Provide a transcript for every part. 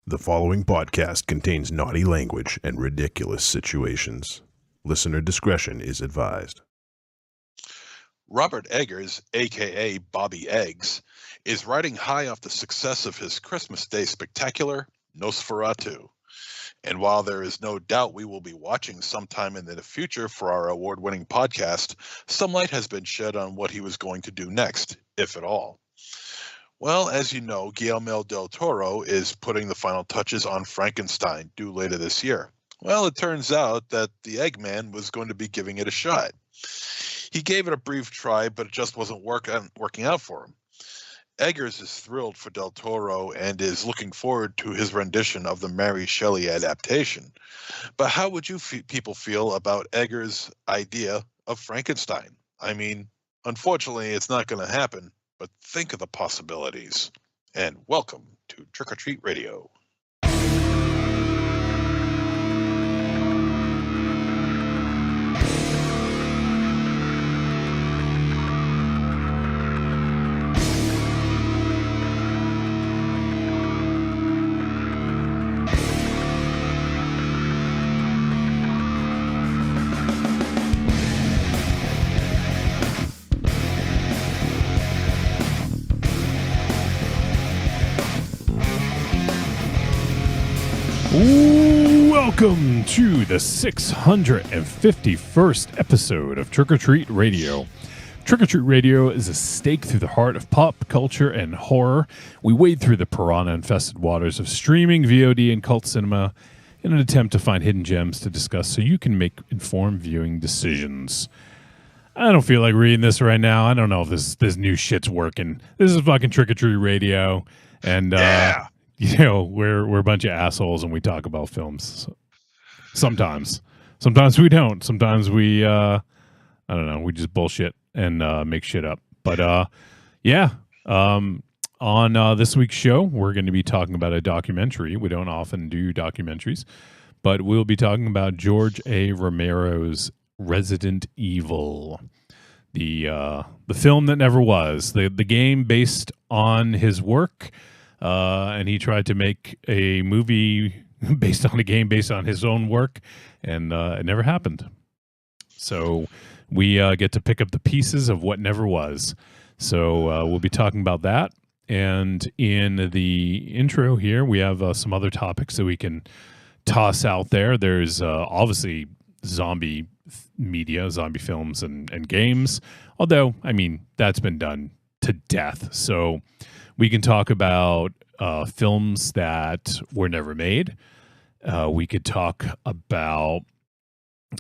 The following podcast contains naughty language and ridiculous situations. Listener discretion is advised. Robert Eggers, a.k.a. Bobby Eggs, is riding high off the success of his Christmas Day spectacular, Nosferatu. And while there is no doubt we will be watching sometime in the future for our award-winning podcast, some light has been shed on what he was going to do next, if at all. Well, as you know, Guillermo del Toro is putting the final touches on Frankenstein, due later this year. Well, it turns out that the Eggman was going to be giving it a shot. He gave it a brief try, but it just wasn't working out for him. Eggers is thrilled for del Toro and is looking forward to his rendition of the Mary Shelley adaptation. But how would you people feel about Eggers' idea of Frankenstein? I mean, unfortunately, it's not going to happen. But think of the possibilities. And welcome to Trick or Treat Radio. Welcome to the 651st episode of Trick or Treat Radio. Trick or Treat Radio is a stake through the heart of pop culture and horror. We wade through the piranha-infested waters of streaming, VOD, and cult cinema in an attempt to find hidden gems to discuss so you can make informed viewing decisions. I don't feel like reading this right now. I don't know if this new shit's working. This is fucking Trick or Treat Radio, and you know, we're a bunch of assholes and we talk about films. Sometimes we don't. Sometimes we, I don't know, we just bullshit and make shit up. But on this week's show, we're going to be talking about a documentary. We don't often do documentaries, but we'll be talking about George A. Romero's Resident Evil, the film that never was, the game based on his work. And he tried to make a movie based on a game based on his own work, and it never happened. So we get to pick up the pieces of what never was. So we'll be talking about that. And in the intro here, we have some other topics that we can toss out there. There's obviously zombie media, zombie films and games. Although, I mean, that's been done to death. So we can talk about films that were never made. We could talk about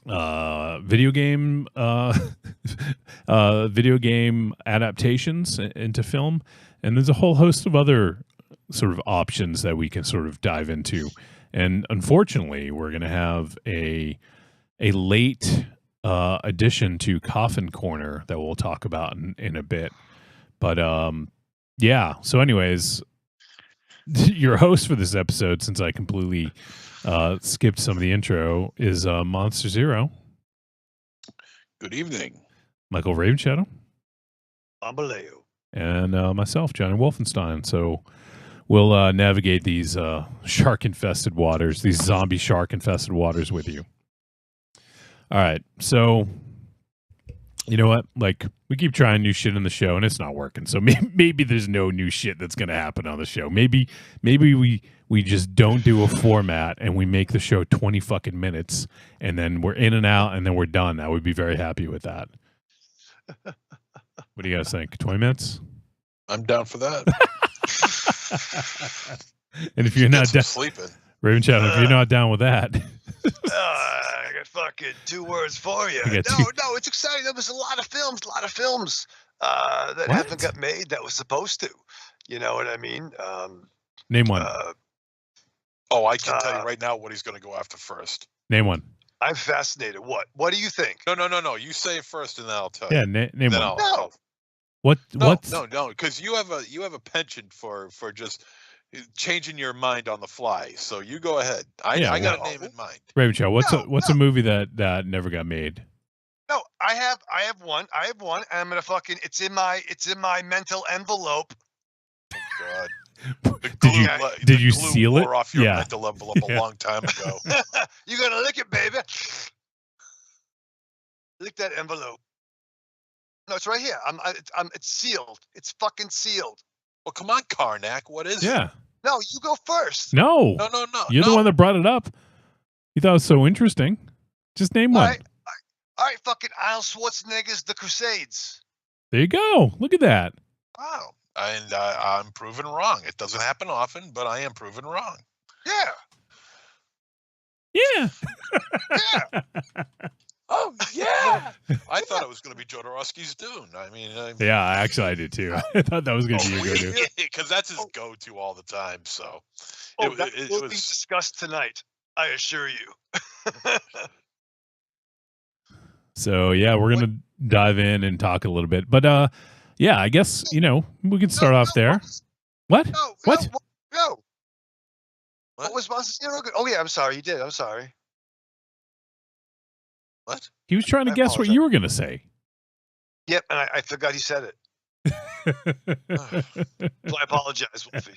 video game adaptations into film, and there's a whole host of other sort of options that we can sort of dive into. And unfortunately, we're going to have a late addition to Coffin Corner that we'll talk about in a bit. But yeah. So anyways, your host for this episode, since I completely skipped some of the intro, is Monster Zero. Good evening. Michael Ravenshadow. Ambaleo. And myself, Johnny Wolfenstein. So we'll navigate these shark-infested waters, these zombie shark-infested waters with you. All right. So you know what? Like, we keep trying new shit in the show, and it's not working. So maybe there's no new shit that's going to happen on the show. Maybe we just don't do a format, and we make the show 20 fucking minutes, and then we're in and out, and then we're done. I would be very happy with that. What do you guys think? 20 minutes? I'm down for that. And if you're not down, sleeping, Raven Shadow, if you're not down with that. I got fucking 2 words for you. No, it's exciting. There was a lot of films that haven't got made that was supposed to. You know what I mean? Name one. I can tell you right now what he's going to go after first. Name one. I'm fascinated. What do you think? No. You say it first, and then I'll tell you. Yeah, name one. No. What? No, because you have a penchant for just changing your mind on the fly. So you go ahead. I got a name in mind. Raven Shadow, what's a movie that never got made? No, I have one. And I'm gonna fucking. It's in my mental envelope. Oh God. Did you seal it? Off your mental envelope a long time ago. You gotta lick it, baby. Lick that envelope. No, it's right here. It's sealed. It's fucking sealed. Well, come on, Karnak. What is it? Yeah. No, you go first. No. You're the one that brought it up. You thought it was so interesting. Just name one. All right, fucking Arnold Schwarzenegger's The Crusades. There you go. Look at that. Wow. And I'm proven wrong. It doesn't happen often, but I am proven wrong. Yeah. Yeah. Yeah. Oh, yeah. I thought it was going to be Jodorowsky's Dune. I mean, yeah, actually, I did too. I thought that was going to be your go-to. Because that's his go-to all the time. So it will be discussed tonight. I assure you. So, yeah, we're going to dive in and talk a little bit. But, yeah, I guess, we can start off there. What? What? No. What was Monsignor? Oh, yeah, I'm sorry. You did. I'm sorry. What? He was trying to guess what you were going to say. Yep, and I forgot he said it. So I apologize, Wolfie.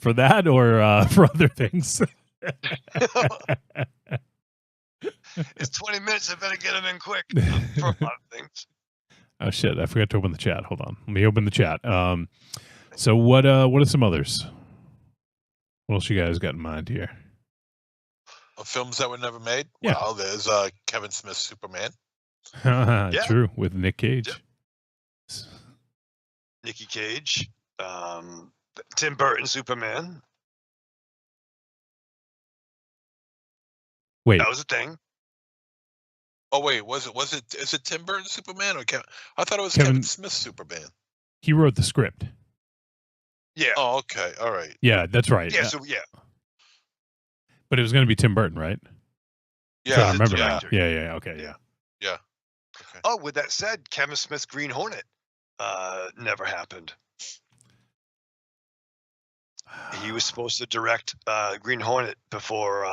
For that or for other things? It's 20 minutes. I better get them in quick for a lot of things. Oh, shit. I forgot to open the chat. Hold on. Let me open the chat. So what are some others? What else you guys got in mind here? Films that were never made? Yeah. Well, there's Kevin Smith's Superman. True, with Nick Cage. Yep. Nicky Cage. Tim Burton Superman. Wait. That was a thing. Oh, wait. Is it Tim Burton Superman or Kevin? I thought it was Kevin Smith's Superman. He wrote the script. Yeah. Oh, okay. All right. Yeah, that's right. Yeah, so But it was going to be Tim Burton, right? Yeah. I remember that. Yeah. Okay, yeah. Yeah. Okay. Oh, with that said, Kevin Smith's Green Hornet never happened. He was supposed to direct Green Hornet before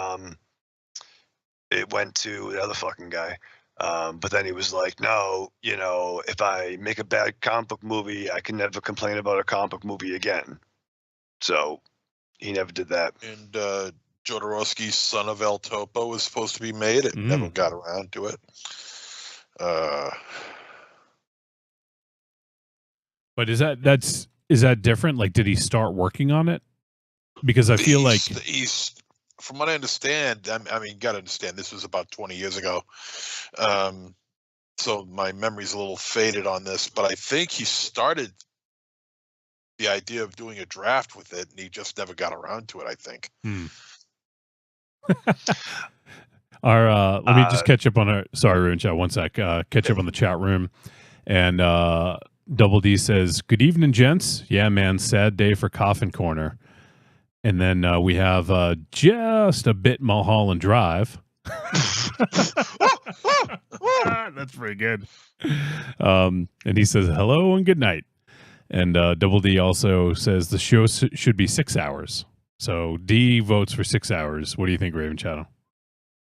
it went to the other fucking guy. But then he was like, no, if I make a bad comic book movie, I can never complain about a comic book movie again. So he never did that. And Jodorowsky's Son of El Topo was supposed to be made. It never got around to it. But is that different? Like, did he start working on it? Because I feel like he's, from what I understand, I mean, you got to understand, this was about 20 years ago. So my memory's a little faded on this, but I think he started the idea of doing a draft with it, and he just never got around to it, I think. Let me just catch up on our. Sorry, Room Chat. One sec. Catch up on the chat room, and Double D says, "Good evening, gents. Yeah, man. Sad day for Coffin Corner." And then we have just a bit Mulholland Drive. That's pretty good. And he says hello and good night. And Double D also says the show should be 6 hours. So D votes for 6 hours. What do you think, Raven Shadow?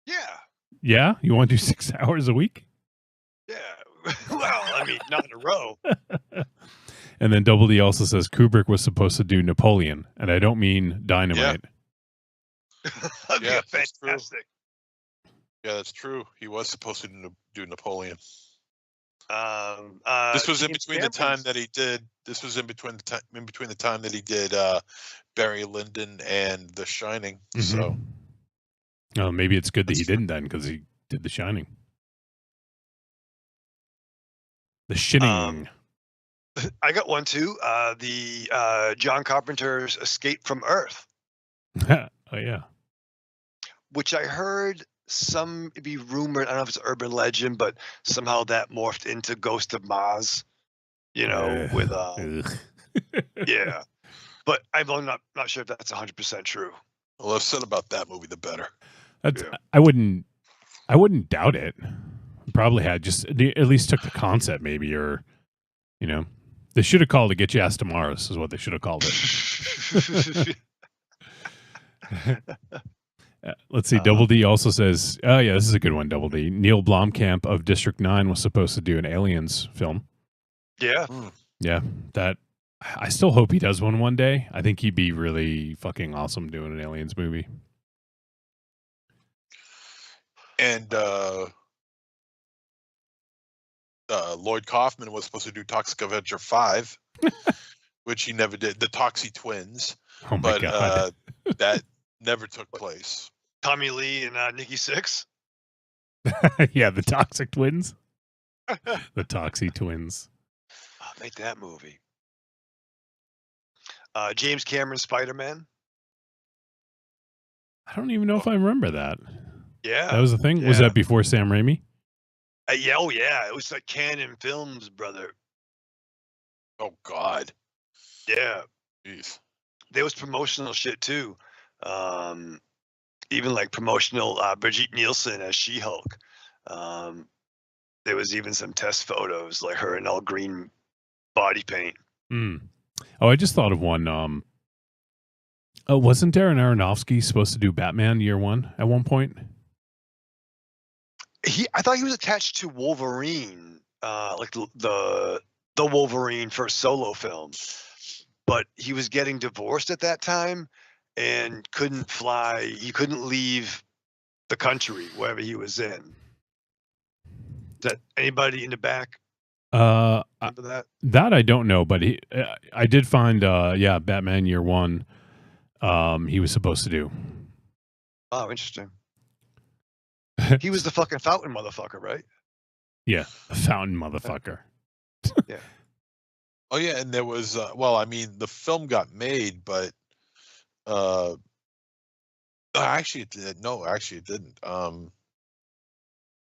Yeah. Yeah? You want to do 6 hours a week? Yeah. Well, I mean, not in a row. And then Double D also says Kubrick was supposed to do Napoleon. And I don't mean Dynamite. That'd be fantastic. Yeah, that's true. He was supposed to do Napoleon. This was in between the time that he did. This was in between the time that he did Barry Lyndon and The Shining. So, maybe it's good that he didn't then, because he did The Shining. The Shining. I got one too. The John Carpenter's Escape from Earth. Oh yeah. Which I heard be rumored. I don't know if it's urban legend, but somehow that morphed into Ghost of Mars. With yeah. But I'm not sure if that's 100% true. The less said about that movie, the better. I wouldn't doubt it. Probably had just at least took the concept, maybe, or they should have called it "Get Your Ass to Mars" is what they should have called it. Let's see. Double D also says, "Oh yeah, this is a good one." Double D. Neil Blomkamp of District 9 was supposed to do an Aliens film. Yeah. Yeah, that I still hope he does one day. I think he'd be really fucking awesome doing an Aliens movie. And Lloyd Kaufman was supposed to do Toxic Avenger 5, which he never did. The Toxie Twins, Oh my god, that never took place. Tommy Lee and Nikki Sixx. yeah, the Toxic Twins, the Toxie Twins. Oh, make that movie. James Cameron Spider-Man. I don't even know if I remember that. Yeah, That was the thing. Yeah. Was that before Sam Raimi? Yeah, oh yeah, it was like Canon Films, brother. Oh God. Yeah, Jeez. there was promotional shit too. Even like promotional Brigitte Nielsen as She-Hulk. There was even some test photos, like her in all green body paint. Oh, I just thought of one. Oh, wasn't Darren Aronofsky supposed to do Batman Year One at one point? I thought he was attached to Wolverine, like the Wolverine first solo film, but he was getting divorced at that time and couldn't fly. He couldn't leave the country wherever he was in. Is that anybody in the back? Remember that? That I don't know, but I did find, Batman Year One. He was supposed to do. Oh, interesting. He was the fucking fountain motherfucker, right? Yeah, the fountain motherfucker. Yeah. Oh yeah, and there was the film got made, but actually it did. No, actually it didn't. I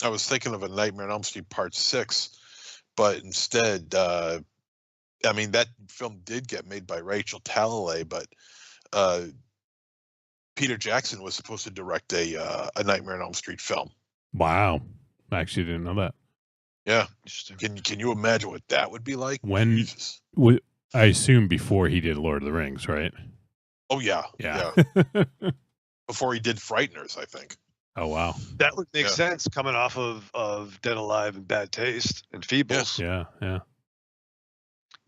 was thinking of A Nightmare on Elm Street Part 6, but instead, that film did get made by Rachel Talalay, but Peter Jackson was supposed to direct a Nightmare on Elm Street film. Wow, I actually didn't know that. Yeah, Interesting. can you imagine what that would be like? When Jesus. I assume before he did Lord of the Rings, right? Oh yeah. Yeah. Before he did Frighteners, I think. Oh wow. That would make sense coming off of Dead Alive and Bad Taste and Feebles. Yeah.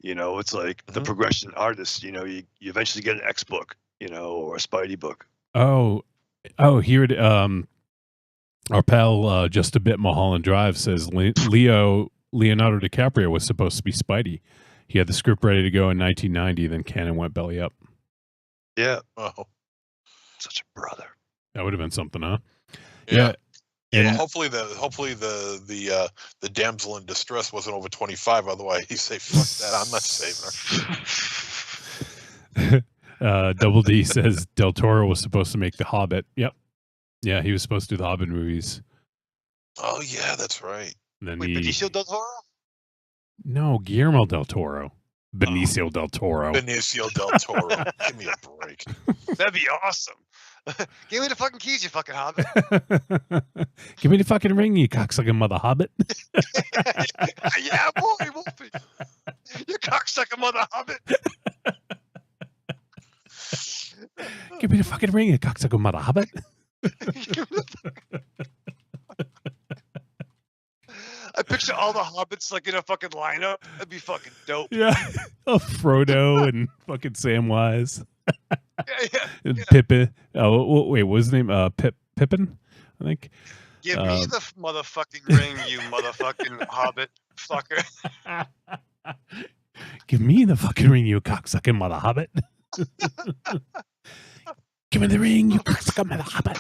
You know, it's like the progression artist. You know, you eventually get an X book, or a Spidey book. Oh, here it. Our pal, just a bit Mulholland Drive says Leonardo DiCaprio was supposed to be Spidey. He had the script ready to go in 1990. Then Canon went belly up. Yeah. Oh, such a brother. That would have been something, huh? Yeah. And well, hopefully the damsel in distress wasn't over 25. Otherwise, he say, "Fuck that! I'm not saving her." Double D says Del Toro was supposed to make The Hobbit. Yep. Yeah, he was supposed to do the Hobbit movies. Oh yeah, that's right. Then Wait, Benicio del Toro? No, Guillermo del Toro. Benicio del Toro. Benicio del Toro. Give me a break. That'd be awesome. Give me the fucking keys, you fucking hobbit. Give me the fucking ring, you cocksucking mother hobbit. Yeah, Wolfie. You cocksucker mother hobbit. Give me the fucking ring, you cocksucker mother hobbit. I picture all the hobbits like in a fucking lineup. That'd be fucking dope. Yeah. Frodo and fucking Samwise. Yeah. And Pippin. Oh, wait, what was his name? Pippin, I think. Give me the motherfucking ring, you motherfucking hobbit fucker. Give me the fucking ring, you cocksucking mother hobbit. Give me the ring, you cocksucker mother hobbit.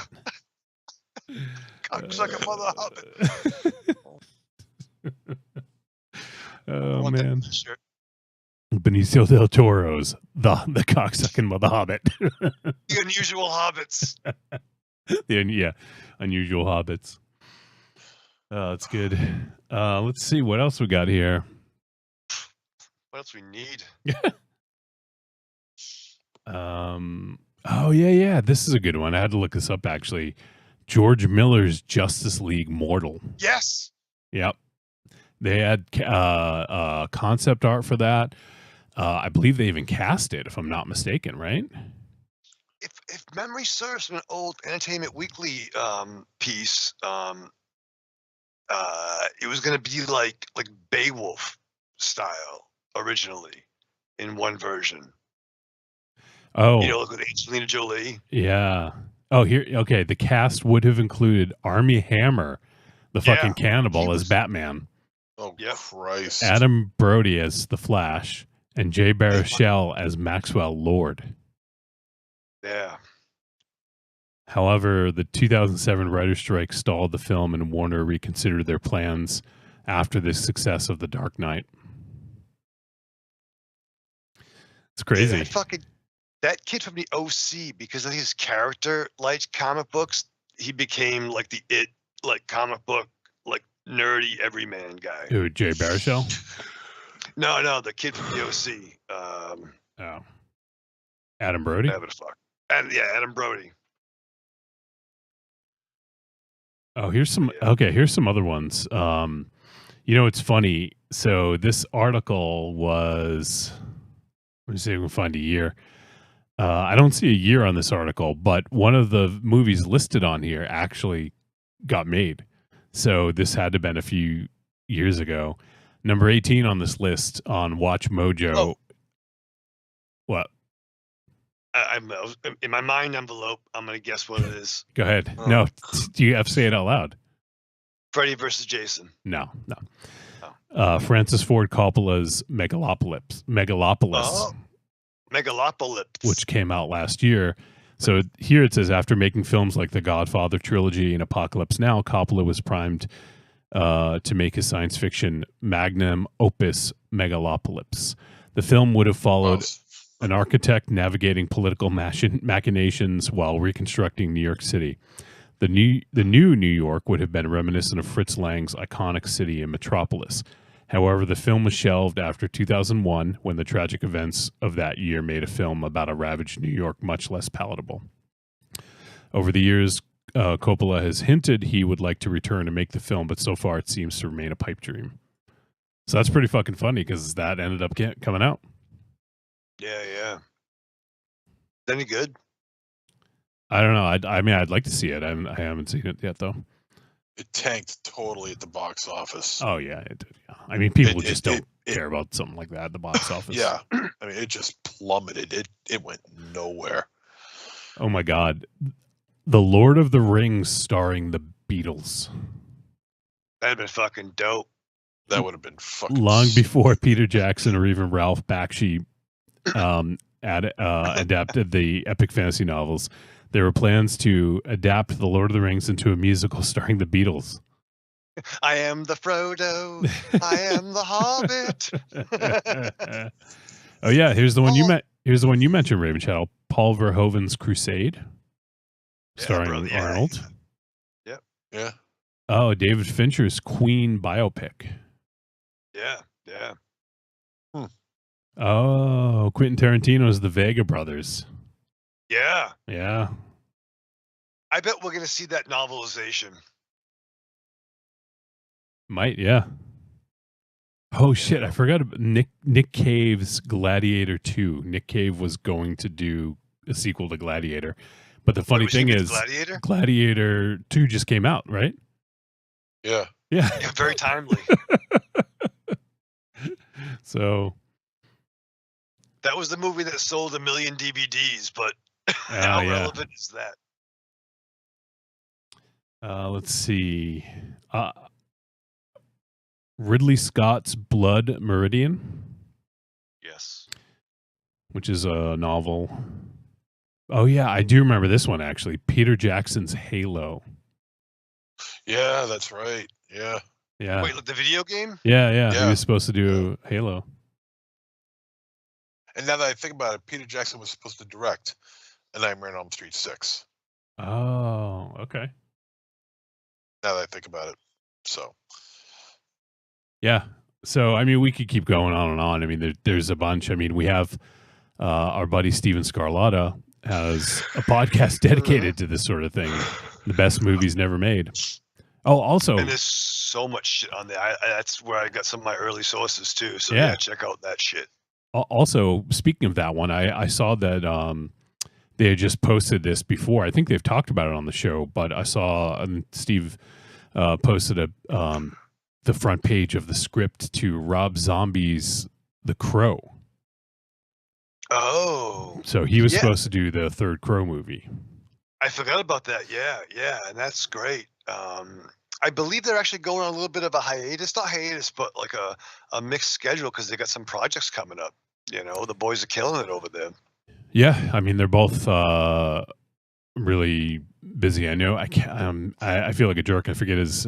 Cocksucker mother hobbit. Oh man. Benicio del Toro's the cocksucking mother hobbit. The unusual hobbits. Unusual hobbits. That's good. Let's see what else we got here. What else we need? Oh yeah. This is a good one. I had to look this up actually. George Miller's Justice League Mortal. Yes. Yep. They had concept art for that. I believe they even cast it, if I'm not mistaken, right? If memory serves, from an old Entertainment Weekly piece, it was going to be like Beowulf style originally, in one version. Oh, You know, like with Angelina Jolie. yeah. Oh, here. Okay, the cast would have included Armie Hammer, the fucking He cannibal, as was- Batman, Oh Yep. Christ! Adam Brody as the Flash, and Jay Baruchel as Maxwell Lord. Yeah. However, the 2007 writer's strike stalled the film, and Warner reconsidered their plans after the success of The Dark Knight. It's crazy. That kid from the OC, because of his character liked comic books, he became like the comic book, like nerdy everyman guy. Who, Jay Baruchel? No, the kid from the OC. Oh. Adam Brody? Whatever the fuck. Adam Brody. Oh, here's some other ones. It's funny. So this article was, let me see if we can find a year. I don't see a year on this article, but one of the movies listed on here actually got made. So this had to have been a few years ago. Number 18 on this list on Watch Mojo. Oh. What? I'm in my mind envelope. I'm gonna guess what it is. Go ahead. Oh. No, do you have to say it out loud? Freddy versus Jason. No. Oh. Francis Ford Coppola's Megalopolis, Oh. Megalopolis. which came out last year. So here it says, after making films like The Godfather trilogy and Apocalypse Now, Coppola was primed to make his science fiction magnum opus Megalopolis. The film would have followed an architect navigating political machinations while reconstructing New York City. The new New York would have been reminiscent of Fritz Lang's iconic city and metropolis. However, the film was shelved after 2001 when the tragic events of that year made a film about a ravaged New York much less palatable. Over the years, Coppola has hinted he would like to return and make the film, but so far it seems to remain a pipe dream. So that's pretty fucking funny because that ended up coming out. Yeah. Any good? I don't know. I'd like to see it. I haven't seen it yet, though. It tanked totally at the box office. Oh yeah, it did. Yeah. I mean, people just don't care about something like that at the box office. Yeah, I mean, it just plummeted. It went nowhere. Oh my God, The Lord of the Rings starring the Beatles. That'd been fucking dope. That would have been fucking Long before Peter Jackson or even Ralph Bakshi adapted the epic fantasy novels, there were plans to adapt The Lord of the Rings into a musical starring the Beatles. I am the Frodo. I am the Hobbit. Oh yeah, here's the one you met. Here's the one you mentioned, Raven Shadow. Paul Verhoeven's Crusade, starring Arnold. Yeah. Oh, David Fincher's Queen biopic. Yeah. Oh, Quentin Tarantino's The Vega Brothers. Yeah. Yeah. I bet we're gonna see that novelization. Might, yeah. Oh shit, I forgot about Nick Cave's Gladiator 2. Nick Cave was going to do a sequel to Gladiator. But the funny thing is Gladiator 2 just came out, right? Yeah. Yeah. Very timely. So that was the movie that sold 1 million DVDs, but how relevant is that? Let's see. Ridley Scott's Blood Meridian. Yes. Which is a novel. Oh, yeah, I do remember this one, actually. Peter Jackson's Halo. Yeah, that's right. Yeah. Yeah. Wait, look, the video game? Yeah. He was supposed to do Halo. And now that I think about it, Peter Jackson was supposed to direct A Nightmare on Elm Street 6. Oh, okay. Now that I think about it. So. Yeah. So, I mean, we could keep going on and on. I mean, there's a bunch. I mean, we have our buddy Steven Scarlatta has a podcast dedicated to this sort of thing. The best movies never made. Oh, also. And there's so much shit on there. That's where I got some of my early sources, too. So, yeah check out that shit. Also, speaking of that one, I saw that they had just posted this before. I think they've talked about it on the show, but I saw Steve posted the front page of the script to Rob Zombie's The Crow. Oh, So he was yeah. supposed to do the third Crow movie. I forgot about that. Yeah, and that's great. I believe they're actually going on a little bit of a hiatus, not hiatus, but like a mixed schedule because they got some projects coming up. You know, the boys are killing it over there. Yeah, I mean they're both really busy. I know I can't. I feel like a jerk. I forget his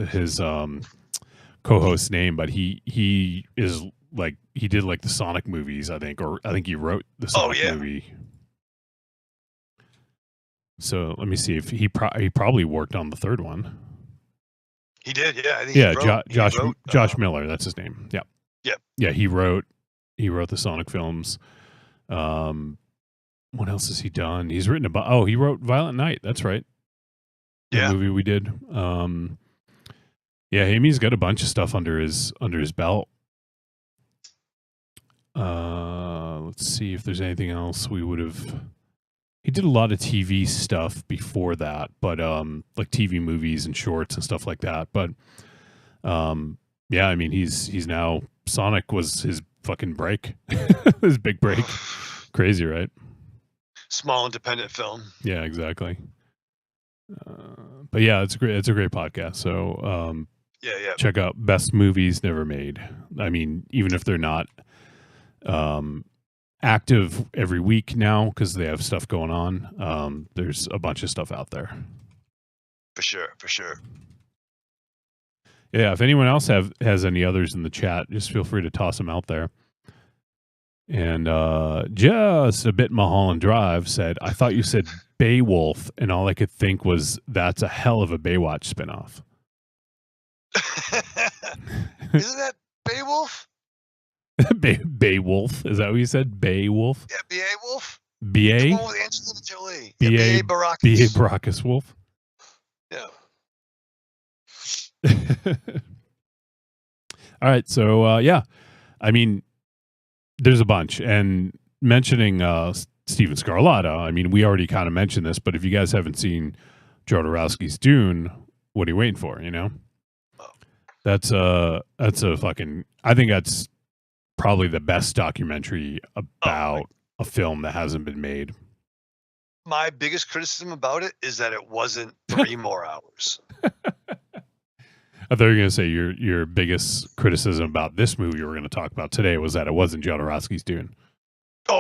co-host's name, but he is like he did like the Sonic movies, I think, or I think he wrote the Sonic movie. So let me see if he probably worked on the third one. He did, yeah. I think Yeah, he wrote, Josh Miller, that's his name. Yeah, Yep. Yeah, he wrote the Sonic films. What else has he done? He's written about. Oh, he wrote Violent Night. That's right. The movie we did. Yeah, Amy's got a bunch of stuff under his belt. Let's see if there's anything else we would have. He did a lot of TV stuff before that, but like TV movies and shorts and stuff like that. But yeah, I mean he's now Sonic was his fucking break, his big break. Crazy, right? Small independent film. Yeah, exactly. But yeah, it's a great podcast. So yeah, check out Best Movies Never Made. I mean, even if they're not active every week now because they have stuff going on, there's a bunch of stuff out there. For sure. Yeah, if anyone else has any others in the chat, just feel free to toss them out there. And just a bit Mulholland Drive said, I thought you said Beowulf, and all I could think was that's a hell of a Baywatch spinoff. Isn't that Beowulf? Beowulf? Is that what you said? Beowulf? Yeah, Beowulf. B.A.? The one with Angelina Jolie. B.A. Baracus. B.A. Baracus Wolf? Yeah. All right, so yeah, I mean, there's a bunch, and mentioning Steven Scarlatta, I mean, we already kind of mentioned this, but if you guys haven't seen Jodorowsky's Dune, what are you waiting for? You know, that's a fucking. I think that's probably the best documentary about a film that hasn't been made. My biggest criticism about it is that it wasn't 3 more hours. I thought you were going to say your biggest criticism about this movie we're going to talk about today was that it wasn't Jodorowsky's Dune. We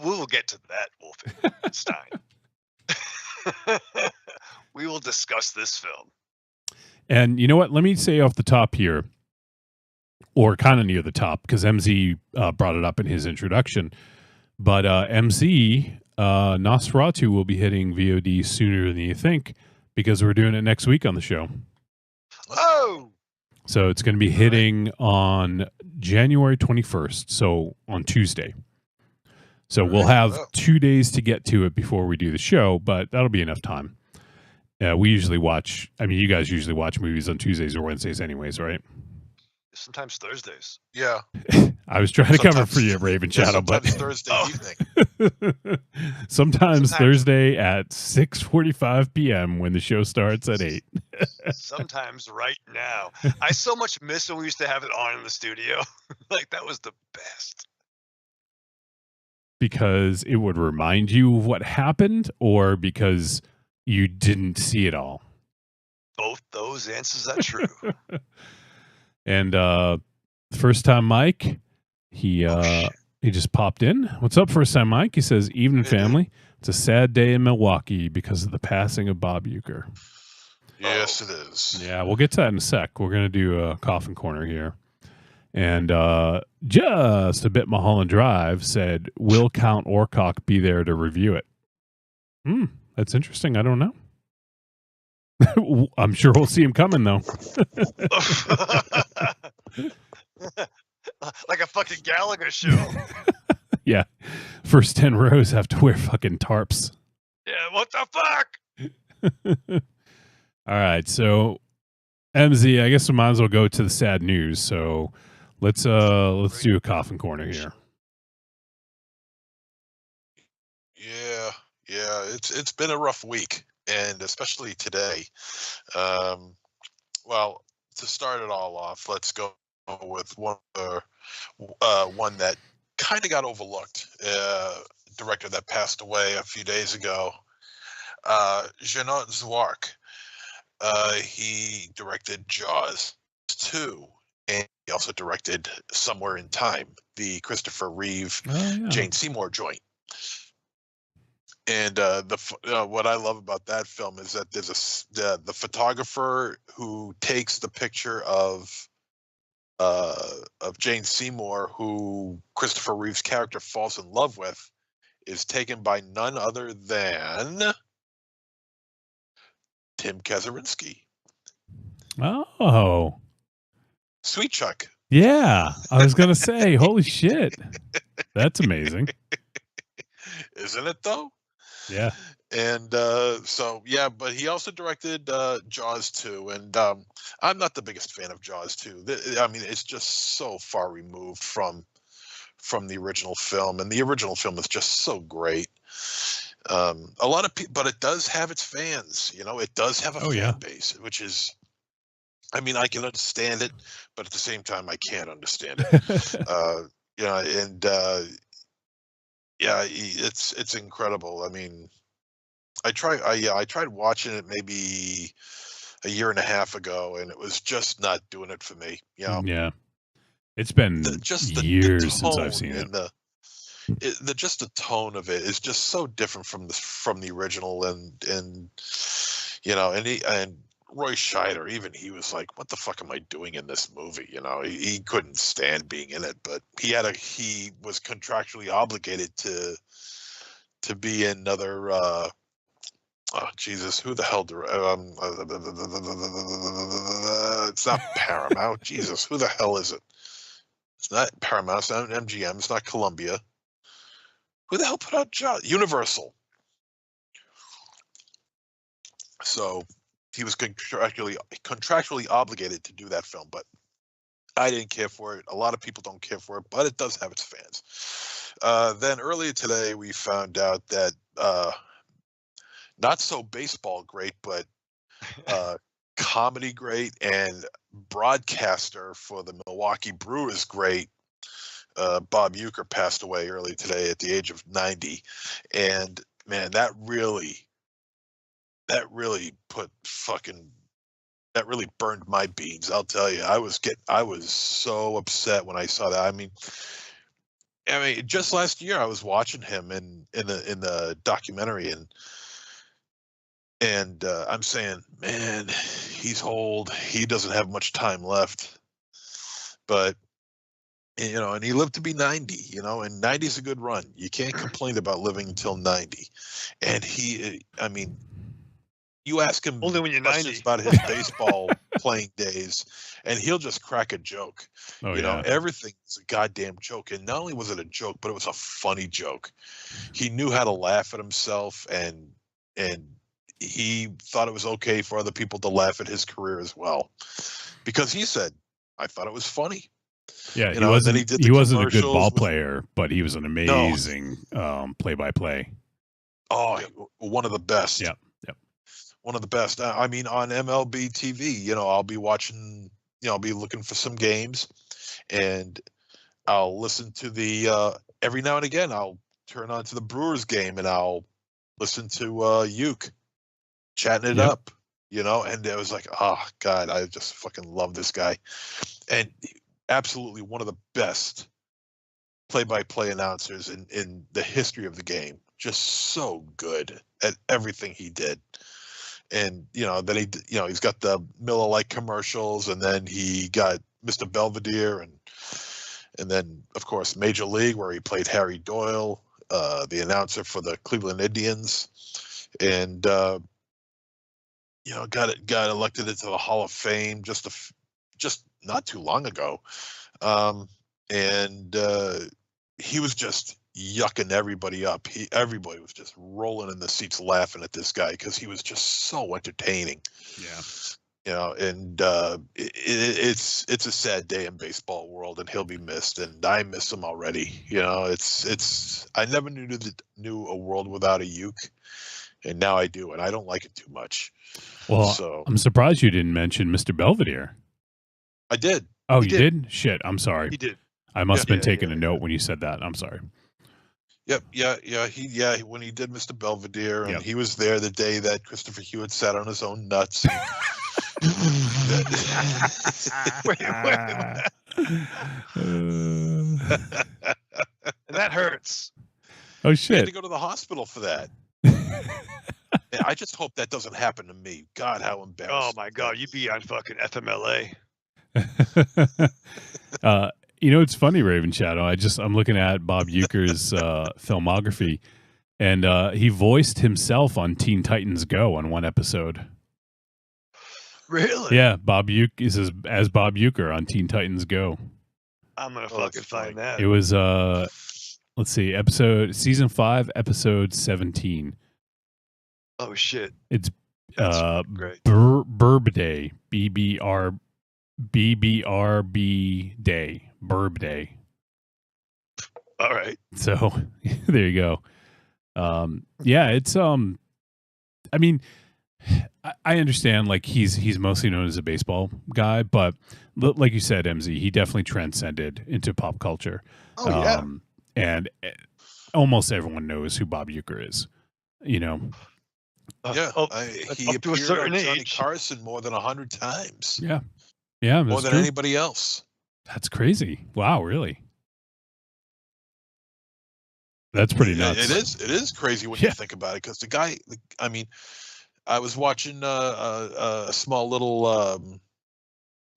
will get to that, Wolfenstein. We will discuss this film. And you know what? Let me say off the top here, or kind of near the top, because MZ brought it up in his introduction. But MZ, Nosferatu will be hitting VOD sooner than you think because we're doing it next week on the show. Oh! So it's going to be hitting on January 21st, so on Tuesday. So we'll have 2 days to get to it before we do the show, but that'll be enough time. We usually watch, I mean, you guys usually watch movies on Tuesdays or Wednesdays anyways, right? Sometimes Thursdays. Yeah. I was trying to cover for you, Raven Shadow, but Thursday evening. sometimes Thursday at 6:45 p.m. when the show starts at 8. Sometimes right now. I so much miss when we used to have it on in the studio. Like, that was the best. Because it would remind you of what happened, or because you didn't see it all? Both those answers are true. And first time Mike, he just popped in. What's up, first time Mike? He says, evening family. It's a sad day in Milwaukee because of the passing of Bob Uecker. Yes, it is. Yeah, we'll get to that in a sec. We're going to do a coffin corner here. And just a bit Mulholland Drive said, will Count Orcock be there to review it? That's interesting. I don't know. I'm sure we'll see him coming, though. Like a fucking Gallagher show. Yeah. First 10 rows have to wear fucking tarps. Yeah, what the fuck? All right. So, MZ, I guess we might as well go to the sad news. So, let's do a coffin corner here. Yeah. It's been a rough week, and especially today. Well, to start it all off, let's go with one that kind of got overlooked. Director that passed away a few days ago, Janot Zwark. He directed Jaws 2, and he also directed Somewhere in Time, the Christopher Reeve, Jane Seymour joint. And what I love about that film is that there's the photographer who takes the picture of Jane Seymour, who Christopher Reeve's character falls in love with, is taken by none other than Tim Kazurinsky. Oh, Sweet Chuck. Yeah, I was gonna say, holy shit, that's amazing. Isn't it though? Yeah. And so yeah, but he also directed Jaws 2, and I'm not the biggest fan of Jaws 2. I mean, it's just so far removed from the original film, and the original film is just so great. A lot of people, but it does have its fans. You know, it does have a fan base, which is, I mean, I can understand it, but at the same time, I can't understand it. Yeah, and yeah, it's incredible. I mean, I tried watching it maybe a year and a half ago, and it was just not doing it for me. You know? Yeah, it's been years since I've seen it. Just the tone of it is just so different from the original, and you know, and Roy Scheider, even he was like, "What the fuck am I doing in this movie?" You know, he couldn't stand being in it, but he was contractually obligated to be another. Oh Jesus, who the hell? It's not Paramount. Jesus, who the hell is it? It's not Paramount. It's not MGM. It's not Columbia. Who the hell put out Jaws? Universal. So he was contractually obligated to do that film, but I didn't care for it. A lot of people don't care for it, but it does have its fans. Then earlier today, we found out that not so baseball great, but comedy great and broadcaster for the Milwaukee Brewers great, Bob Uecker passed away early today at the age of 90. And man, that really burned my beans. I'll tell you, I was so upset when I saw that. I mean, just last year I was watching him in the documentary, and I'm saying, man, he's old. He doesn't have much time left. But you know, and he lived to be 90, you know, and 90 is a good run. You can't complain about living until 90. And I mean, you ask him only when you're 90 about his baseball playing days, and he'll just crack a joke. You know, everything's a goddamn joke. And not only was it a joke, but it was a funny joke. He knew how to laugh at himself, and he thought it was okay for other people to laugh at his career as well, because he said, "I thought it was funny." Yeah, he wasn't a good ball player, but he was an amazing play-by-play. Oh, one of the best. Yep. One of the best. I mean, on MLB TV, you know, I'll be watching, you know, I'll be looking for some games, and I'll listen to the every now and again I'll turn on to the Brewers game, and I'll listen to Uke chatting it up, you know, and it was like, oh God, I just fucking love this guy. And absolutely one of the best play-by-play announcers in the history of the game. Just so good at everything he did. And, you know, then he's got the Miller Lite commercials, and then he got Mr. Belvedere, and then, of course, Major League, where he played Harry Doyle, the announcer for the Cleveland Indians, and, you know, got elected into the Hall of Fame just not too long ago. And he was just yucking everybody up. Everybody was just rolling in the seats laughing at this guy because he was just so entertaining. Yeah. You know, and it's a sad day in baseball world, and he'll be missed, and I miss him already. You know, it's I never knew a world without a Uke, and now I do, and I don't like it too much. Well, so I'm surprised you didn't mention Mr. Belvedere. I did. Oh, you did? Shit, I'm sorry. He did. I must have been Yeah, taking yeah, a note when you said that. I'm sorry. Yep, when he did Mr. Belvedere, and Yep. he was there the day that Christopher Hewitt sat on his own nuts. Wait. And that hurts. Oh We had shit. to go to the hospital for that. Yeah, I just hope that doesn't happen to me. God, how embarrassing. Oh my God, you'd be on fucking FMLA. It's funny, Raven Shadow. I'm looking at Bob Euchre's filmography, and he voiced himself on Teen Titans Go on one episode. Really? Yeah, Bob Euchre is as Bob Euchre on Teen Titans Go. I'm gonna Oh, that's fucking funny. find that. It was let's see, season 5, episode 17. Oh shit. It's That's great. Burb Day, BBRB Day, Burb Day. All right. So there you go. Yeah, it's I mean, I understand like he's mostly known as a baseball guy, but like you said, MZ, he definitely transcended into pop culture. Oh yeah. And almost everyone knows who Bob Euchre is. You know. Yeah, up he to a appeared certain on Johnny age. Carson more than 100 times. Yeah. Yeah, More that's than true. anybody else. That's crazy. Wow, really? That's pretty nuts. It is crazy when Yeah. you think about it, because the guy, I mean, I was watching a small little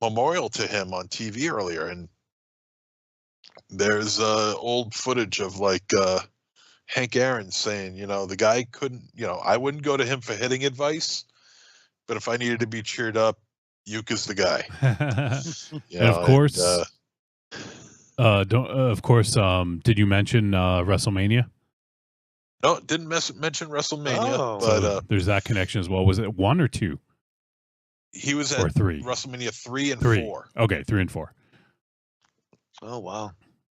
memorial to him on TV earlier, and there's old footage of like Hank Aaron saying, the guy couldn't, I wouldn't go to him for hitting advice, but if I needed to be cheered up, Uke's the guy. And of course, did you mention WrestleMania? No, didn't mention WrestleMania, Oh. but So there's that connection as well. Was it 1 or 2 he was or at 3? WrestleMania 3 and 3. 4 Okay, 3 and 4. Oh wow.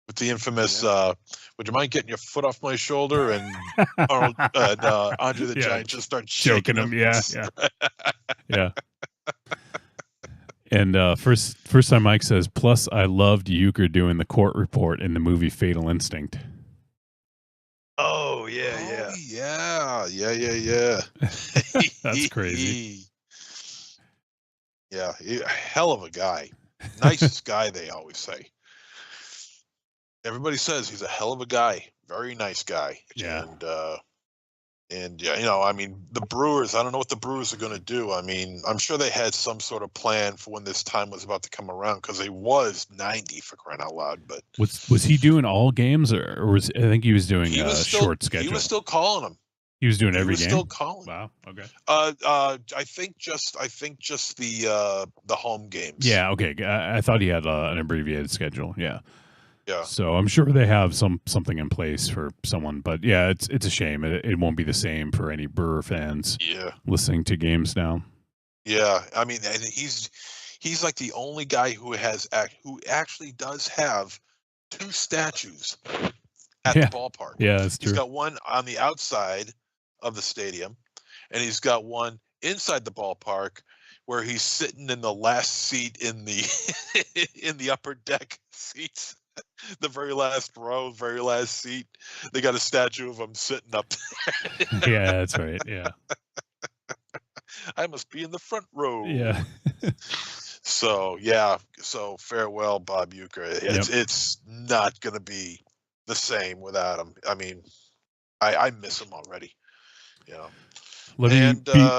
with the infamous would you mind getting your foot off my shoulder, and Arnold Andre the Yeah, Giant just starts Choking shaking him. Yeah. Yeah. And first time Mike says, plus I loved Euchre doing the court report in the movie Fatal Instinct. Oh yeah. Yeah. That's crazy. Yeah, hell of a guy. Nicest guy, they always say. Everybody says he's a hell of a guy. Very nice guy. Yeah. And yeah, I mean, the Brewers, I don't know what the Brewers are going to do. I mean, I'm sure they had some sort of plan for when this time was about to come around, because he was 90 for crying out loud. But Was he doing all games, or was I think he was doing he a was still, short schedule? He was still calling them. He was doing He every was game. still calling. Wow. Okay. I think just the home games. Yeah. Okay. I thought he had an abbreviated schedule. Yeah. Yeah. So I'm sure they have something in place for someone, but yeah, it's a shame. It won't be the same for any Brewer fans Yeah. listening to games now. Yeah. I mean, and he's like the only guy who actually does have 2 statues at Yeah. the ballpark. Yeah, that's true. He's got one on the outside of the stadium, and he's got one inside the ballpark where he's sitting in the last seat in the in the upper deck seats. The very last row, very last seat. They got a statue of him sitting up there. Yeah, that's right. Yeah. I must be in the front row. Yeah. So yeah. So farewell, Bob Euchre. It's not going to be the same without him. I mean, I miss him already. Let me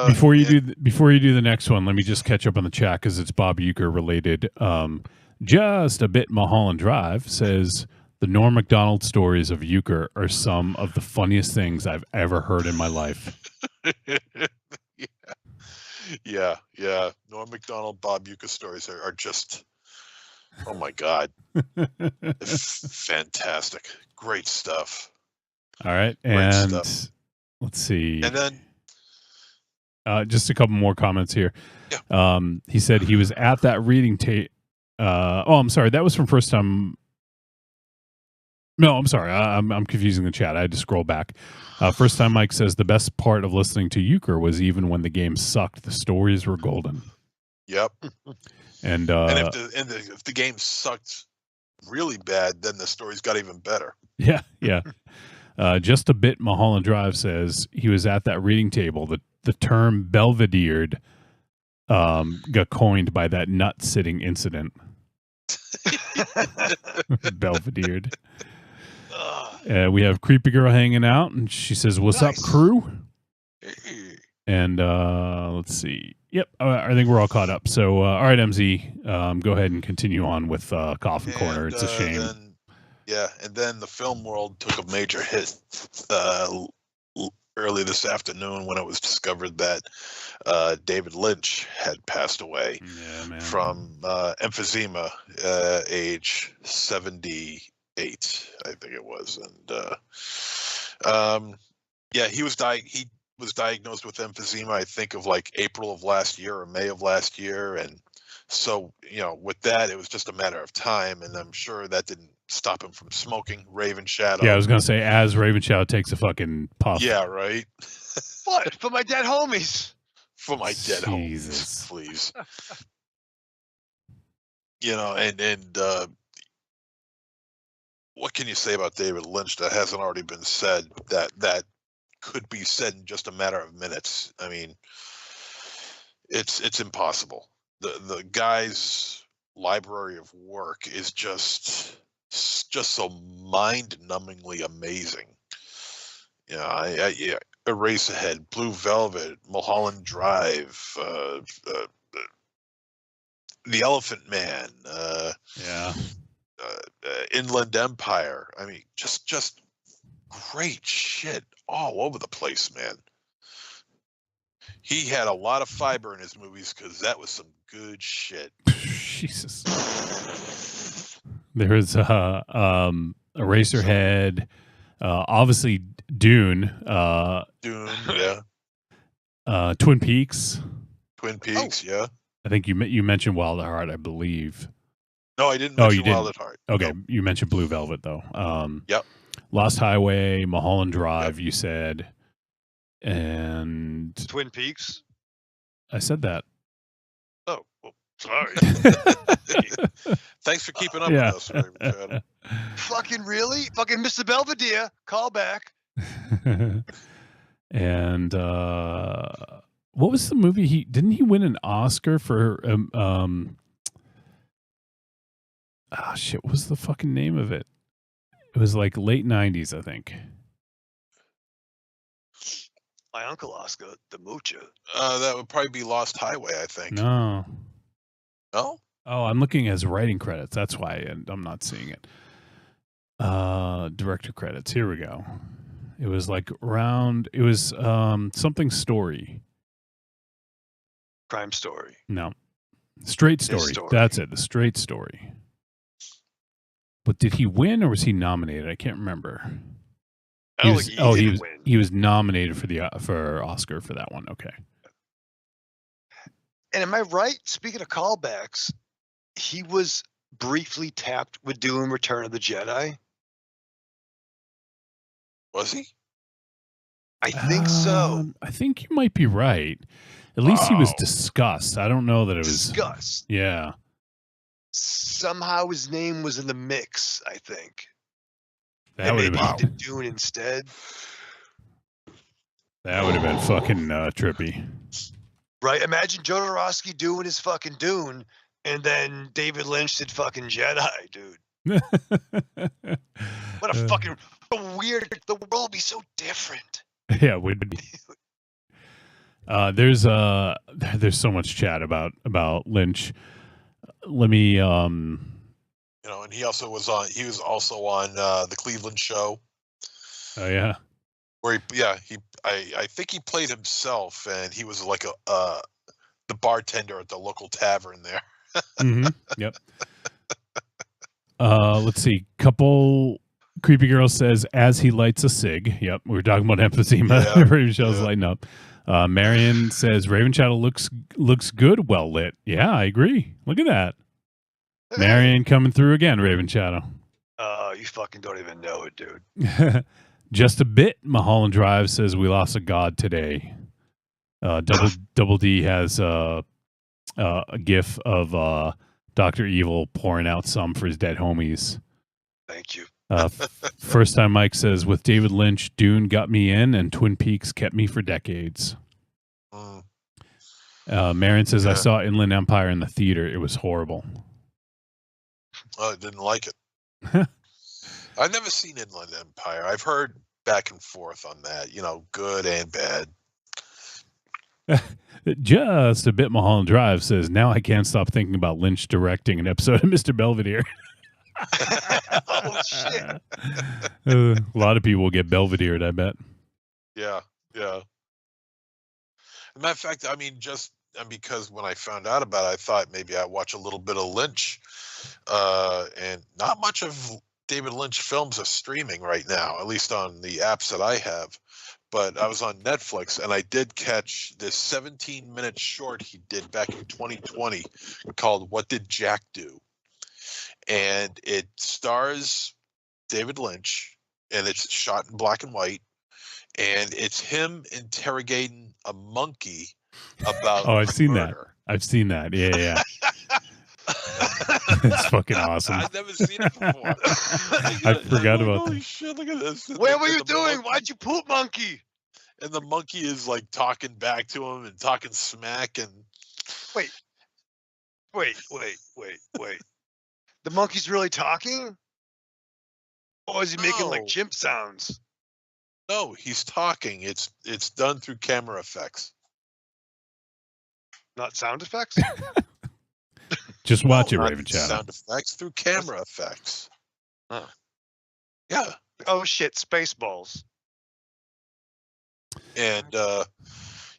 before you do the next one, let me just catch up on the chat because it's Bob Euchre related. Just a bit Mulholland Drive says the Norm Macdonald stories of Euchre are some of the funniest things I've ever heard in my life. Yeah. Norm Macdonald, Bob Euchre stories are just, oh my God, fantastic, great stuff. All right, Great and stuff. let's see. And then just a couple more comments here. Yeah. He said he was at that reading tape. I'm sorry. That was from first time. No, I'm sorry. I'm confusing the chat. I had to scroll back. First time Mike says the best part of listening to Euchre was even when the game sucked, the stories were golden. Yep. And if the game sucked really bad, then the story's got even better. Yeah, yeah. Just a bit, Mulholland Drive says he was at that reading table. The term belvedered got coined by that nut sitting incident. Belvedered. We have Creepy Girl hanging out, and she says, "What's up, crew?" And let's see. Yep, I think we're all caught up. So, all right, MZ, go ahead and continue on with Coffin Corner. It's a shame. And then the film world took a major hit early this afternoon when it was discovered that David Lynch had passed away from emphysema, age 78, I think it was. And he was diagnosed with emphysema, I think, of like April of last year or May of last year. And so, with that, it was just a matter of time. And I'm sure that didn't stop him from smoking Raven Shadow. Yeah, I was going to say, as Raven Shadow takes a fucking puff. Yeah, right. What? For my dead homies. For my dead homies, please. And what can you say about David Lynch that hasn't already been said that could be said in just a matter of minutes? I mean, it's impossible. The guy's library of work is just so mind-numbingly amazing. Eraserhead, Blue Velvet, Mulholland Drive, The Elephant Man, Inland Empire. I mean, just great shit all over the place, man. He had a lot of fiber in his movies because that was some good shit. Jesus. There's Eraserhead, obviously Dune. Dune, yeah. Twin Peaks. Yeah. I think you mentioned Wild at Heart, I believe. No, I didn't mention Wild at Heart. Okay, no. You mentioned Blue Velvet, though. Yep. Lost Highway, Mulholland Drive, you said. And Twin Peaks? I said that. Oh, well, sorry. Thanks for keeping up with us, Raven. Fucking really? Fucking Mr. Belvedere, call back. And what was the movie didn't he win an Oscar for shit, what was the fucking name of it? It was like late 90s, I think. My Uncle Oscar, the Moocher. That would probably be Lost Highway, I think. No. No? Oh, I'm looking at his writing credits. That's why I'm not seeing it. Director credits. Here we go. It was like something story. Crime Story. No. Straight Story. That's it. The Straight Story. But did he win or was he nominated? I can't remember. He was nominated for Oscar for that one. Okay. And am I right? Speaking of callbacks, he was briefly tapped with doing Return of the Jedi. Was he? I think so. I think you might be right. At least he was discussed. I don't know that it was discussed. Yeah. Somehow his name was in the mix, I think. That would have been Dune instead. That would have been fucking trippy. Right? Imagine Jodorowsky doing his fucking Dune, and then David Lynch did fucking Jedi, dude. What a fucking weird. The world would be so different. Yeah, it would be. There's so much chat about Lynch. Let me and he was also on the Cleveland show. Oh yeah. Where I think he played himself, and he was like the bartender at the local tavern there. Mm-hmm. Yep. Let's see. Couple Creepy Girl says as he lights a cig. Yep, we were talking about emphysema. Yeah, Raven Shadow's lighting up. Marion says Raven Shadow looks good, well lit. Yeah, I agree. Look at that. Marion coming through again, Raven Shadow. You fucking don't even know it, dude. Just a bit. Mulholland Drive says we lost a god today. Double D has a gif of Dr. Evil pouring out some for his dead homies. Thank you. First time Mike says, with David Lynch, Dune got me in and Twin Peaks kept me for decades. Marin says, I saw Inland Empire in the theater. It was horrible. I didn't like it. I've never seen Inland Empire. I've heard back and forth on that, good and bad. Just a bit Mulholland Drive says, now I can't stop thinking about Lynch directing an episode of Mr. Belvedere. Oh, shit. A lot of people will get Belvedered, I bet. Yeah. As a matter of fact, just because when I found out about it, I thought maybe I'd watch a little bit of Lynch. And not much of David Lynch films are streaming right now, at least on the apps that I have. But I was on Netflix, and I did catch this 17-minute short he did back in 2020 called What Did Jack Do? And it stars David Lynch, and it's shot in black and white, and it's him interrogating a monkey about I've seen murder. that. I've seen that. Yeah. It's fucking awesome. I've never seen it before. I forgot about Holy that. shit, look at this. Where were you doing? Why'd you poop, monkey? And the monkey is like talking back to him and talking smack and Wait. The monkey's really talking? Or is he making like No. chimp sounds? no, he's talking. It's done through camera effects. Not sound effects? Just watch it, No, not Raven Shadow. sound effects through camera effects. Oh. Yeah. Oh shit, Spaceballs. And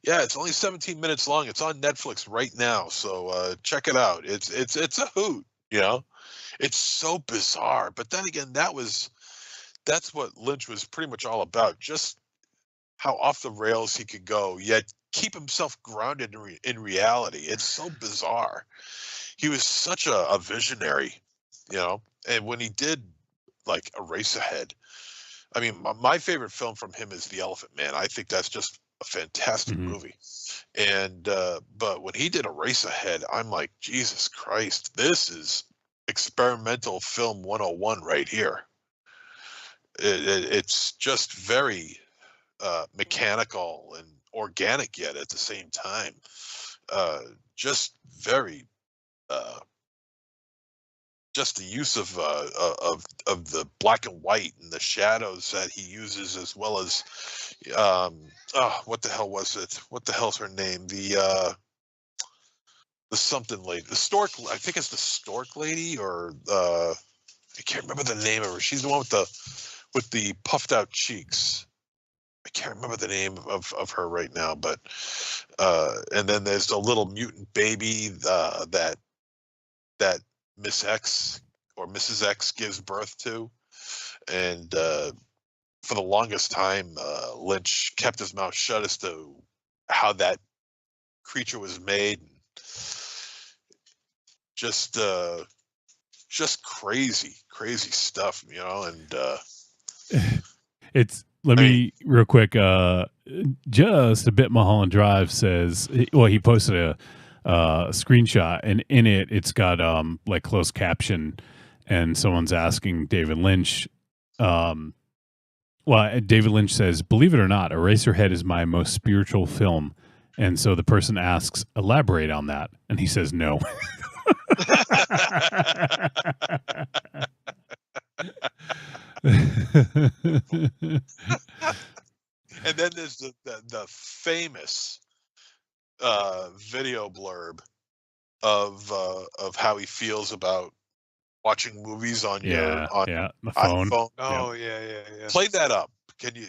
it's only 17 minutes long. It's on Netflix right now, so check it out. It's a hoot, It's so bizarre, but then again, that's what Lynch was pretty much all about. Just how off the rails he could go, yet keep himself grounded in reality. It's so bizarre. He was such a visionary, And when he did like Eraserhead, my favorite film from him is The Elephant Man. I think that's just a fantastic movie. And but when he did Eraserhead, I'm like, Jesus Christ, this is experimental film 101 right here. It's just very mechanical and organic, yet at the same time, just very. Just the use of the black and white and the shadows that he uses, as well as what the hell was it? What the hell's her name? The something lady, the stork. I think it's the stork lady, or I can't remember the name of her. She's the one with the puffed out cheeks. I can't remember the name of her right now, but and then there's the little mutant baby that Miss X or Mrs. X gives birth to. And for the longest time, Lynch kept his mouth shut as to how that creature was made. Just crazy stuff, and It's real quick. Just a bit Mulholland Drive says, well, he posted a screenshot, and in it's got like closed caption, and someone's asking David Lynch. David Lynch says, "Believe it or not, Eraserhead is my most spiritual film." And so the person asks, "Elaborate on that," and he says, "No." And then there's the famous video blurb of how he feels about watching movies on the phone. iPhone. Oh yeah. Play that up. Can you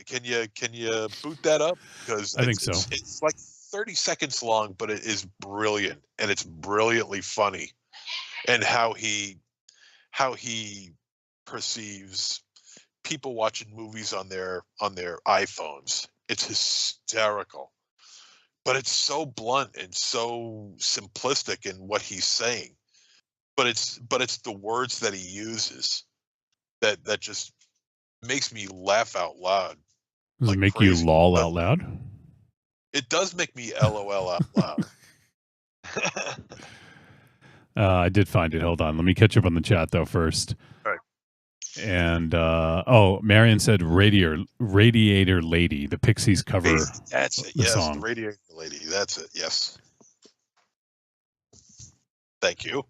boot that up? Because I think so. It's like 30 seconds long, but it is brilliant, and it's brilliantly funny, and how he perceives people watching movies on their iPhones. It's hysterical, but it's so blunt and so simplistic in what he's saying. But it's the words that he uses that just makes me laugh out loud. Does like it make crazy. you lol out loud? It does make me LOL out loud. I did find it. Hold on. Let me catch up on the chat though first. All right. And Marion said Radiator Lady, the Pixies cover. That's it. The Yes, song. the Radiator Lady. That's it. Yes. Thank you.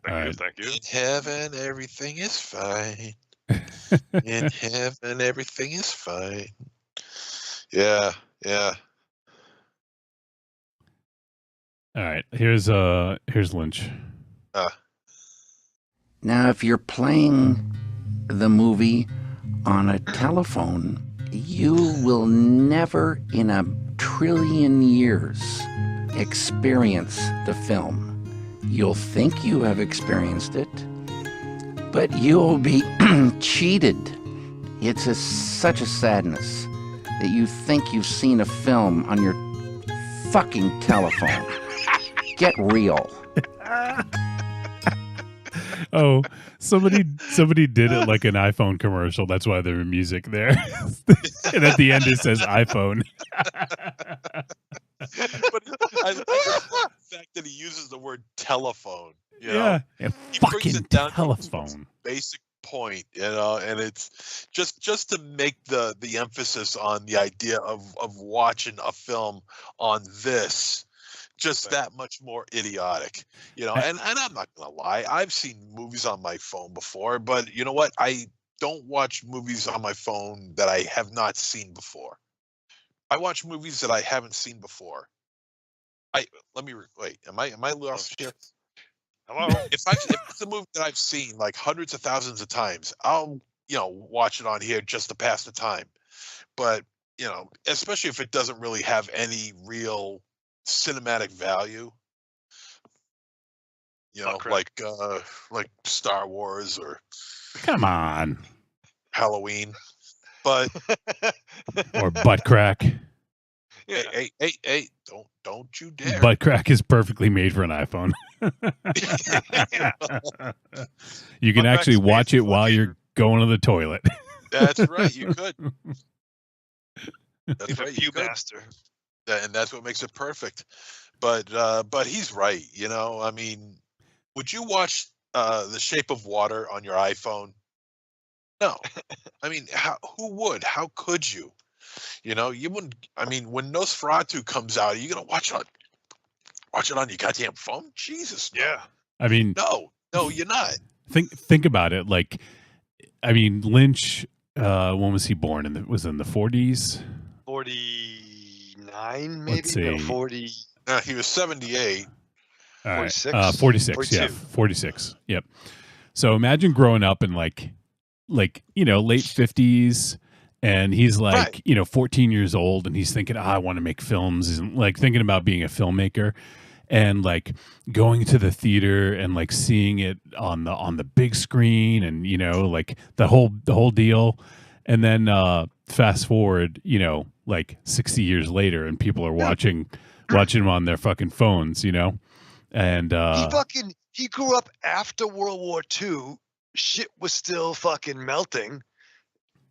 Thank you. In heaven, everything is fine. In heaven, everything is fine. Yeah. All right. Here's Lynch. Now, if you're playing the movie on a telephone, you will never in a trillion years experience the film. You'll think you have experienced it, but you'll be cheated. It's such a sadness that you think you've seen a film on your fucking telephone. Get real. Oh, somebody did it like an iPhone commercial. That's why there's music there. And at the end it says iPhone. But I like the fact that he uses the word telephone. You know? Yeah. He brings Fucking it down to its telephone. basic point, and it's just to make the emphasis on the idea of watching a film on this just that much more idiotic, and I'm not gonna lie, I've seen movies on my phone before, but you know what, I don't watch movies on my phone that I have not seen before. I watch movies that I haven't seen before. Wait, am I lost here? Hello. If it's a movie that I've seen like hundreds of thousands of times, I'll watch it on here just to pass the time. But especially if it doesn't really have any real cinematic value, like Star Wars or Come on. Halloween, but Or butt crack. hey, don't you dare! Butt crack is perfectly made for an iPhone. You can actually watch it while you're going to the toilet. That's right, you could. That's He's right, a you could. master. And that's what makes it perfect. But he's right. I mean, would you watch The Shape of Water on your iPhone? No. I mean, who would? How could you? You wouldn't. I mean, when Nosferatu comes out, are you gonna watch it on your goddamn phone? Jesus. No. Yeah. I mean, No, you're not. think about it. Like, I mean, Lynch. When was he born? Was in the 40s? 49, maybe. Let's see. No, 40. He was 78. All right. 46? 46. 42. Yeah, 46. Yep. So imagine growing up in late 50s, and he's like, 14 years old, and he's thinking, I want to make films. He's like thinking about being a filmmaker, and like going to the theater and like seeing it on the big screen, and like the whole deal. And then fast forward, like 60 years later, and people are watching them on their fucking phones, and he grew up after World War II. Shit was still fucking melting.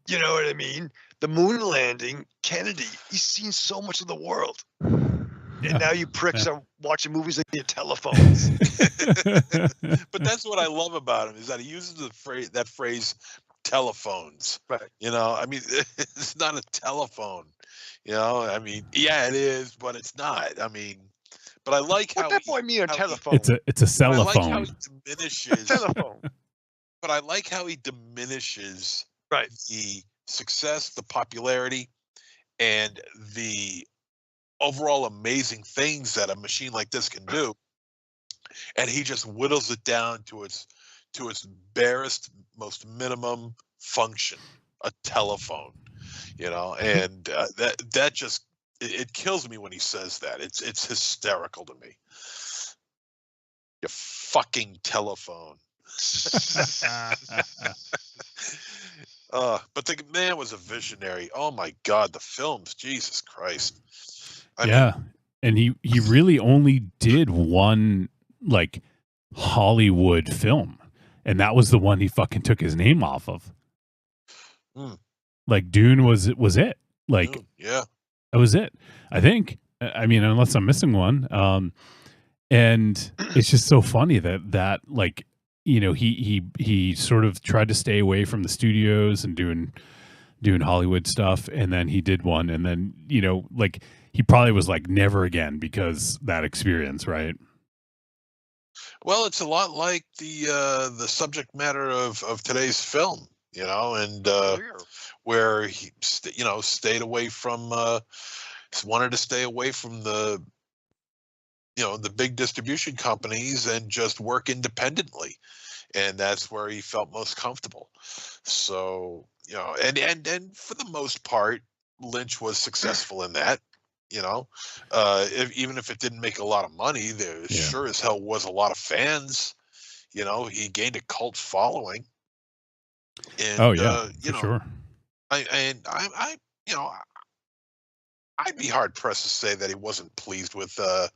You know what I mean? The moon landing, Kennedy. He's seen so much of the world. And now you pricks are watching movies on your telephones. But that's what I love about him, is that he uses that phrase telephones. Right. I mean, it's not a telephone. I mean, yeah, it is, but it's not. I mean, but I like what how that boy mean a telephone? It's a cell I like how phone. he diminishes. Telephone. But I like how he diminishes the success, the popularity, and the overall amazing things that a machine like this can do, and he just whittles it down to its barest, most minimum function, a telephone. And that just it kills me when he says that. It's hysterical to me. Your fucking telephone. But the man was a visionary. Oh my God, the films, Jesus Christ. I mean, and he really only did one like Hollywood film, and that was the one he fucking took his name off of. Like Dune was it. Like yeah, that was it. I think. I mean, unless I'm missing one. And it's just so funny that like, you know, he sort of tried to stay away from the studios and doing Hollywood stuff, and then he did one, and then, you know, like he probably was like never again because that experience, right? Well, it's a lot like the subject matter of today's film, you know, and where he stayed away from wanted to stay away from the the big distribution companies and just work independently, and that's where he felt most comfortable. So, and for the most part, Lynch was successful in that. Even if it didn't make a lot of money, there sure as hell was a lot of fans. He gained a cult following. And, for sure. I'd be hard pressed to say that he wasn't pleased with the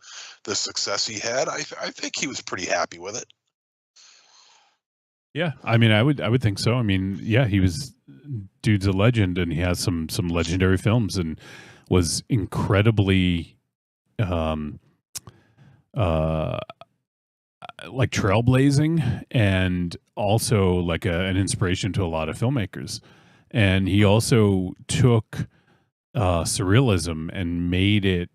success he had. I think he was pretty happy with it. Yeah, I mean, I would think so. I mean, yeah, dude's a legend, and he has some legendary films, and was incredibly, like trailblazing, and also like an inspiration to a lot of filmmakers. And he also took surrealism and made it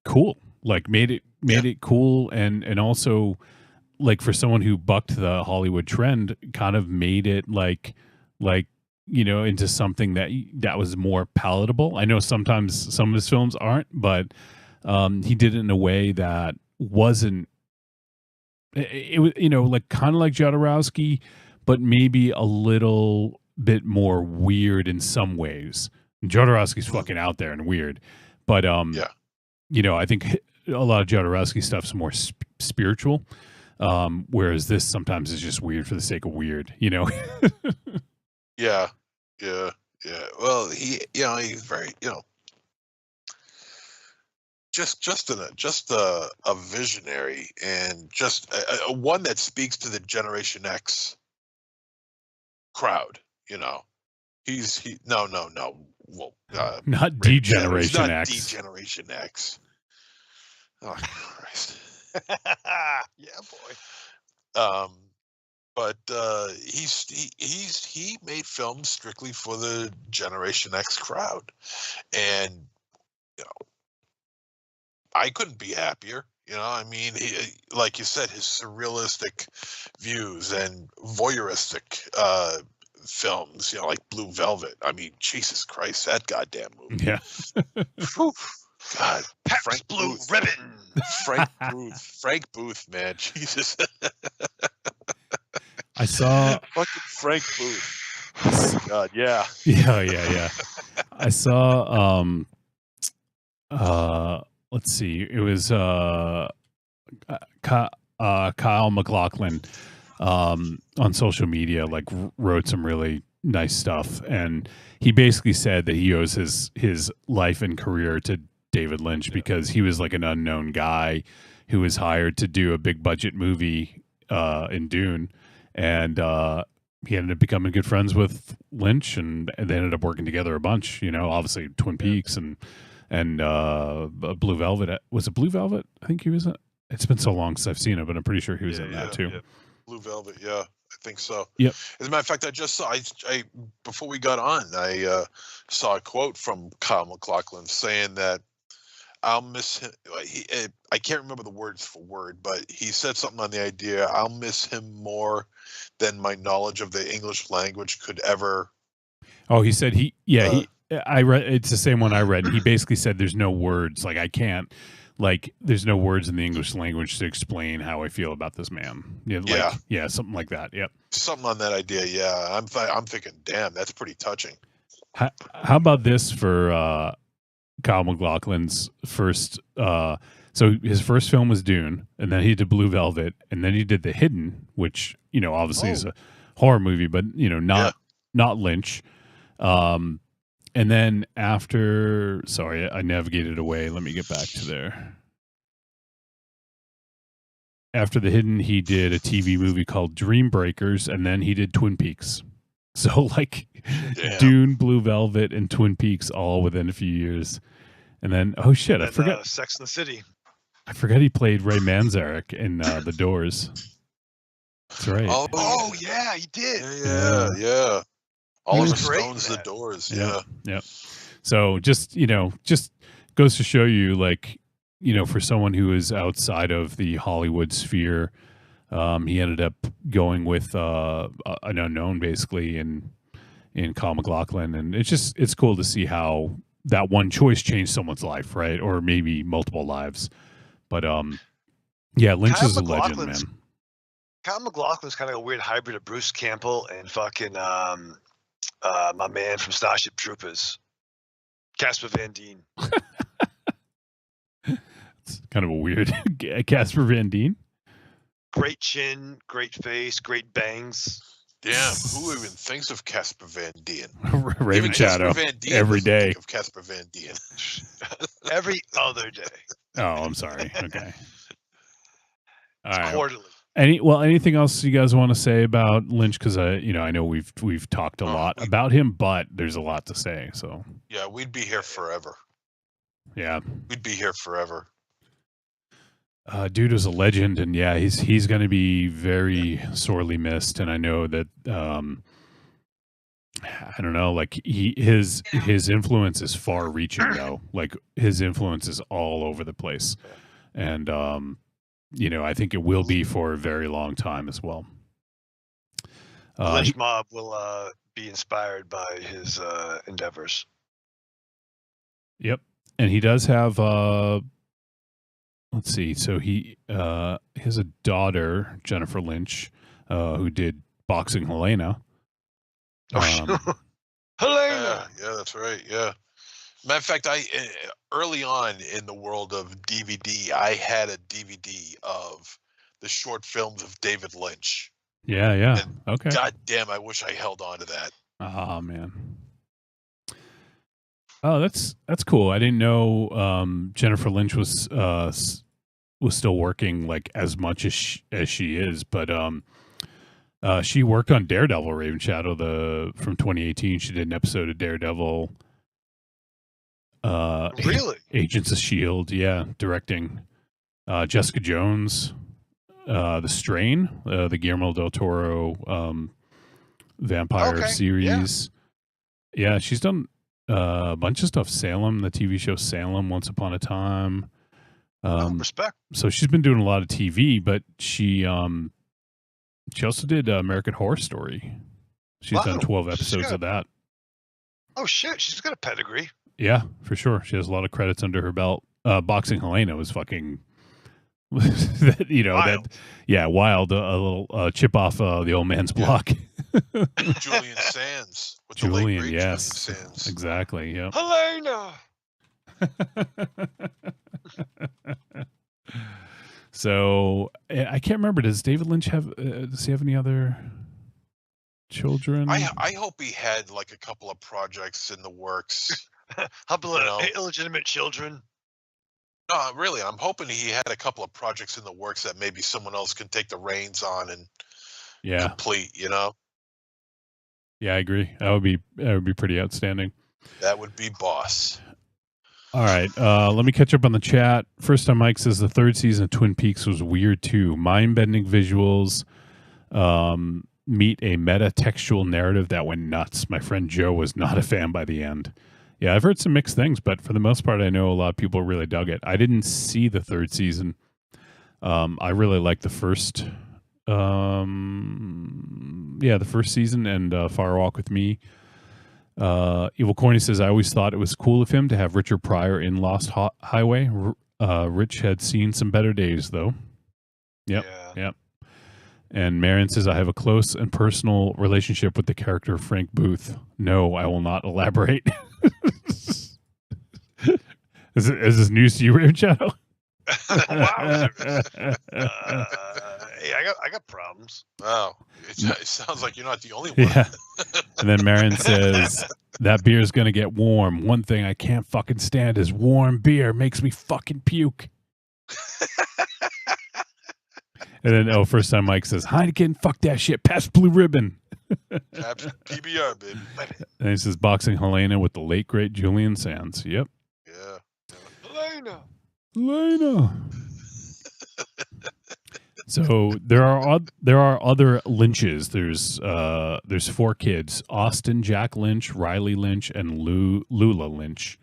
cool, like made it cool, and also, like, for someone who bucked the Hollywood trend, kind of made it like into something that was more palatable. I know sometimes some of his films aren't, but he did it in a way that wasn't. It was, like kind of like Jodorowsky, but maybe a little bit more weird in some ways. Jodorowsky's fucking out there and weird, but I think a lot of Jodorowsky stuff's more spiritual, whereas this sometimes is just weird for the sake of weird. Yeah. Well, he's very, just a visionary, and just a one that speaks to the Generation X crowd. No. Well, not D-Generation not X. D-Generation X. Oh Christ. Yeah, boy. But he made films strictly for the Generation X crowd, and I couldn't be happier. I mean, like you said, his surrealistic views and voyeuristic films, like Blue Velvet. I mean, Jesus Christ, that goddamn movie. Yeah. Whew. God, Pepsi Blue Ribbon. Frank Booth, man, Jesus. I saw fucking Frank Booth. Oh my God, yeah. Yeah. I saw let's see, it was Kyle MacLachlan on social media, like, wrote some really nice stuff, and he basically said that he owes his life and career to David Lynch, because he was like an unknown guy who was hired to do a big budget movie in Dune, and he ended up becoming good friends with Lynch, and they ended up working together a bunch. Obviously Twin Peaks and Blue Velvet. Was it Blue Velvet? I think he was in it. It's been so long since I've seen it, but I'm pretty sure he was in that too. Yeah. Blue Velvet, yeah, I think so. Yep. As a matter of fact, I just saw. I before we got on, I saw a quote from Kyle MacLachlan saying that I'll miss him. I can't remember the words for word, but he said something on the idea, I'll miss him more than my knowledge of the English language could ever. Oh, he said I read, it's the same one I read. He basically said there's no words. Like, I can't, like, there's no words in the English language to explain how I feel about this man. Yeah, something like that. Yep. Something on that idea. Yeah. I'm thinking, damn, that's pretty touching. How about this for Kyle MacLachlan's first? So his first film was Dune, and then he did Blue Velvet, and then he did The Hidden, which, obviously is a horror movie, but not Lynch. And then after, sorry, I navigated away. Let me get back to there. After The Hidden, he did a TV movie called Dream Breakers, and then he did Twin Peaks. So, like, Dune, Blue Velvet, and Twin Peaks all within a few years. And then, oh shit, I forgot. Sex in the City. I forgot he played Ray Manzarek in The Doors. That's right. Oh yeah, he did. Yeah. Oliver was great Stone's in The that. Doors. Yeah. Yeah. Yep. So just goes to show you, like, for someone who is outside of the Hollywood sphere, he ended up going with an unknown, basically, in Kyle MacLachlan, and it's cool to see how that one choice changed someone's life, right? Or maybe multiple lives. But yeah, Lynch Kyle is a legend, MacLachlan's- man. Kyle MacLachlan's kind of a weird hybrid of Bruce Campbell and fucking my man from Starship Troopers, Casper Van Dien. It's kind of a weird Casper Van Dien. Great chin, great face, great bangs. Damn, who even thinks of Casper Van Dien? Raven Even Shadow Casper Van Dien every doesn't day. think of Casper Van Dien. Every other day. Oh, I'm sorry. Okay. All right. Quarterly. Anything else you guys want to say about Lynch? Because I know we've talked a lot about him, but there's a lot to say. So Yeah, we'd be here forever. yeah, We'd be here forever. dude was a legend, and yeah, he's going to be very sorely missed. And I know that I don't know, like his influence is far reaching though. Like his influence is all over the place, and I think it will be for a very long time as well. The Lynch mob will be inspired by his endeavors. Yep, and he does have. Let's see. So he has a daughter, Jennifer Lynch, who did Boxing Helena. Helena. Yeah, that's right. Yeah. Matter of fact, I early on in the world of DVD, I had a DVD of the short films of David Lynch. Yeah. And Okay. God damn, I wish I held on to that. Oh man. Oh, that's cool. I didn't know Jennifer Lynch was still working like as much as she is, but she worked on Daredevil, Raven Shadow, from 2018. She did an episode of Daredevil. Really? Agents of S.H.I.E.L.D., yeah, directing. Jessica Jones, The Strain, the Guillermo del Toro vampire series. Yeah, she's done a bunch of stuff. Salem, the TV show Salem, Once Upon a Time. Respect. So she's been doing a lot of TV, but she also did American Horror Story. She's done 12 episodes of that. Oh shit, she's got a pedigree. Yeah, for sure. She has a lot of credits under her belt. Boxing Helena was fucking, wild. Wild. A little chip off the old man's block. Julian Sands. With Julian, the late, great yes. Julian Sands. Exactly, yeah. Helena. So I can't remember. Does David Lynch have? Does he have any other children? I hope he had like a couple of projects in the works. How about illegitimate children? No, really, I'm hoping he had a couple of projects in the works that maybe someone else can take the reins on and complete. Yeah, I agree. That would be pretty outstanding. That would be boss. All right, let me catch up on the chat. First time Mike says the third season of Twin Peaks was weird too. Mind-bending visuals meet a meta-textual narrative that went nuts. My friend Joe was not a fan by the end. Yeah, I've heard some mixed things, but for the most part, I know a lot of people really dug it. I didn't see the third season. I really liked the first, the first season and Fire Walk with Me. Evil Corny says, I always thought it was cool of him to have Richard Pryor in Lost Highway. Rich had seen some better days, though. Yep. And Marion says, I have a close and personal relationship with the character of Frank Booth. No, I will not elaborate. Is this news to you, Raven Shadow? Wow. Hey, I got problems. Wow. It sounds like you're not the only one. Yeah. And then Marion says, that beer is going to get warm. One thing I can't fucking stand is warm beer. Makes me fucking puke. And then, first time Mike says, Heineken, fuck that shit. Pass Blue Ribbon. PBR, baby. And he says, Boxing Helena with the late, great Julian Sands. Yep. Yeah. Helena. Helena. So there are other Lynches. There's 4 kids: Austin Jack Lynch, Riley Lynch, and Lula Lynch.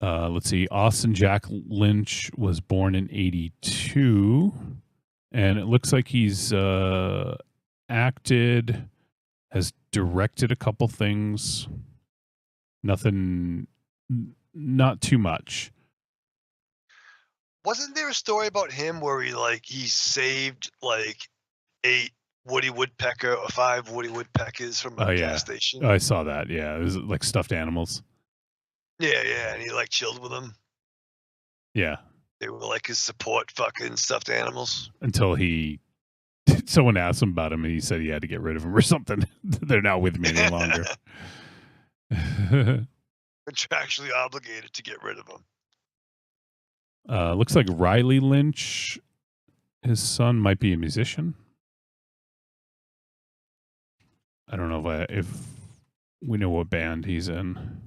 Let's see. Austin Jack Lynch was born in 1982, and it looks like he's acted, has directed a couple things. Nothing, not too much. Wasn't there a story about him where he saved like 8 Woody Woodpecker or 5 Woody Woodpeckers from a gas station? I saw that. Yeah, it was like stuffed animals. Yeah, and he like chilled with them. Yeah, they were like his support fucking stuffed animals. Until someone asked him about him, and he said he had to get rid of them or something. They're not with me any longer. Contractually obligated to get rid of them. Looks like Riley Lynch, his son, might be a musician. I don't know if we know what band he's in.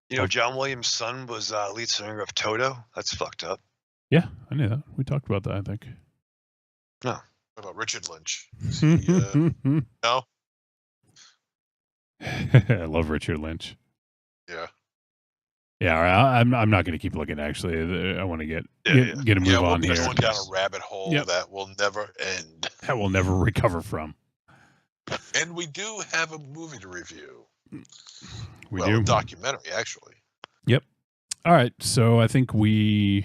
You know, John Williams' son was lead singer of Toto. That's fucked up. Yeah, I knew that. We talked about that, I think. No. What about Richard Lynch? Is he, no? I love Richard Lynch. Yeah. Yeah, I'm not going to keep looking. Actually, I want to get a move on here. We're going down a rabbit hole that will never end. That will never recover from. And we do have a movie to review. We do a documentary, actually. Yep. All right, so I think is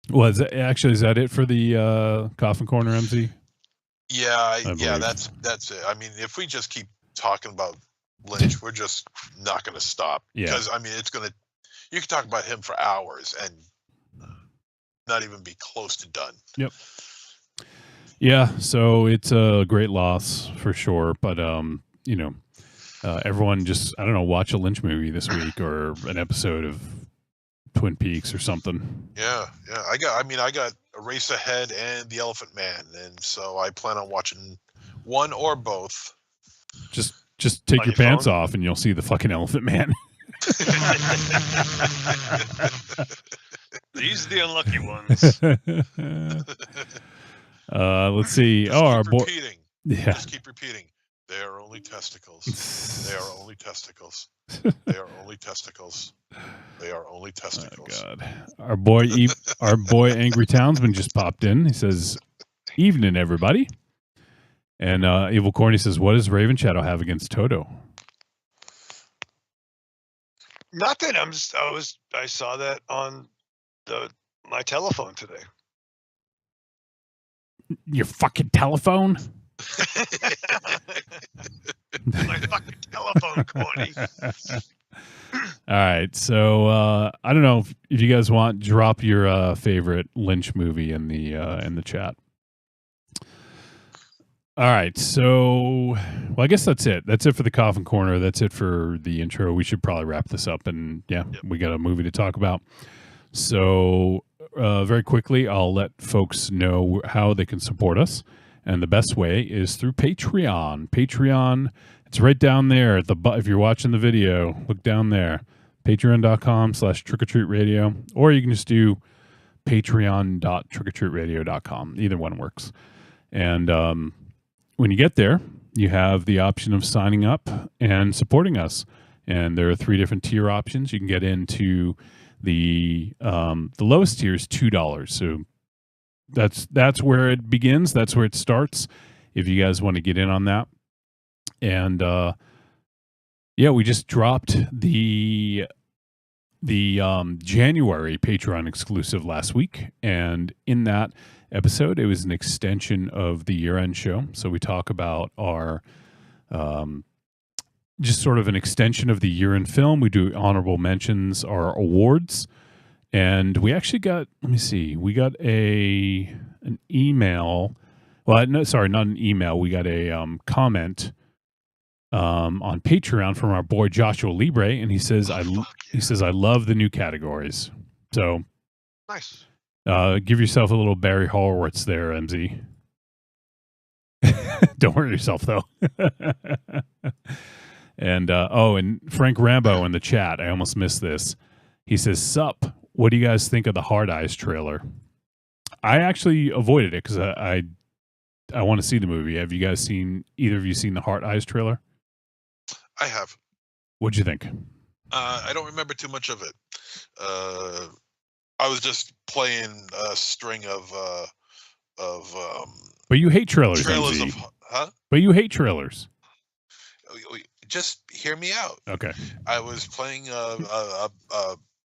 that it for the Coffin Corner, MZ? Yeah, that's it. I mean, if we just keep talking about Lynch, we're just not going to stop. Because I mean, you can talk about him for hours and not even be close to done. Yep. Yeah, so it's a great loss for sure, but everyone just, I don't know, watch a Lynch movie this week or an episode of Twin Peaks or something. Yeah. I got Race Ahead and The Elephant Man, and so I plan on watching one or both. Just take your pants off and you'll see the fucking Elephant Man. These are the unlucky ones. Let's see. Our boy. Yeah. Just keep repeating. They are only testicles. They are only testicles. They are only testicles. They are only testicles. Oh, God. Our boy Angry Townsman just popped in. He says, "Evening, everybody." And Evil Corny says, "What does Raven Shadow have against Toto?" Nothing. I saw that on my telephone today. Your fucking telephone? My fucking telephone, Corny. All right, so I don't know if you guys want, drop your favorite Lynch movie in the chat. All right, so I guess that's it. That's it for the Coffin Corner. That's it for the intro. We should probably wrap this up, and we got a movie to talk about. So very quickly, I'll let folks know how they can support us. And the best way is through Patreon. Patreon, it's right down there. If you're watching the video, look down there. Patreon.com/trickortreatradio. Or you can just do patreon.trickortreatradio.com. Either one works. And when you get there, you have the option of signing up and supporting us. And there are 3 different tier options. You can get into the lowest tier is $2. So that's where it begins. That's where it starts. If you guys want to get in on that. And we just dropped the January Patreon exclusive last week, and in that episode, it was an extension of the year-end show. So we talk about our just sort of an extension of the year in film. We do honorable mentions, our awards. And we actually got, we got an email. Well, no, sorry, not an email. We got a comment on Patreon from our boy Joshua Libre, and he says, I love the new categories. So nice. Give yourself a little Barry Horowitz there, MZ. Don't hurt yourself though. And and Frank Rambo in the chat. I almost missed this. He says, "Sup. what do you guys think of the Hard Eyes trailer? I actually avoided it because I want to see the movie. Have you guys either of you seen the Hard Eyes trailer? I have. What'd you think? I don't remember too much of it. I was just playing a string of But you hate trailers, trailers MZ. of, huh? But you hate trailers. Just hear me out. Okay. I was playing a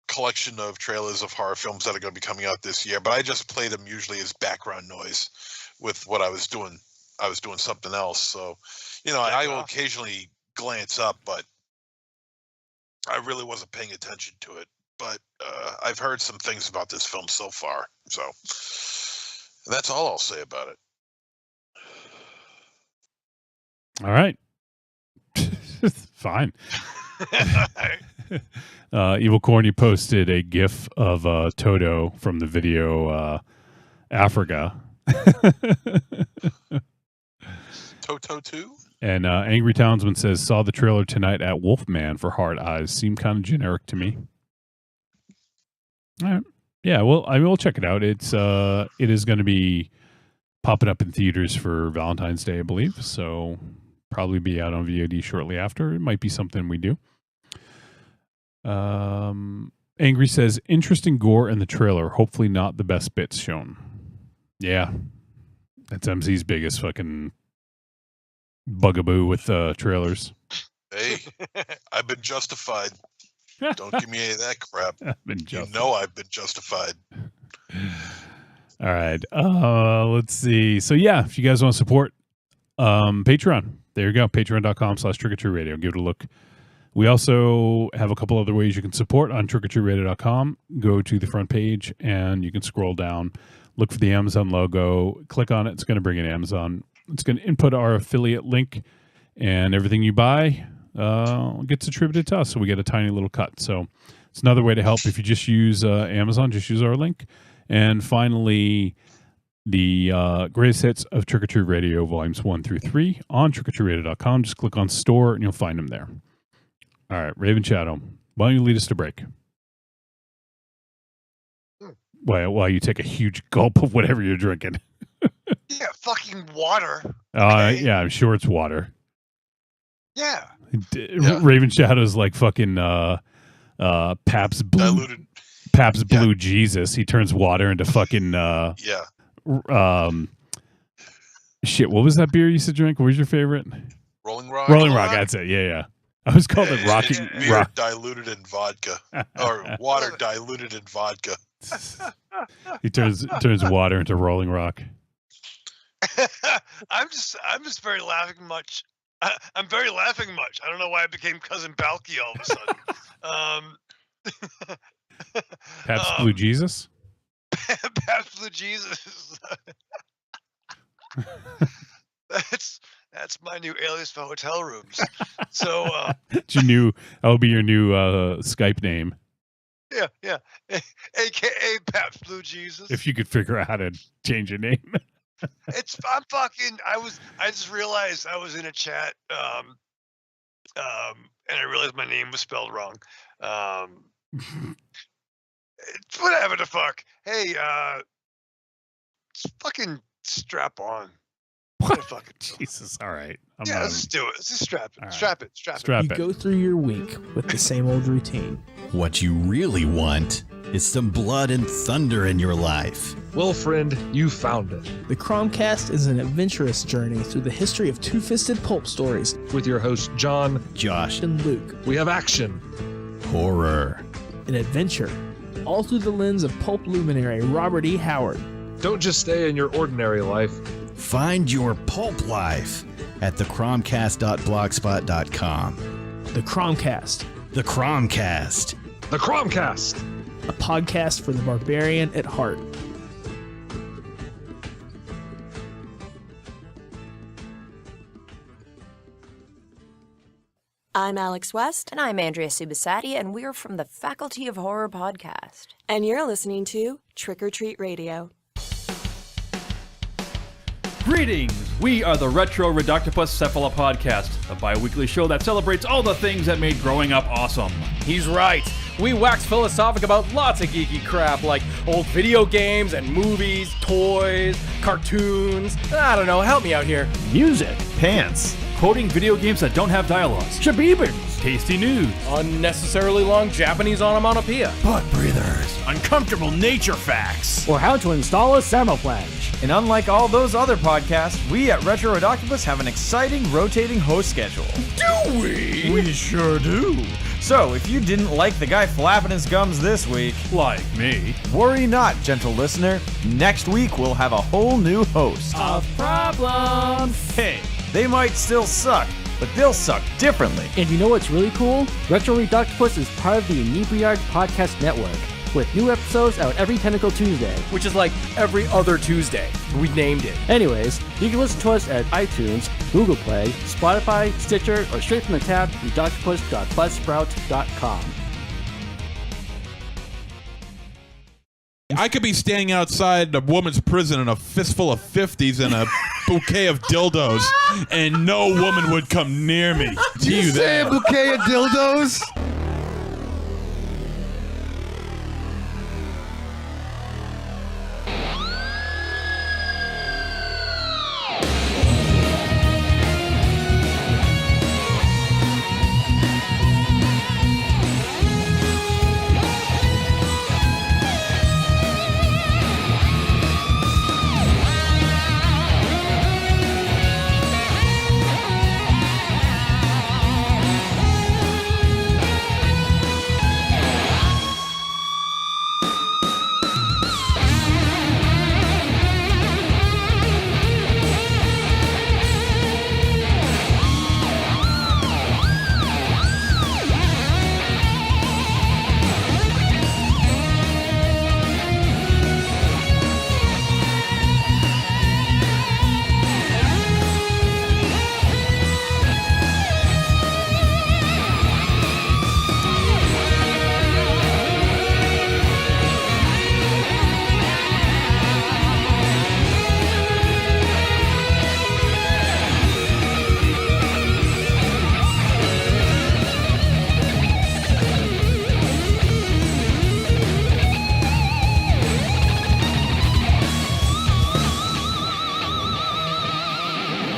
collection of trailers of horror films that are going to be coming out this year, but I just play them usually as background noise with what I was doing. I was doing something else. So, I will occasionally glance up, but I really wasn't paying attention to it. But I've heard some things about this film so far. So that's all I'll say about it. All right. Fine. Evil Corny posted a GIF of Toto from the video Africa. Toto 2? And Angry Townsman says, saw the trailer tonight at Wolfman for Hard Eyes. Seemed kind of generic to me. All right. Yeah, well, I will check it out. It is going to be popping up in theaters for Valentine's Day, I believe. So probably be out on VOD shortly after. It might be something we do. Angry says, interesting gore in the trailer. Hopefully not the best bits shown. Yeah. That's MZ's biggest fucking bugaboo with trailers. Hey, I've been justified. Don't give me any of that crap. I've been justified. All right. Let's see. So yeah, if you guys want to support Patreon, there you go. Patreon.com/trickortreatradio. Give it a look. We also have a couple other ways you can support on trickortreatradio.com. Go to the front page and you can scroll down, look for the Amazon logo, click on it. It's going to bring in Amazon. It's going to input our affiliate link, and everything you buy gets attributed to us. So we get a tiny little cut. So it's another way to help. If you just use Amazon, just use our link. And finally, the greatest hits of Trick or Treat Radio volumes 1 through 3 on trickortreatradio.com. Just click on store and you'll find them there. All right, Raven Shadow, why don't you lead us to break? While you take a huge gulp of whatever you're drinking. Yeah, fucking water. Okay. Yeah, I'm sure it's water. Yeah. Raven Shadow's like fucking Pabst Blue. Diluted. Pabst Blue Jesus. He turns water into fucking shit. What was that beer you used to drink? What was your favorite? Rolling Rock. Rolling Rock. That's it. Yeah. I was called it Rocky. It's beer diluted in vodka, or water diluted in vodka. He turns water into Rolling Rock. I'm just very laughing much. I'm very laughing much. I don't know why I became Cousin Balky all of a sudden. Pabst Blue Jesus. Pabst Blue Jesus. That's my new alias for hotel rooms. So that'll be your new Skype name. Yeah. AKA Pabst Blue Jesus. If you could figure out how to change your name. I just realized I was in a chat and I realized my name was spelled wrong. Whatever the fuck. Hey, fucking strap on. What? Jesus, all right. Let's do it. Let's just strap it. Right. Strap it. You go through your week with the same old routine. What you really want is some blood and thunder in your life. Well, friend, you found it. The Cromcast is an adventurous journey through the history of two-fisted pulp stories. With your hosts, John, Josh, and Luke. We have action, horror, and adventure, all through the lens of pulp luminary Robert E. Howard. Don't just stay in your ordinary life. Find your pulp life at thecromcast.blogspot.com. The Cromcast. The Cromcast. The Cromcast. A podcast for the barbarian at heart. I'm Alex West. And I'm Andrea Subasati, and we're from the Faculty of Horror podcast. And you're listening to Trick or Treat Radio. Greetings! We are the Retro Reductopus Cephala Podcast, a bi-weekly show that celebrates all the things that made growing up awesome. He's right. We wax philosophic about lots of geeky crap like old video games and movies, toys, cartoons. I don't know, help me out here. Music, pants, quoting video games that don't have dialogues, shabibans, tasty news, Unnecessarily long Japanese onomatopoeia. butt breathers, uncomfortable nature facts. or how to install a Samouflage. And unlike all those other podcasts, we at Retro Octopus have an exciting rotating host schedule. Do we? We sure do. So, if you didn't like the guy flapping his gums this week, Like me. worry not, gentle listener. Next week we'll have a whole new host. Of problems. Hey, they might still suck, but they'll suck differently. And you know what's really cool? Retro Reductopus is part of the Inebriard Podcast Network, with new episodes out every Tentacle Tuesday. Which is like every other Tuesday. We named it. Anyways, you can listen to us at iTunes, Google Play, Spotify, Stitcher, or straight from the tab reductopus.buzzsprout.com. I could be standing outside a woman's prison in a fistful of 50s and a bouquet of dildos, and no woman would come near me. Did you say a bouquet of dildos?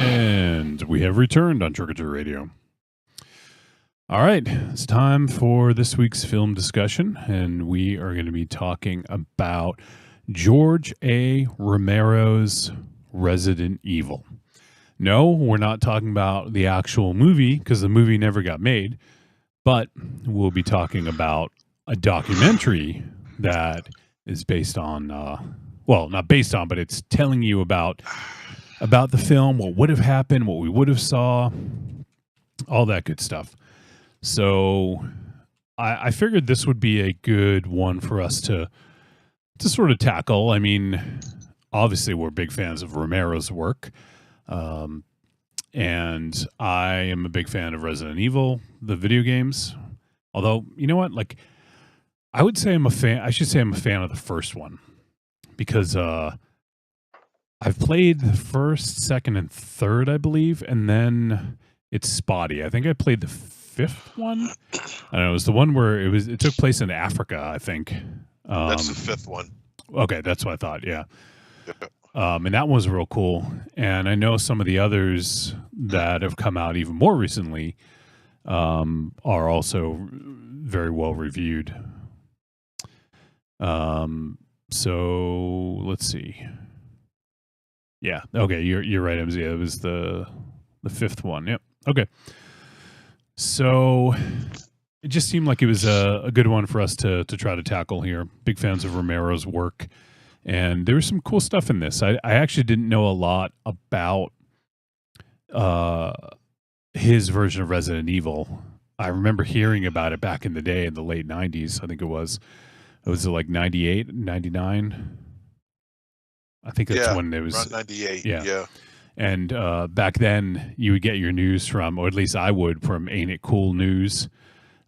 And we have returned on Trick or Treat Radio. All right, it's time for this week's film discussion, and we are going to be talking about George A. Romero's Resident Evil. No, we're not talking about the actual movie, because the movie never got made, but we'll be talking about a documentary that is based on, well, not based on, but it's telling you about the film, what would have happened, what we would have saw, all that good stuff. So I figured this would be a good one for us to sort of tackle. I mean, obviously we're big fans of Romero's work. And I am a big fan of Resident Evil, the video games. Although, you know what? Like, I would say I'm a fan of the first one. Because I've played the first, second, and third, I believe, and then it's spotty. I think I played the fifth one. I don't know. It was the one where it took place in Africa, I think. That's the fifth one. Okay, that's what I thought. Yeah. And that one was real cool. And I know some of the others that have come out even more recently are also very well reviewed. So let's see. Yeah. Okay. You're right, MZ. It was the fifth one. Yep. Okay. So it just seemed like it was a good one for us to try to tackle here. Big fans of Romero's work. And there was some cool stuff in this. I actually didn't know a lot about his version of Resident Evil. I remember hearing about it back in the day in the late 90s. I think it was like 98, 99? I think that's when it was around 98. Yeah. Yeah. And back then you would get your news from, or at least I would, from Ain't It Cool News.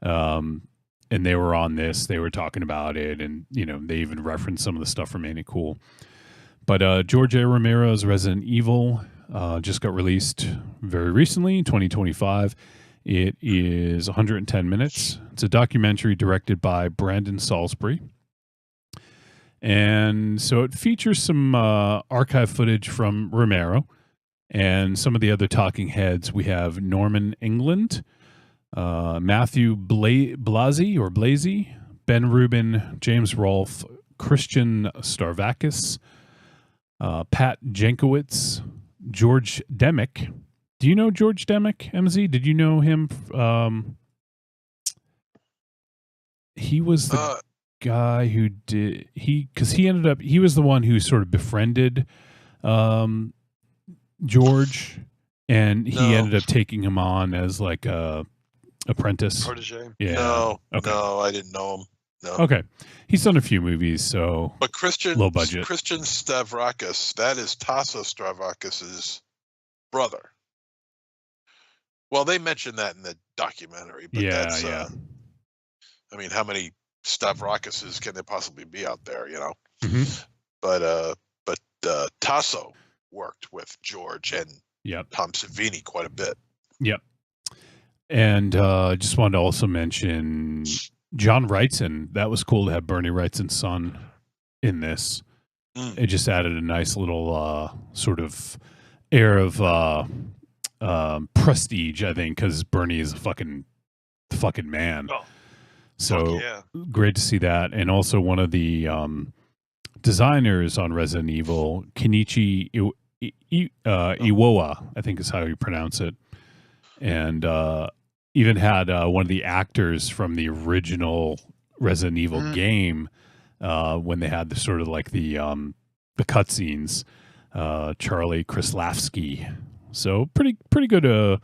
And they were on this, they were talking about it, and you know, they even referenced some of the stuff from Ain't It Cool. But George A. Romero's Resident Evil just got released very recently, 2025. It is 110 minutes. It's a documentary directed by Brandon Salisbury. And so it features some archive footage from Romero and some of the other talking heads. We have Norman England, Matthew Blasey, Ben Rubin, James Rolfe, Christian Starvakis, Pat Jenkowitz, George Demick. Do you know George Demick, MZ? Did you know him? He was the guy who did because he ended up he was the one who sort of befriended George, and he ended up taking him on as like a apprentice. Protege. Yeah. No, Okay. no, I didn't know him. No. Okay. He's done a few movies, so But low budget. Christian Stavrakis, that is Tasso Stavrakis' brother. Well, they mentioned that in the documentary, but that's I mean, how many Stavrakises can there possibly be out there, you know? Mhm. But Tasso worked with George and Yep. Tom Savini quite a bit. Yep. And just wanted to also mention John Wrightson. That was cool to have Bernie Wrightson's son in this. It just added a nice little sort of air of prestige, I think, because Bernie is a fucking man. Oh, so yeah. great to see that. And also one of the designers on Resident Evil, Kenichi Iwao, I think is how you pronounce it. And even had one of the actors from the original Resident Evil game when they had the sort of like the cutscenes, Charlie Krislavsky. So pretty good. It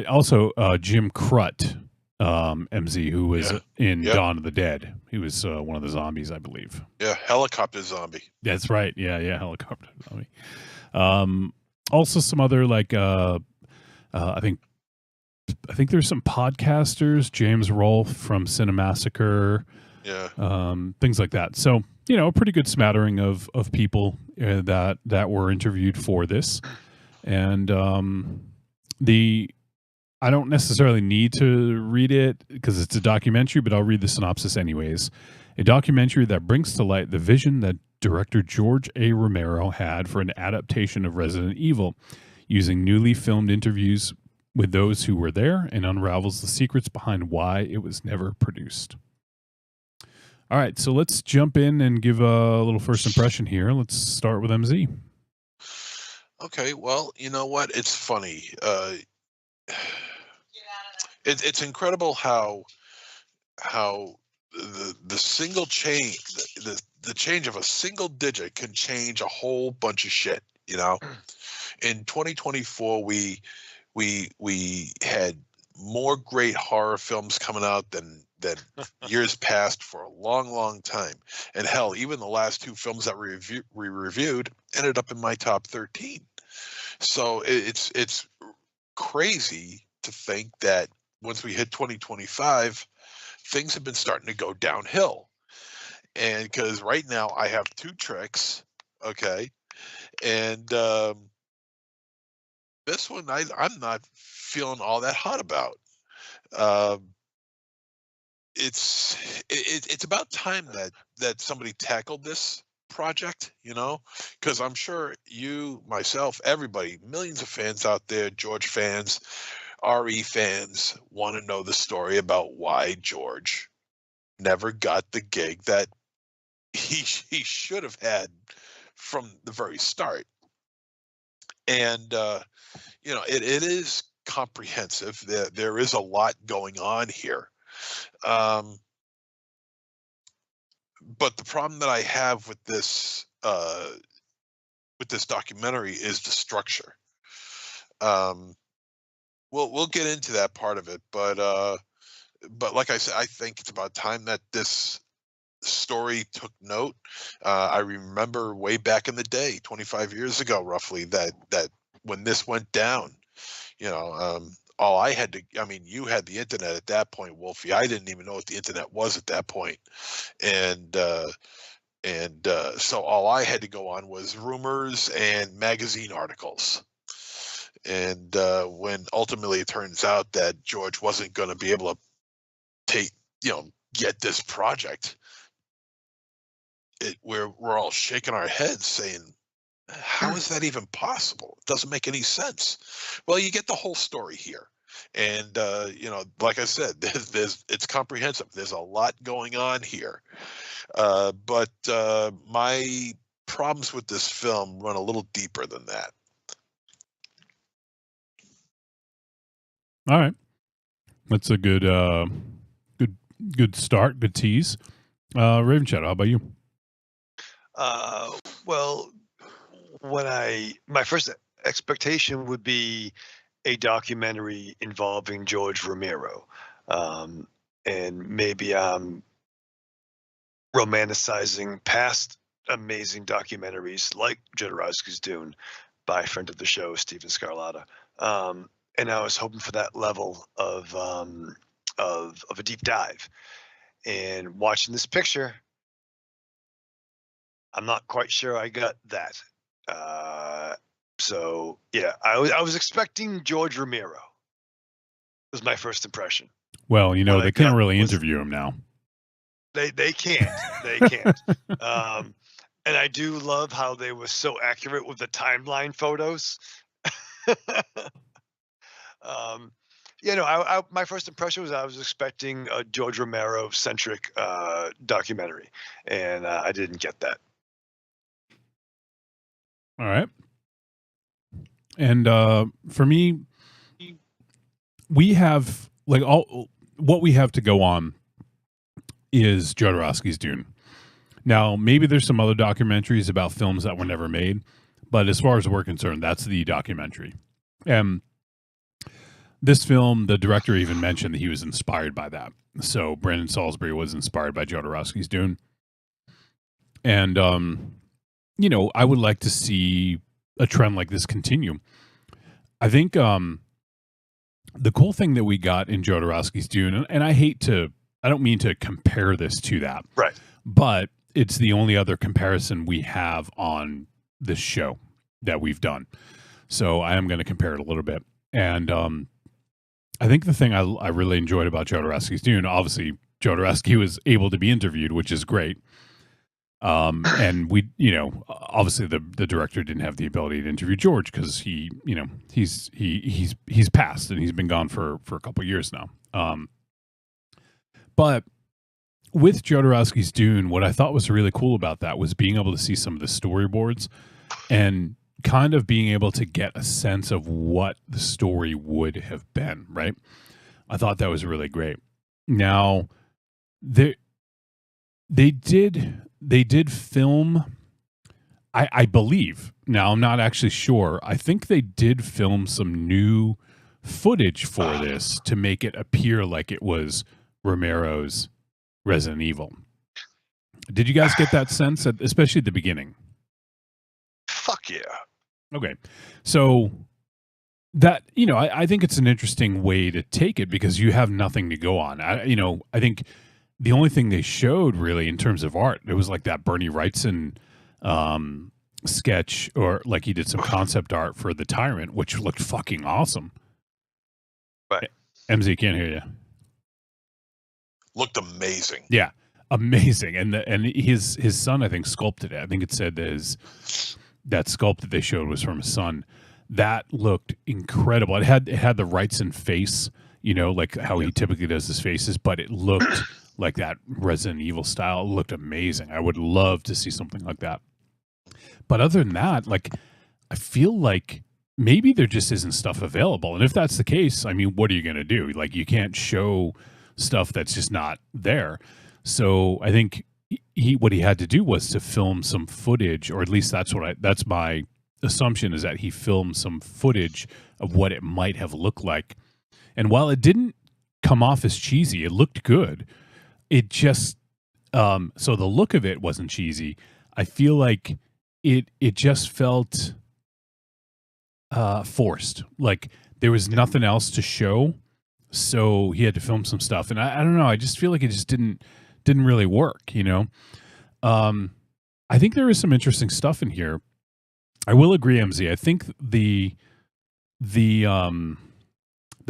also Jim Crut, MZ, who was in Dawn of the Dead. He was one of the zombies, I believe. Yeah, helicopter zombie. That's right. Yeah, helicopter zombie. Also, some other like I think there's some podcasters, James Rolfe from Cinemassacre, things like that. So a pretty good smattering of people that were interviewed for this, and I don't necessarily need to read it because it's a documentary, but I'll read the synopsis anyways. A documentary that brings to light the vision that director George A. Romero had for an adaptation of Resident Evil, using newly filmed interviews with those who were there, and unravels the secrets behind why it was never produced. All right, so let's jump in and give a little first impression here. Let's start with MZ. Okay, well, you know what? It's funny. It's incredible how the single change, the change of a single digit can change a whole bunch of shit. You know, in 2024, we had more great horror films coming out than years past for a long time. And hell, even the last two films that we reviewed ended up in my top 13. So it's crazy to think that once we hit 2025, things have been starting to go downhill. And because right now I have two tricks, okay, and this one I'm not feeling all that hot about. It's about time that somebody tackled this project, you know, because I'm sure you, myself, everybody, millions of fans out there, George fans, RE fans, want to know the story about why George never got the gig that he should have had from the very start. And it is comprehensive. There is a lot going on here. But the problem that I have with this documentary is the structure. We'll get into that part of it, but like I said, I think it's about time that this story took note. I remember way back in the day, 25 years ago, roughly, that when this went down, all I had to, you had the internet at that point, Wolfie. I didn't even know what the internet was at that point. And And so all I had to go on was rumors and magazine articles. And when ultimately it turns out that George wasn't going to be able to get this project, we're all shaking our heads saying, how is that even possible? It doesn't make any sense. Well, you get the whole story here. And, like I said, it's comprehensive. There's a lot going on here. But my problems with this film run a little deeper than that. All right. That's a good start, good tease. Raven Shadow, how about you? Well, my first expectation would be a documentary involving George Romero. And maybe I'm romanticizing past amazing documentaries like Jodorowsky's Dune by a friend of the show, Steven Scarlatta. And I was hoping for that level of a deep dive. And watching this picture, I'm not quite sure I got that. So yeah, I was expecting George Romero. Was my first impression. Well, they can't really interview him now. They can't. They can't. And I do love how they were so accurate with the timeline photos. My first impression was I was expecting a George Romero centric documentary, and I didn't get that. All right. And for me, we have what we have to go on is Jodorowsky's Dune. Now, maybe there's some other documentaries about films that were never made, but as far as we're concerned, that's the documentary. And this film, the director even mentioned that he was inspired by that. So Brandon Salisbury was inspired by Jodorowsky's Dune. And, I would like to see a trend like this continue. I think the cool thing that we got in Jodorowsky's Dune, and I don't mean to compare this to that. Right. But it's the only other comparison we have on this show that we've done. So I am going to compare it a little bit. And I think the thing I really enjoyed about Jodorowsky's Dune, obviously Jodorowsky was able to be interviewed, which is great. And we, obviously the director didn't have the ability to interview George because he's passed and he's been gone for a couple of years now. But with Jodorowsky's Dune, what I thought was really cool about that was being able to see some of the storyboards and kind of being able to get a sense of what the story would have been, right? I thought that was really great. Now, they did film, I believe, now I'm not actually sure, I think they did film some new footage for this to make it appear like it was Romero's Resident Evil. Did you guys get that sense, especially at the beginning? Fuck yeah. Okay. So that, I think it's an interesting way to take it because you have nothing to go on. I think the only thing they showed really in terms of art, it was like that Bernie Wrightson sketch, or like he did some concept art for The Tyrant, which looked fucking awesome. Right. MZ, can't hear you. Looked amazing. Yeah, amazing. And his son, I think, sculpted it. I think it said that sculpt that they showed was from his son. That looked incredible. It had the Wrightson face, like how he typically does his faces, but it looked like that Resident Evil style. It looked amazing. I would love to see something like that. But other than that, I feel like maybe there just isn't stuff available. And if that's the case, I mean, what are you going to do? You can't show stuff that's just not there. So I think what he had to do was to film some footage, or at least that's my assumption, is that he filmed some footage of what it might have looked like. And while it didn't come off as cheesy, it looked good. It just so the look of it wasn't cheesy. I feel like it just felt forced. Like there was nothing else to show, so he had to film some stuff. And I don't know. I just feel like it just didn't really work. I think there is some interesting stuff in here. I will agree, MZ. I think the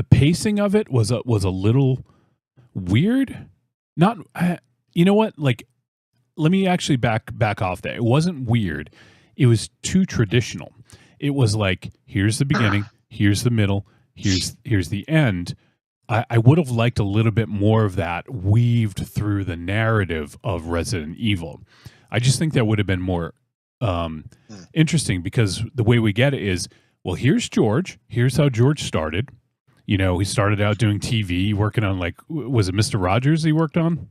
pacing of it was a little weird. Not, you know what? Like, let me actually back off that. It wasn't weird. It was too traditional. It was like, here's the beginning, here's the middle, here's the end. I would have liked a little bit more of that weaved through the narrative of Resident Evil. I just think that would have been more interesting, because the way we get it is, well, here's George. Here's how George started. You know, he started out doing TV, working on, like, was it Mr. Rogers he worked on?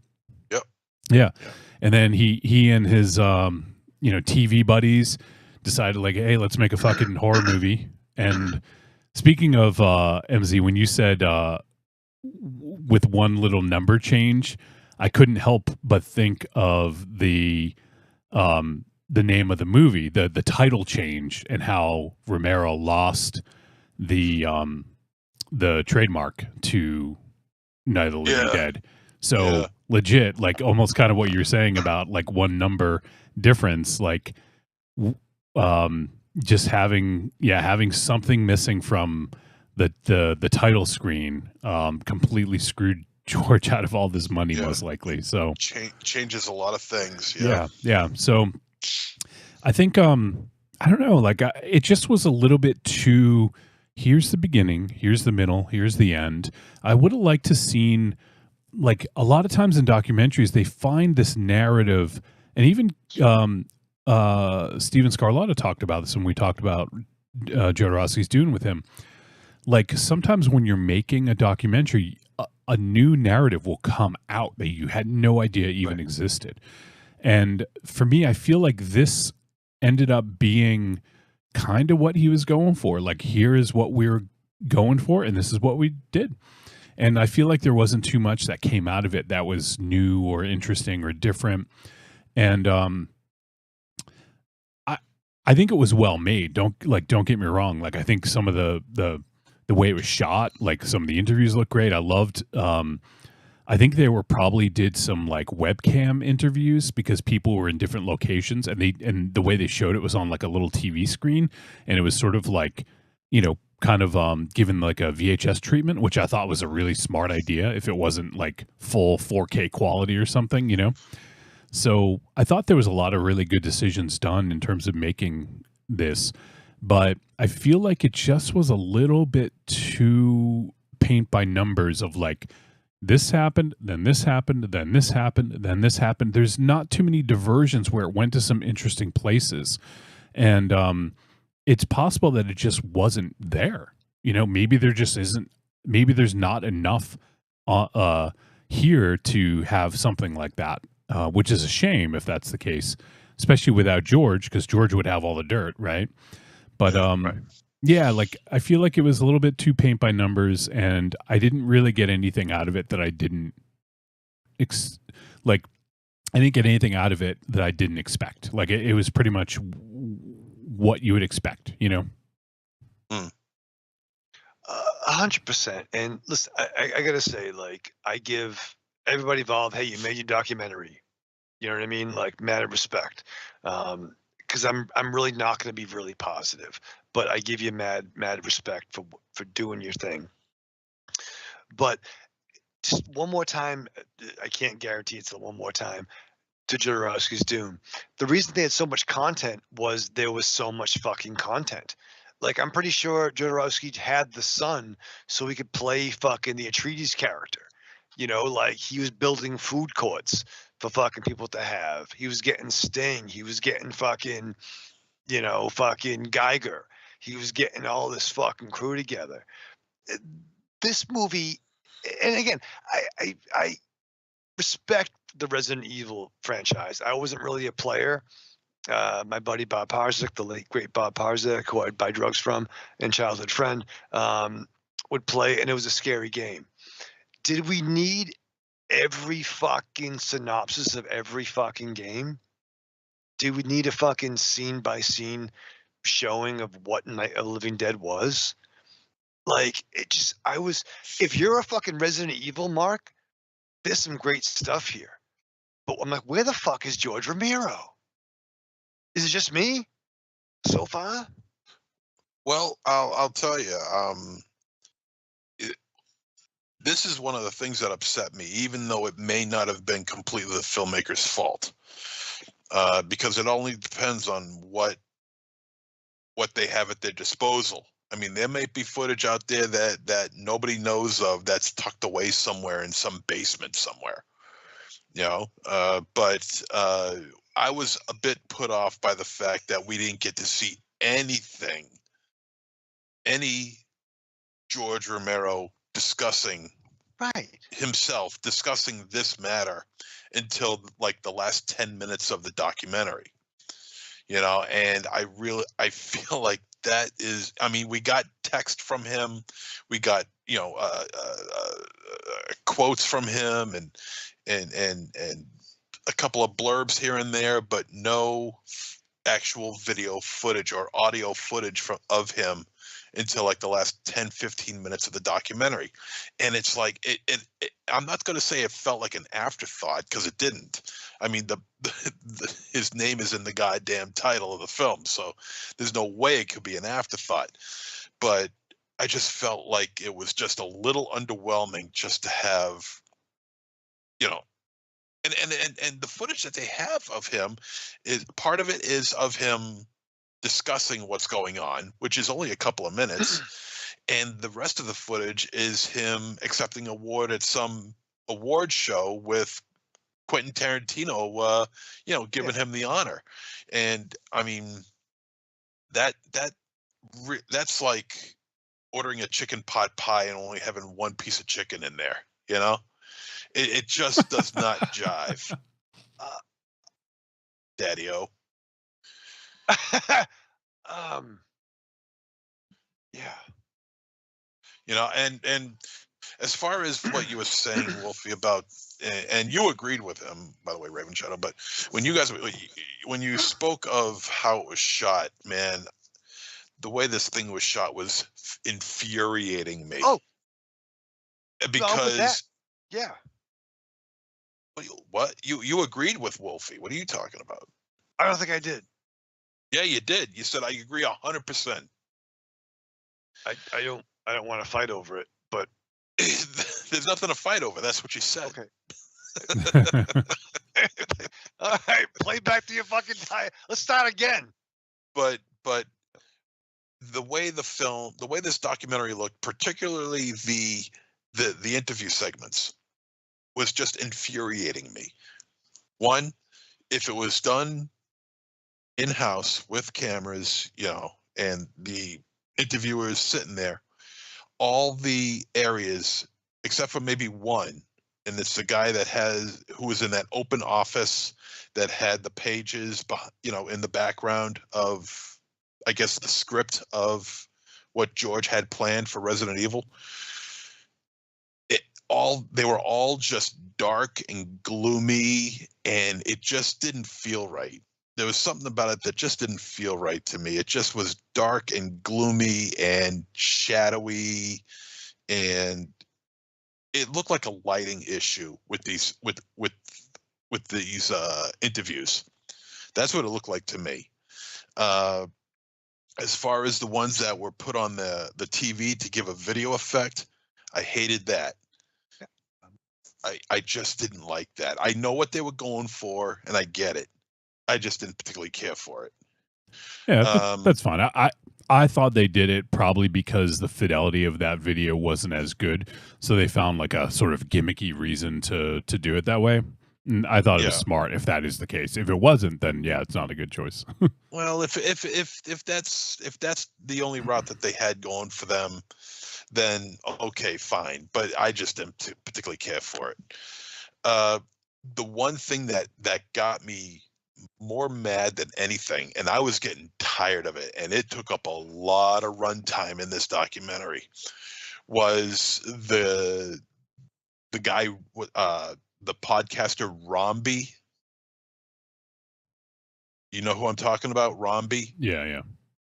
Yep. Yeah. And then he and his TV buddies decided, like, hey, let's make a fucking horror movie. And speaking of MZ, when you said with one little number change, I couldn't help but think of the name of the movie, the title change, and how Romero lost the trademark to Night of the Living Dead. So legit, like, almost kind of what you're saying about, like, one number difference, like just having something missing from the title screen completely screwed George out of all this money, most likely. So changes a lot of things. Yeah. So I think I don't know, like, it just was a little bit too, here's the beginning, here's the middle, here's the end. I would have liked to seen, like, a lot of times in documentaries they find this narrative, and even Steven Scarlatta talked about this when we talked about Jodorowsky's Dune with him. Like, sometimes when you're making a documentary, a new narrative will come out that you had no idea even existed. And for me, I feel like this ended up being kind of what he was going for. Like, here is what we're going for, and this is what we did. And I feel like there wasn't too much that came out of it that was new or interesting or different. And I think it was well made. Don't get me wrong. Like, I think some of the way it was shot, like, some of the interviews look great. I loved, I think they probably did some, like, webcam interviews, because people were in different locations, and the way they showed it was on, like, a little TV screen, and it was sort of like, you know, kind of given like a VHS treatment, which I thought was a really smart idea if it wasn't like full 4K quality or something, you know? So I thought there was a lot of really good decisions done in terms of making this, but I feel like it just was a little bit too paint by numbers of, like, this happened, then this happened, then this happened, then this happened. There's not too many diversions where it went to some interesting places. And it's possible that it just wasn't there. You know, maybe there just isn't, maybe there's not enough here to have something like that, which is a shame if that's the case, especially without George, because George would have all the dirt, right? But yeah, like, I feel like it was a little bit too paint by numbers, and I didn't really get anything out of it that I didn't I didn't get anything out of it that I didn't expect. Like, it was pretty much what you would expect, you know? 100%. And listen, I gotta say, like, I give everybody involved, hey, you made your documentary. You know what I mean? Like, mad respect. Because I'm really not going to be really positive, but I give you mad respect for doing your thing. But just one more time, I can't guarantee it's the one more time, to Jodorowsky's Dune. The reason they had so much content was there was so much fucking content. Like, I'm pretty sure Jodorowsky had the son so he could play fucking the Atreides character. You know, like, he was building food courts for fucking people to have. He was getting Sting. He was getting fucking, you know, fucking Geiger. He was getting all this fucking crew together. This movie, and again, I respect the Resident Evil franchise. I wasn't really a player. My buddy Bob Parzak, the late great Bob Parzak, who I'd buy drugs from, and childhood friend, would play, and it was a scary game. Did we need every fucking synopsis of every fucking game? Did we need a fucking scene by scene showing of what Night of the Living Dead was? Like, it just, if you're a fucking Resident Evil, Mark, there's some great stuff here. But I'm like, where the fuck is George Romero? Is it just me so far? Well, I'll tell you. This is one of the things that upset me, even though it may not have been completely the filmmaker's fault, because it only depends on what they have at their disposal. I mean, there may be footage out there that nobody knows of that's tucked away somewhere in some basement somewhere, but I was a bit put off by the fact that we didn't get to see any George Romero discussing this matter until like the last 10 minutes of the documentary. And I feel like that is, I mean, we got text from him, we got quotes from him, and a couple of blurbs here and there, but no actual video footage or audio footage of him until like the last 10-15 minutes of the documentary. And it's like I'm not going to say it felt like an afterthought, because it didn't. I mean, his name is in the goddamn title of the film, so there's no way it could be an afterthought. But I just felt like it was just a little underwhelming just to have, and the footage that they have of him, is part of it is of him discussing what's going on, which is only a couple of minutes, and the rest of the footage is him accepting an award at some award show with Quentin Tarantino, giving him the honor. And I mean, that's like ordering a chicken pot pie and only having one piece of chicken in there. It just does not jive. Daddy-o. Yeah. And as far as what you were saying, Wolfie, about, and you agreed with him, by the way, Raven Shadow, but when you spoke of how it was shot, man, the way this thing was shot was infuriating me. Oh, because yeah. What you agreed with Wolfie? What are you talking about? I don't think I did. Yeah, you did. You said I agree 100%. I don't want to fight over it, but there's nothing to fight over. That's what you said. Okay. All right, play back to your fucking time. Let's start again. But the way this documentary looked, particularly the interview segments, was just infuriating me. One, if it was done in-house with cameras, and the interviewers sitting there, all the areas except for maybe one, and it's the guy who was in that open office that had the pages, in the background of, I guess, the script of what George had planned for Resident Evil. They were all just dark and gloomy, and it just didn't feel right. There was something about it that just didn't feel right to me. It just was dark and gloomy and shadowy, and it looked like a lighting issue with these interviews. That's what it looked like to me. As far as the ones that were put on the TV to give a video effect, I hated that. I just didn't like that. I know what they were going for, and I get it. I just didn't particularly care for it. Yeah, that's fine. I thought they did it probably because the fidelity of that video wasn't as good, so they found like a sort of gimmicky reason to do it that way. And I thought it was smart if that is the case. If it wasn't, then yeah, it's not a good choice. Well, if that's the only route that they had going for them, then okay, fine. But I just didn't particularly care for it. The one thing that got me more mad than anything, and I was getting tired of it, and it took up a lot of runtime in this documentary, was the guy, the podcaster Romby. You know who I'm talking about, Romby? Yeah.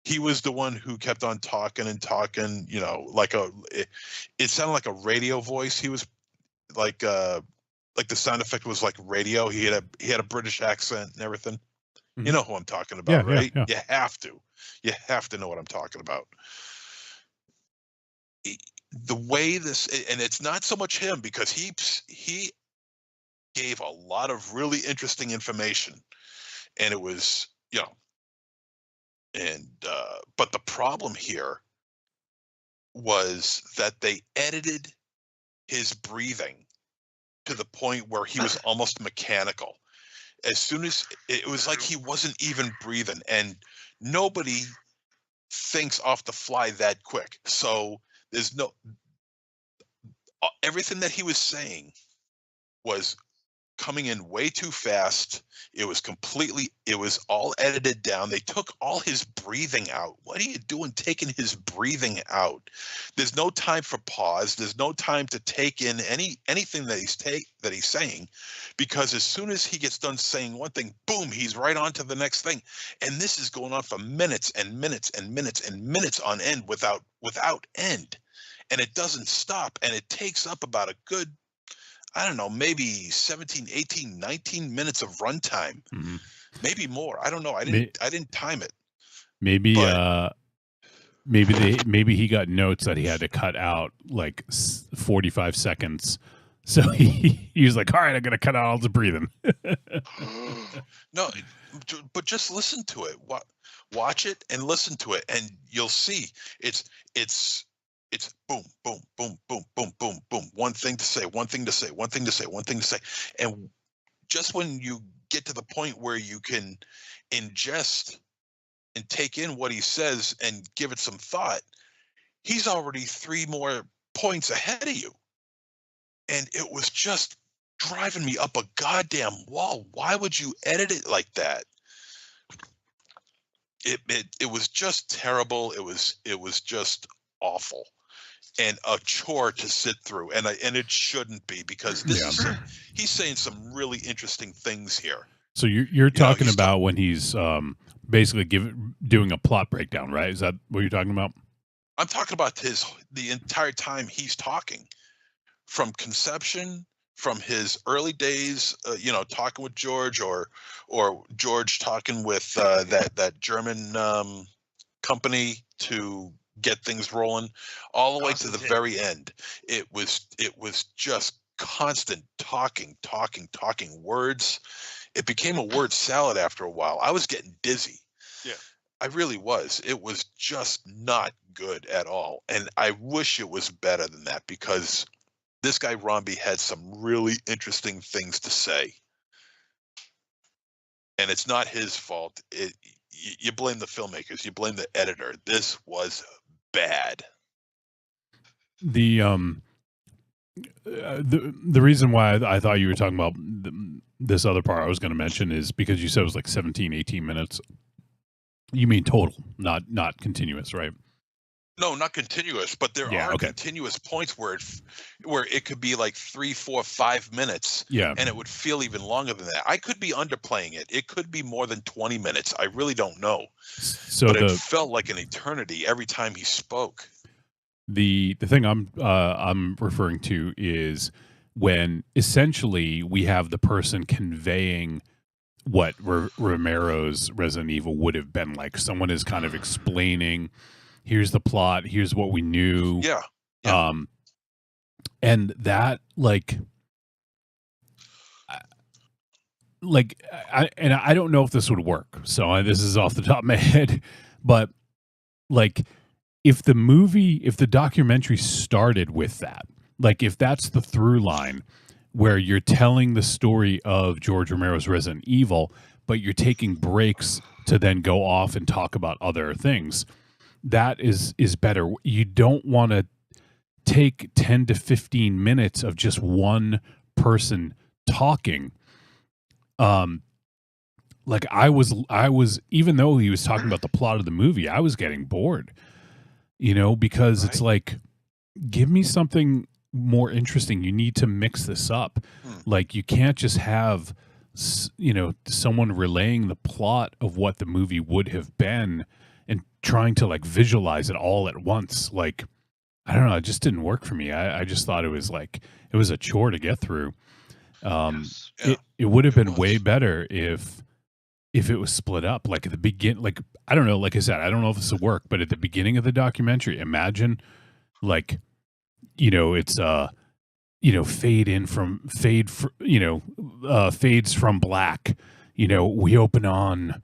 He was the one who kept on talking and talking, it sounded like a radio voice. He was like the sound effect was like radio. He had a British accent and everything. You know who I'm talking about, Yeah, right? yeah. You have to. You have to know what I'm talking about. The way this, and it's not so much him, because he gave a lot of really interesting information, and it was, but the problem here was that they edited his breathing to the point where he was almost mechanical. As soon as it was like he wasn't even breathing, and nobody thinks off the fly that quick. So there's everything that he was saying was coming in way too fast. It was all edited down. They took all his breathing out. What are you doing taking his breathing out? There's no time for pause. There's no time to take in anything that he's saying, because as soon as he gets done saying one thing, boom, he's right on to the next thing. And this is going on for minutes and minutes and minutes and minutes on end without end. And it doesn't stop, and it takes up about a good, I don't know, maybe 17, 18, 19 minutes of runtime, maybe more. I don't know. I didn't time it. Maybe maybe he got notes that he had to cut out like 45 seconds. So he was like, all right, I'm going to cut out all the breathing. No, but just listen to it. Watch it and listen to it, and you'll see it's boom, boom, boom, boom, boom, boom, boom. One thing to say, one thing to say, one thing to say, one thing to say. And just when you get to the point where you can ingest and take in what he says and give it some thought, he's already 3 more points ahead of you. And it was just driving me up a goddamn wall. Why would you edit it like that? It was just terrible. It was just awful. And a chore to sit through, and it shouldn't be, because he's saying some really interesting things here. So you're talking about when he's basically doing a plot breakdown, right? Is that what you're talking about? I'm talking about the entire time he's talking, from conception, from his early days, talking with George, or George talking with that German company to get things rolling, all the way to the very end. It was just constant talking words. It became a word salad after a while. I was getting dizzy. Yeah, I really was. It was just not good at all. And I wish it was better than that, because this guy Romby had some really interesting things to say. And it's not his fault. You blame the filmmakers, you blame the editor. This was bad. The reason why I thought you were talking about this other part I was going to mention is because you said it was like 17, 18 minutes. You mean total, not continuous, right? No, not continuous, but there are continuous points where it could be like 3, 4, 5 minutes, and it would feel even longer than that. I could be underplaying it. It could be more than 20 minutes. I really don't know. But it felt like an eternity every time he spoke. The thing I'm referring to is when essentially we have the person conveying what Romero's Resident Evil would have been like. Someone is kind of explaining, here's the plot, here's what we knew. Yeah. And that I don't know if this would work. So this is off the top of my head, but like if the documentary started with that, like if that's the through line where you're telling the story of George Romero's Resident Evil, but you're taking breaks to then go off and talk about other things, that is better. You don't want to take 10 to 15 minutes of just one person talking. Like I was, even though he was talking about the plot of the movie, I was getting bored, because it's like, give me something more interesting. You need to mix this up. Like you can't just have, someone relaying the plot of what the movie would have been and trying to like visualize it all at once. Like, I don't know. It just didn't work for me. I just thought it was a chore to get through. It would have been way better if if it was split up, like at the begin, like I don't know, like I said, I don't know if this will work, but at the beginning of the documentary, imagine like, it's fades from black. We open on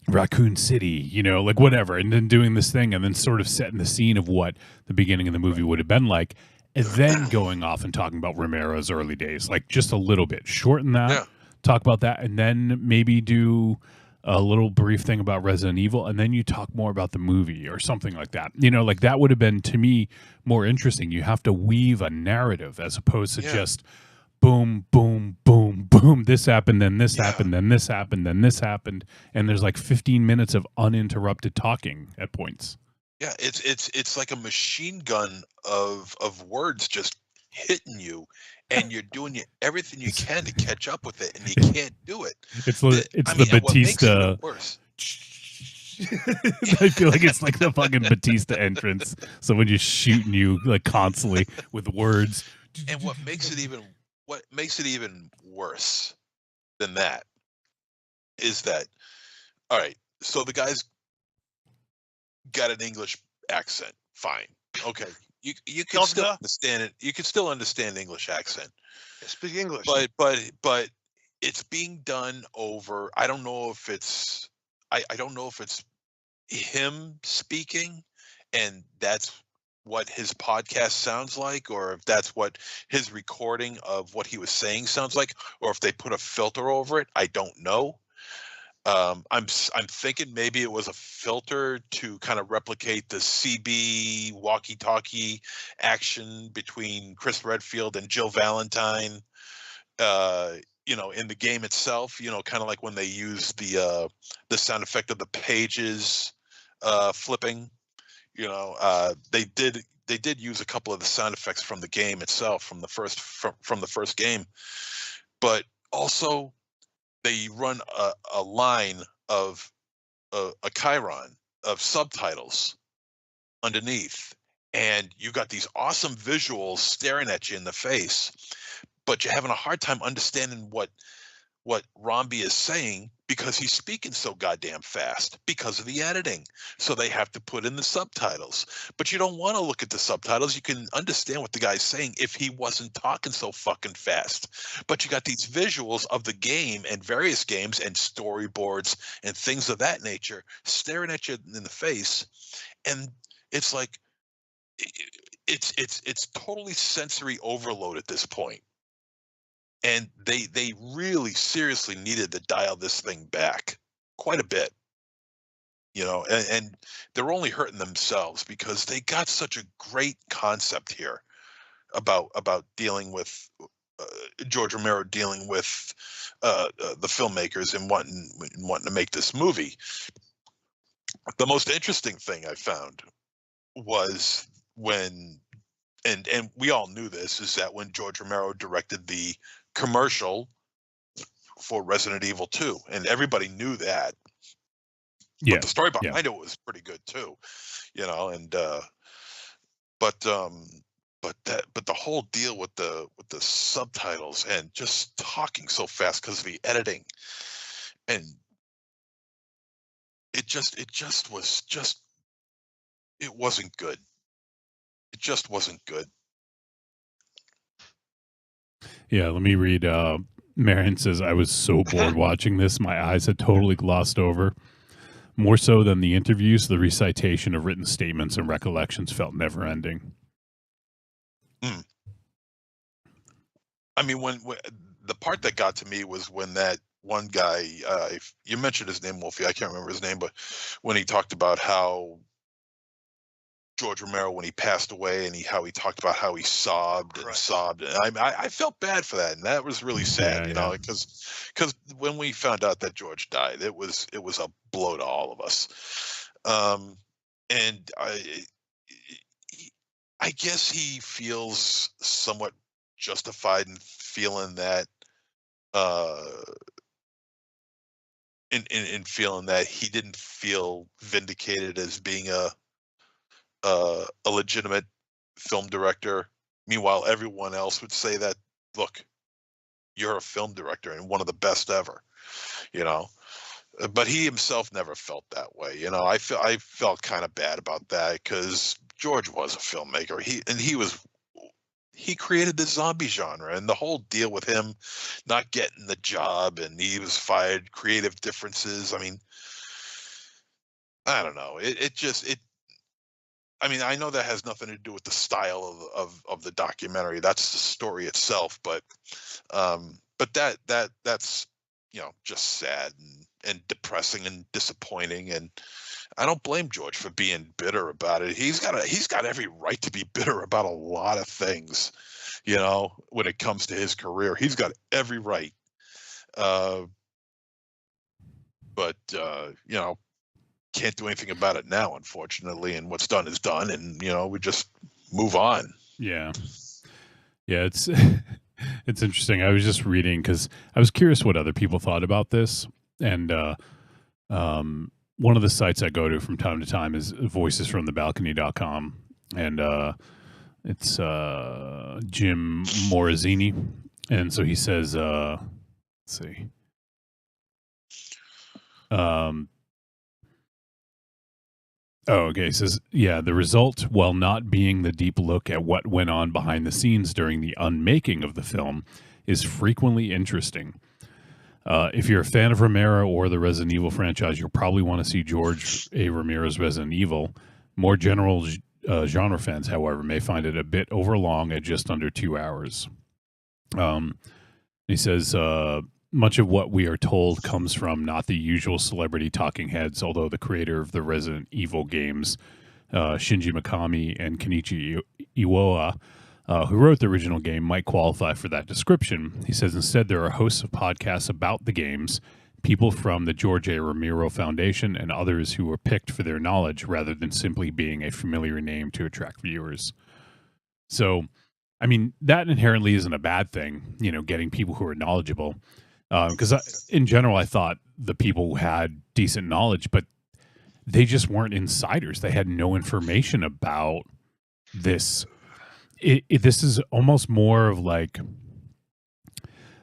Raccoon City, like whatever, and then doing this thing, and then sort of setting the scene of what the beginning of the movie would have been like, and then going off and talking about Romero's early days, like just a little bit, shorten that, talk about that, and then maybe do a little brief thing about Resident Evil, and then you talk more about the movie or something like that. Like that would have been, to me, more interesting. You have to weave a narrative as opposed to just boom, boom, boom, boom. This happened, then this happened, then this happened, then this happened, and there's like 15 minutes of uninterrupted talking at points. Yeah, it's like a machine gun of words just hitting you, and you're doing everything you can to catch up with it, and you can't do it. It's the Batista. Worse. I feel like it's like the fucking Batista entrance. Someone just shooting you like constantly with words. And what makes it even worse than that is that, all right, so the guy's got an English accent. Fine. Okay. You can still understand it. You can still understand English accent. Speak English. But it's being done over. I don't know if it's him speaking, and that's what his podcast sounds like, or if that's what his recording of what he was saying sounds like, or if they put a filter over it. I don't know. I'm thinking maybe it was a filter to kind of replicate the CB walkie-talkie action between Chris Redfield and Jill Valentine, in the game itself, kind of like when they use the sound effect of the pages flipping. They did use a couple of the sound effects from the game itself, from the first game, but also they run a line of a chyron of subtitles underneath, and you got these awesome visuals staring at you in the face, but you're having a hard time understanding what Romby is saying because he's speaking so goddamn fast because of the editing. So they have to put in the subtitles. But you don't want to look at the subtitles. You can understand what the guy's saying if he wasn't talking so fucking fast. But you got these visuals of the game and various games and storyboards and things of that nature staring at you in the face. And it's like it's totally sensory overload at this point. And they really seriously needed to dial this thing back quite a bit, and they're only hurting themselves because they got such a great concept here about dealing with George Romero dealing with the filmmakers and wanting to make this movie. The most interesting thing I found was when, and we all knew this, is that when George Romero directed the commercial for Resident Evil 2, and everybody knew that. Yeah. But the story behind it was pretty good too, but the whole deal with the subtitles and just talking so fast because of the editing, and it wasn't good. It just wasn't good. Yeah, let me read. Marion says, I was so bored watching this, my eyes had totally glossed over. More so than the interviews, the recitation of written statements and recollections felt never ending. I mean, when the part that got to me was when that one guy, you mentioned his name, Wolfie, I can't remember his name, but when he talked about how George Romero, when he passed away, and how he talked about how he sobbed and sobbed, and I felt bad for that, and that was really sad, because when we found out that George died, it was a blow to all of us, and I guess he feels somewhat justified in feeling that, in feeling that he didn't feel vindicated as being a legitimate film director. Meanwhile, everyone else would say that, look, you're a film director and one of the best ever, you know. But he himself never felt that way, you know. I felt kind of bad about that because George was a filmmaker. He created the zombie genre, and the whole deal with him not getting the job and he was fired, creative differences. I mean, I don't know. I mean, I know that has nothing to do with the style of the documentary. That's the story itself, but that's, you know, just sad and depressing and disappointing. And I don't blame George for being bitter about it. He's got every right to be bitter about a lot of things, you know, when it comes to his career. He's got every right. But you know, can't do anything about it now, unfortunately. And what's done is done, and you know, we just move on. Yeah, it's it's interesting. I was just reading because I was curious what other people thought about this, and one of the sites I go to from time to time is voicesfromthebalcony.com, and it's Jim Morosini, and so he says, let's see. Okay. It says, yeah, the result, while not being the deep look at what went on behind the scenes during the unmaking of the film, is frequently interesting. If you're a fan of Romero or the Resident Evil franchise, you'll probably want to see George A. Romero's Resident Evil. More general genre fans, however, may find it a bit overlong at just under 2 hours. He says, much of what we are told comes from not the usual celebrity talking heads, although the creator of the Resident Evil games, Shinji Mikami and Kenichi Iwao, who wrote the original game, might qualify for that description. He says instead there are hosts of podcasts about the games, people from the George A. Romero Foundation, and others who were picked for their knowledge rather than simply being a familiar name to attract viewers. So, I mean, that inherently isn't a bad thing, you know, getting people who are knowledgeable. Because in general, I thought the people who had decent knowledge, but they just weren't insiders. They had no information about this. This is almost more of like,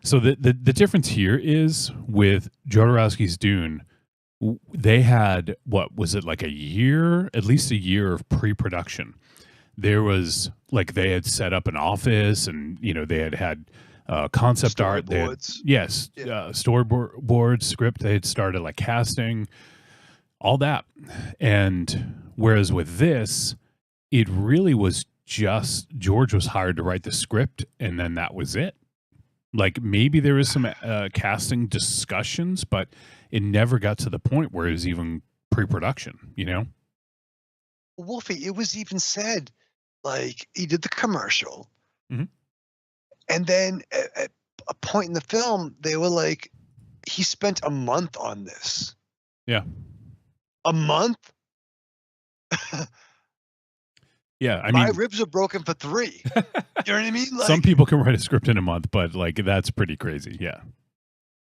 so the difference here is with Jodorowsky's Dune, they had, what was it, like a year, at least a year of pre-production. There was like, they had set up an office and, you know, they had concept art. Storyboard, script. They had started like casting, all that. And whereas with this, it really was just George was hired to write the script, and then that was it. Like maybe there was some casting discussions, but it never got to the point where it was even pre-production, you know? Wolfie, it was even said, like, he did the commercial. Mm-hmm. And then at a point in the film, they were like, he spent a month on this. Yeah. A month? Yeah, I mean, my ribs are broken for 3. You know what I mean? Like, some people can write a script in a month, but like that's pretty crazy. Yeah.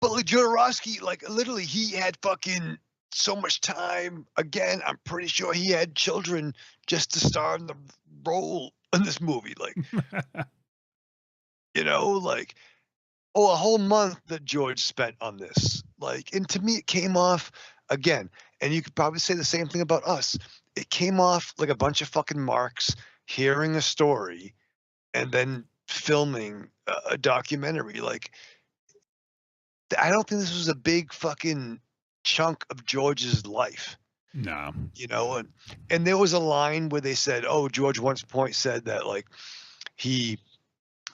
But like Jodorowsky, like literally, he had fucking so much time. Again, I'm pretty sure he had children just to star in the role in this movie. Like, you know, like, a whole month that George spent on this. Like, and to me, it came off again. And you could probably say the same thing about us. It came off like a bunch of fucking marks hearing a story and then filming a documentary. Like, I don't think this was a big fucking chunk of George's life. No. You know, and there was a line where they said, oh, George once point said that, like,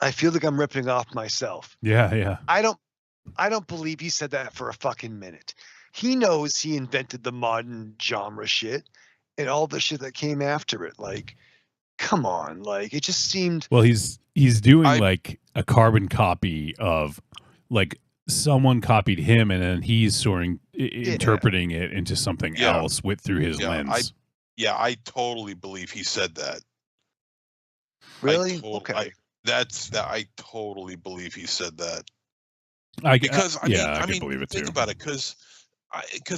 I feel like I'm ripping off myself. Yeah, yeah. I don't believe he said that for a fucking minute. He knows he invented the modern genre shit and all the shit that came after it. Like, come on. Like, it just seemed. Well, he's doing like a carbon copy of, like, someone copied him and then he's interpreting it into something else through his lens. I totally believe he said that. Really? Okay. I totally believe he said that. I mean, believe it too. Think about it, because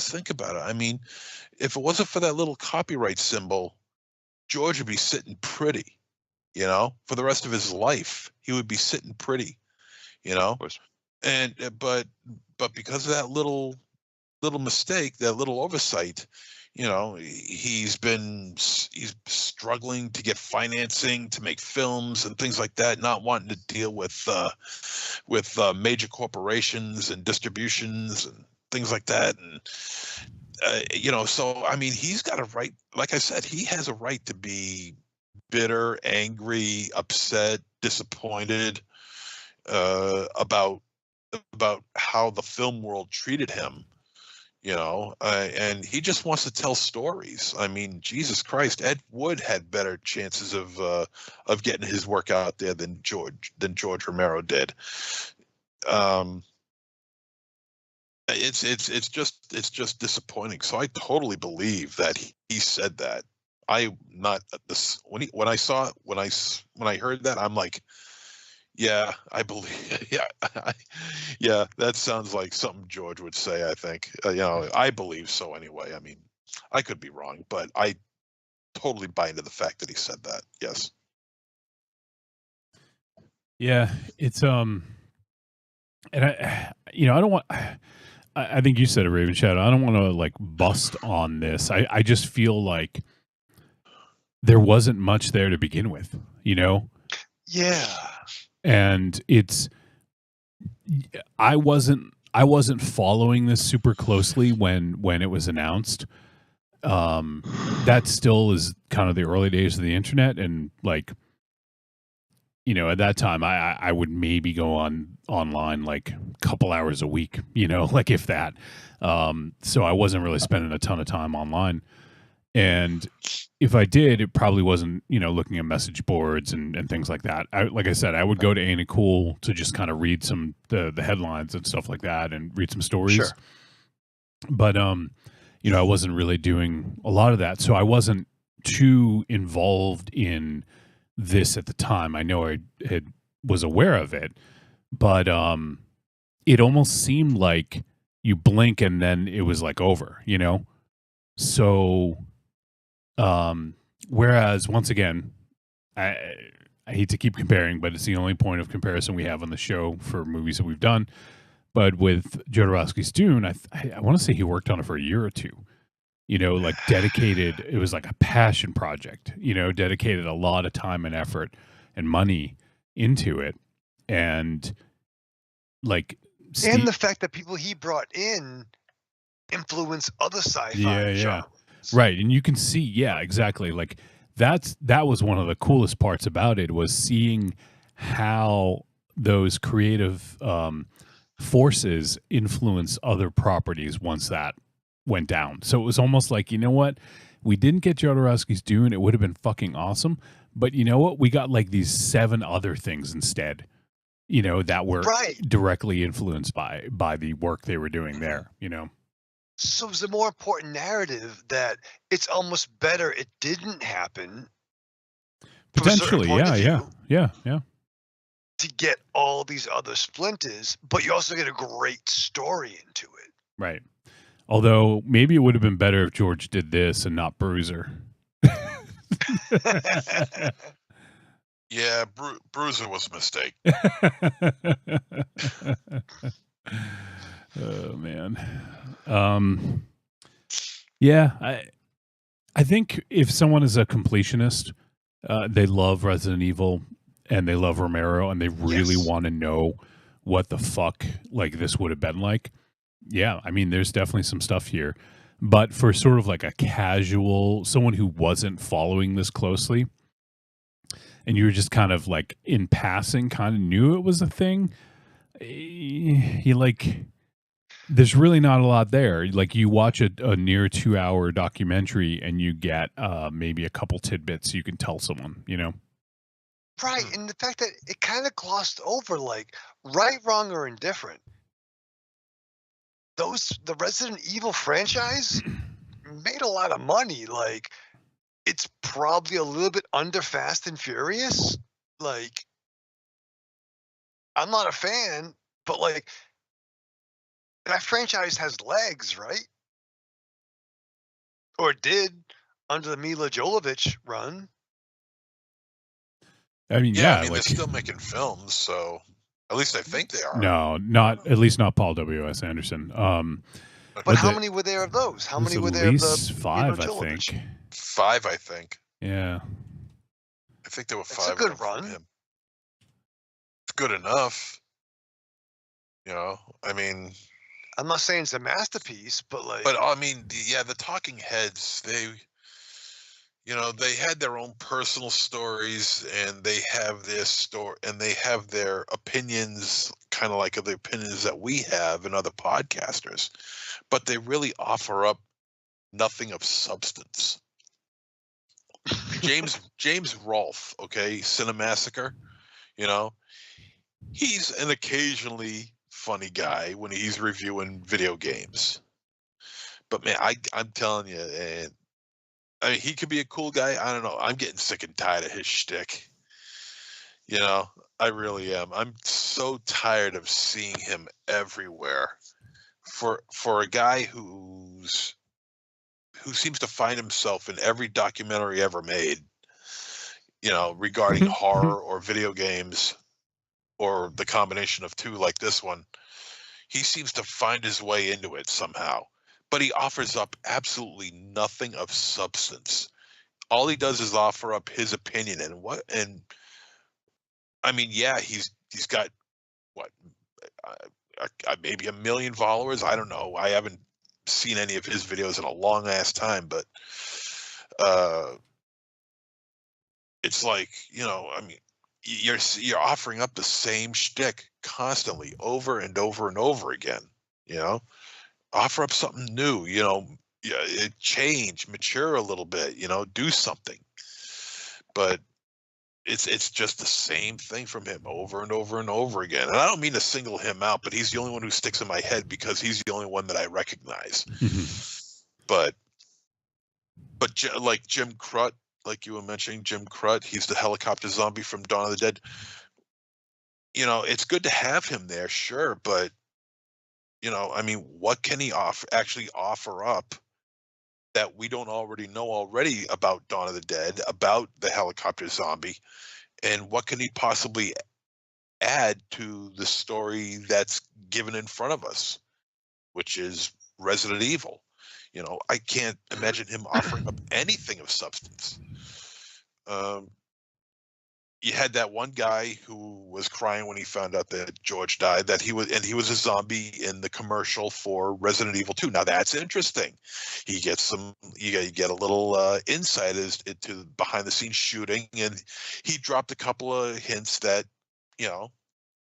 think about it. I mean, if it wasn't for that little copyright symbol, George would be sitting pretty, you know, for the rest of his life. He would be sitting pretty, you know. and but because of that little mistake, that little oversight, he's struggling to get financing to make films and things like that, not wanting to deal with major corporations and distributions and things like that. And so I mean, he's got a right, like I said, he has a right to be bitter, angry, upset, disappointed about how the film world treated him. And he just wants to tell stories. I mean, Jesus Christ, Ed Wood had better chances of getting his work out there than George Romero did. It's just disappointing. So I totally believe that he said that. I not this when I heard that, I'm like, yeah, I believe. Yeah, that sounds like something George would say. I think, I believe so anyway. I mean, I could be wrong, but I totally buy into the fact that he said that. Yes. Yeah, it's and I don't want. I think you said it, Raven Shadow. I don't want to like bust on this. I just feel like there wasn't much there to begin with, Yeah. And I wasn't following this super closely when it was announced. That still is kind of the early days of the internet, and like, at that time I would maybe go online like a couple hours a week, like if that. So I wasn't really spending a ton of time online. And if I did, it probably wasn't, looking at message boards and things like that. Like I said, I would go to Ain't It Cool to just kind of read some the headlines and stuff like that and read some stories. Sure. But I wasn't really doing a lot of that, so I wasn't too involved in this at the time. I know I was aware of it, but it almost seemed like you blink and then it was like over, So whereas once again, I hate to keep comparing, but it's the only point of comparison we have on the show for movies that we've done. But with Jodorowsky's Dune, I want to say he worked on it for a year or two, like dedicated. It was like a passion project, dedicated a lot of time and effort and money into it. And like, and the fact that people he brought in influence other sci-fi genres. Right. And you can see, yeah, exactly. Like that was one of the coolest parts about it, was seeing how those creative forces influence other properties once that went down. So it was almost like, you know what? We didn't get Jodorowsky's Dune. It would have been fucking awesome. But you know what? We got like these 7 other things instead, that were directly influenced by the work they were doing there, So it's a more important narrative that it's almost better it didn't happen. Potentially, yeah. To get all these other splinters, but you also get a great story into it. Right. Although maybe it would have been better if George did this and not Bruiser. Yeah, Bruiser was a mistake. Oh man. Yeah, I think if someone is a completionist, they love Resident Evil and they love Romero and they really want to know what the fuck like this would have been like. Yeah, I mean, there's definitely some stuff here. But for sort of like a casual, someone who wasn't following this closely, and you were just kind of like in passing, kind of knew it was a thing, you like, there's really not a lot there. Like you watch a near 2-hour documentary and you get maybe a couple tidbits you can tell someone, Right, and the fact that it kind of glossed over like right, wrong, or indifferent. The Resident Evil franchise made a lot of money. Like, it's probably a little bit under Fast and Furious. Like, I'm not a fan, but like, that franchise has legs, right? Or it did under the Mila Jovovich run. I mean, I mean, like, they're still making films, so At least I think they are. No, not at least not Paul W.S. Anderson. But how many were there of those? How many were there of the At least 5, I think. 5, I think. Yeah. I think there were 5. It's a good run. It's good enough. You know, I mean, I'm not saying it's a masterpiece, but like. But I mean, the Talking Heads, they had their own personal stories, and they have their story, and they have their opinions, kind of like the opinions that we have and other podcasters, but they really offer up nothing of substance. James Rolfe, okay, Cinemassacre, he's an occasionally funny guy when he's reviewing video games. But man, I'm telling you, and I mean, he could be a cool guy. I don't know. I'm getting sick and tired of his shtick. I really am. I'm so tired of seeing him everywhere. For a guy who seems to find himself in every documentary ever made, regarding horror or video games, or the combination of two like this one, he seems to find his way into it somehow. But he offers up absolutely nothing of substance. All he does is offer up his opinion, and I mean, yeah, he's got what, maybe 1 million followers. I don't know. I haven't seen any of his videos in a long ass time, but it's like, I mean, you're offering up the same shtick constantly, over and over and over again. Offer up something new. Change, mature a little bit. Do something. But it's just the same thing from him over and over and over again. And I don't mean to single him out, but he's the only one who sticks in my head because he's the only one that I recognize. But like Jim Crut, like you were mentioning, Jim Crut, he's the helicopter zombie from Dawn of the Dead. It's good to have him there, sure, but I mean, what can he actually offer up that we don't already know about Dawn of the Dead, about the helicopter zombie, and what can he possibly add to the story that's given in front of us, which is Resident Evil? I can't imagine him offering up anything of substance. You had that one guy who was crying when he found out that George died, that he was a zombie in the commercial for Resident Evil 2. Now that's interesting. You get a little insight as into behind the scenes shooting, and he dropped a couple of hints that, and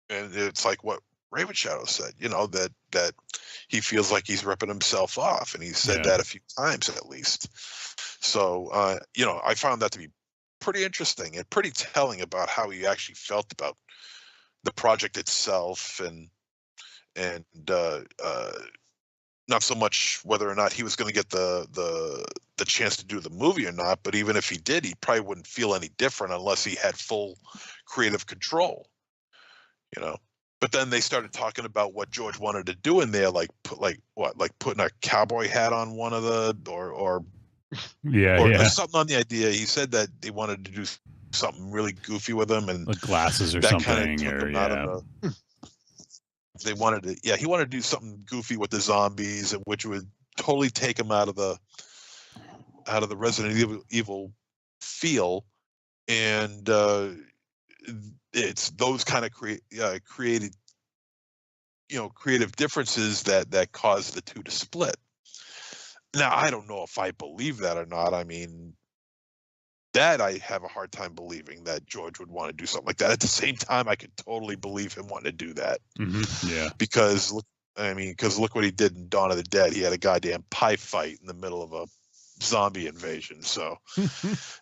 it's like what Raven Shadow said, that he feels like he's ripping himself off, and he said that a few times at least. So, I found that to be pretty interesting and pretty telling about how he actually felt about the project itself, and not so much whether or not he was going to get the chance to do the movie or not, but even if he did, he probably wouldn't feel any different unless he had full creative control, But then they started talking about what George wanted to do in there, like putting a cowboy hat on one of the or something on the idea. He said that they wanted to do something really goofy with him, and like glasses or something, or they wanted to. He wanted to do something goofy with the zombies, which would totally take him out of the Resident Evil feel, and it's those kind of creative differences that cause the two to split. Now, I don't know if I believe that or not. I mean, that I have a hard time believing that George would want to do something like that. At the same time, I could totally believe him wanting to do that. Mm-hmm. Yeah. Because look what he did in Dawn of the Dead. He had a goddamn pie fight in the middle of a zombie invasion. So,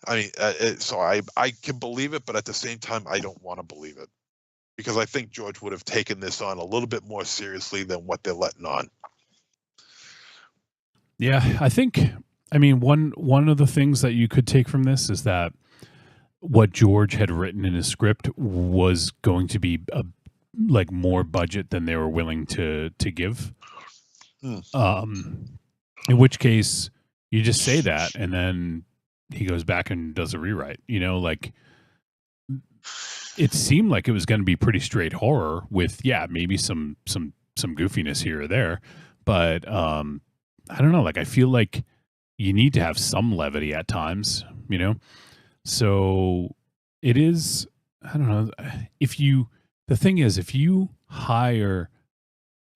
I mean, so I can believe it, but at the same time, I don't want to believe it, because I think George would have taken this on a little bit more seriously than what they're letting on. Yeah, I mean, one of the things that you could take from this is that what George had written in his script was going to be like more budget than they were willing to give. In which case, you just say that, and then he goes back and does a rewrite. Like it seemed like it was going to be pretty straight horror with maybe some goofiness here or there, but I don't know, like I feel like you need to have some levity at times, you know. So it is, I don't know, the thing is, if you hire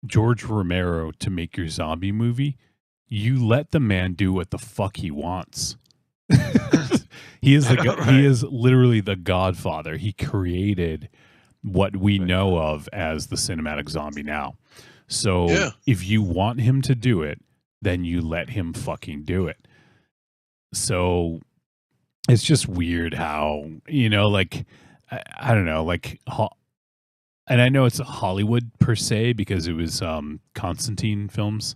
George Romero to make your zombie movie, you let the man do what the fuck he wants. He is literally the Godfather. He created what we know of as the cinematic zombie now. So if you want him to do it, then you let him fucking do it. So it's just weird how, like, I don't know, like, and I know it's Hollywood per se because it was Constantine Films.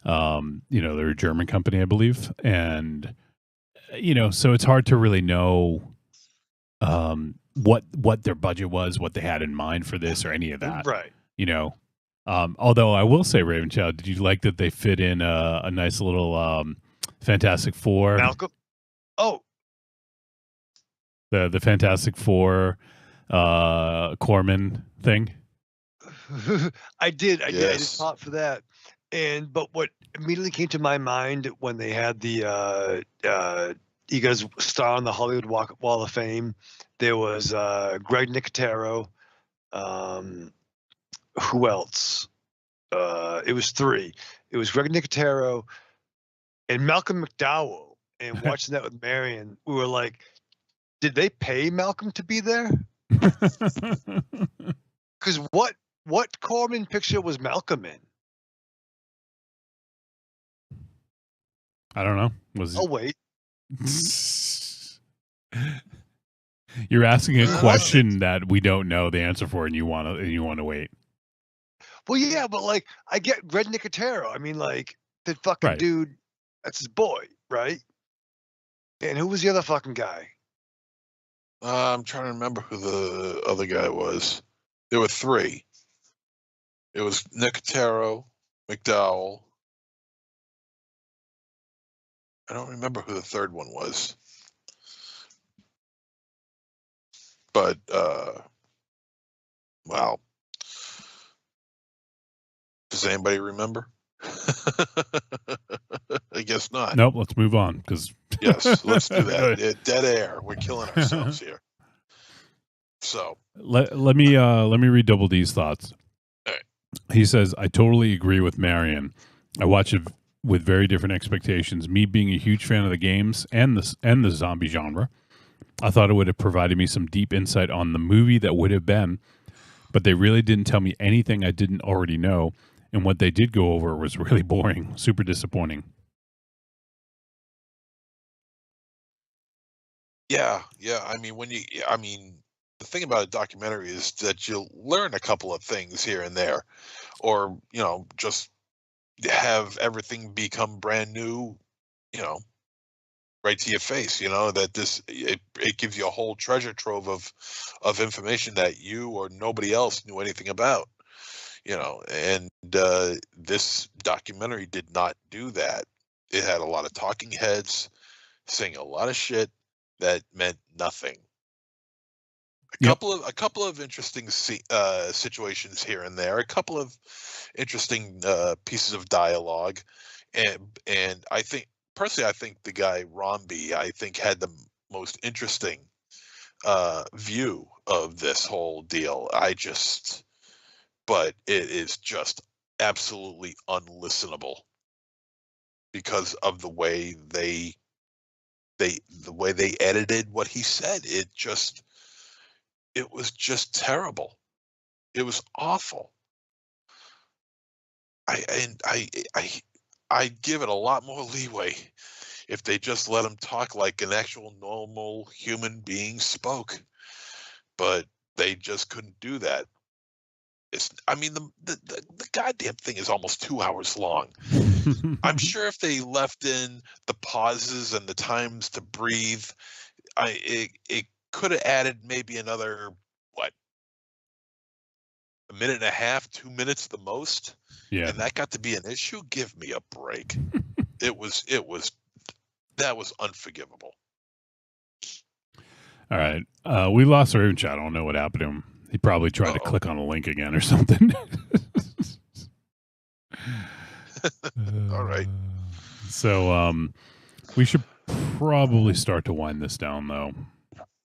They're a German company, I believe. And, so it's hard to really know what their budget was, what they had in mind for this or any of that. Right. Although I will say, Ravenchild, did you like that they fit in a nice little Fantastic Four? Malcolm? Oh. The Fantastic Four Corman thing? I did. I just thought for that. But what immediately came to my mind when they had the you guys star on the Hollywood Wall of Fame, there was Greg Nicotero. Who else? It was three. It was Greg Nicotero and Malcolm McDowell. And watching that with Marion, we were like, did they pay Malcolm to be there? Because what Corman picture was Malcolm in? I don't know. Wait. You're asking a question that we don't know the answer for, and you want to wait. Well, yeah, but like I get Red Nicotero. I mean, like the fucking dude, that's his boy, right? And who was the other fucking guy? I'm trying to remember who the other guy was. There were three. It was Nicotero, McDowell. I don't remember who the third one was. But, wow. Does anybody remember? I guess not. Nope, let's move on. Yes, let's do that. Dead air. We're killing ourselves here. So let me read Double D's thoughts. All right. He says, I totally agree with Marion. I watch it with very different expectations. Me being a huge fan of the games and the zombie genre, I thought it would have provided me some deep insight on the movie that would have been, but they really didn't tell me anything I didn't already know, and what they did go over was really boring, super disappointing. Yeah. I mean, the thing about a documentary is that you'll learn a couple of things here and there, or just have everything become brand new, right to your face. That it gives you a whole treasure trove of information that you or nobody else knew anything about. And this documentary did not do that. It had a lot of talking heads saying a lot of shit that meant nothing. A couple of interesting situations here and there, a couple of interesting pieces of dialogue, and I think personally, I think the guy Romby, had the most interesting view of this whole deal. But it is just absolutely unlistenable because of the way they edited what he said. It was just terrible. It was awful. I'd give it a lot more leeway if they just let him talk like an actual normal human being spoke. But they just couldn't do that. The goddamn thing is almost 2 hours long. I'm sure if they left in the pauses and the times to breathe, it could have added maybe another, a minute and a half, 2 minutes the most. Yeah. And that got to be an issue? Give me a break. That was unforgivable. All right. We lost Raven Chat. I don't know what happened to him. He probably tried to click on a link again or something. All right. So we should probably start to wind this down, though.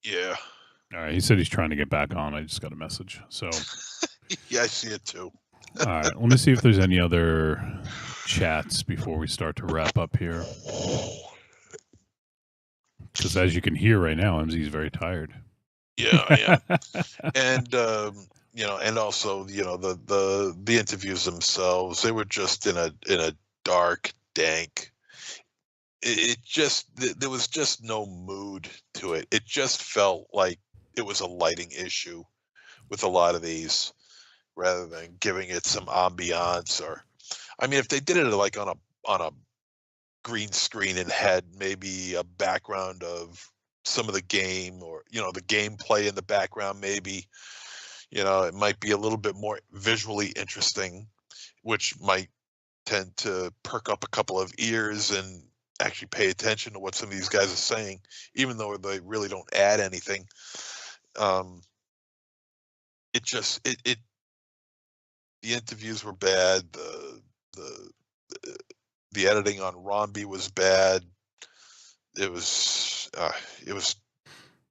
Yeah. All right. He said he's trying to get back on. I just got a message. So. Yeah, I see it too. All right. Let me see if there's any other chats before we start to wrap up here. Because as you can hear right now, MZ's very tired. Yeah, I am. And and also, the interviews themselves, they were just in a dark, dank. There was just no mood to it. It just felt like it was a lighting issue with a lot of these, rather than giving it some ambiance. Or, I mean, if they did it like on a green screen and had maybe a background of some of the game, or the gameplay in the background, maybe it might be a little bit more visually interesting, which might tend to perk up a couple of ears and actually pay attention to what some of these guys are saying, even though they really don't add anything. The interviews were bad. The editing on Romby was bad. It was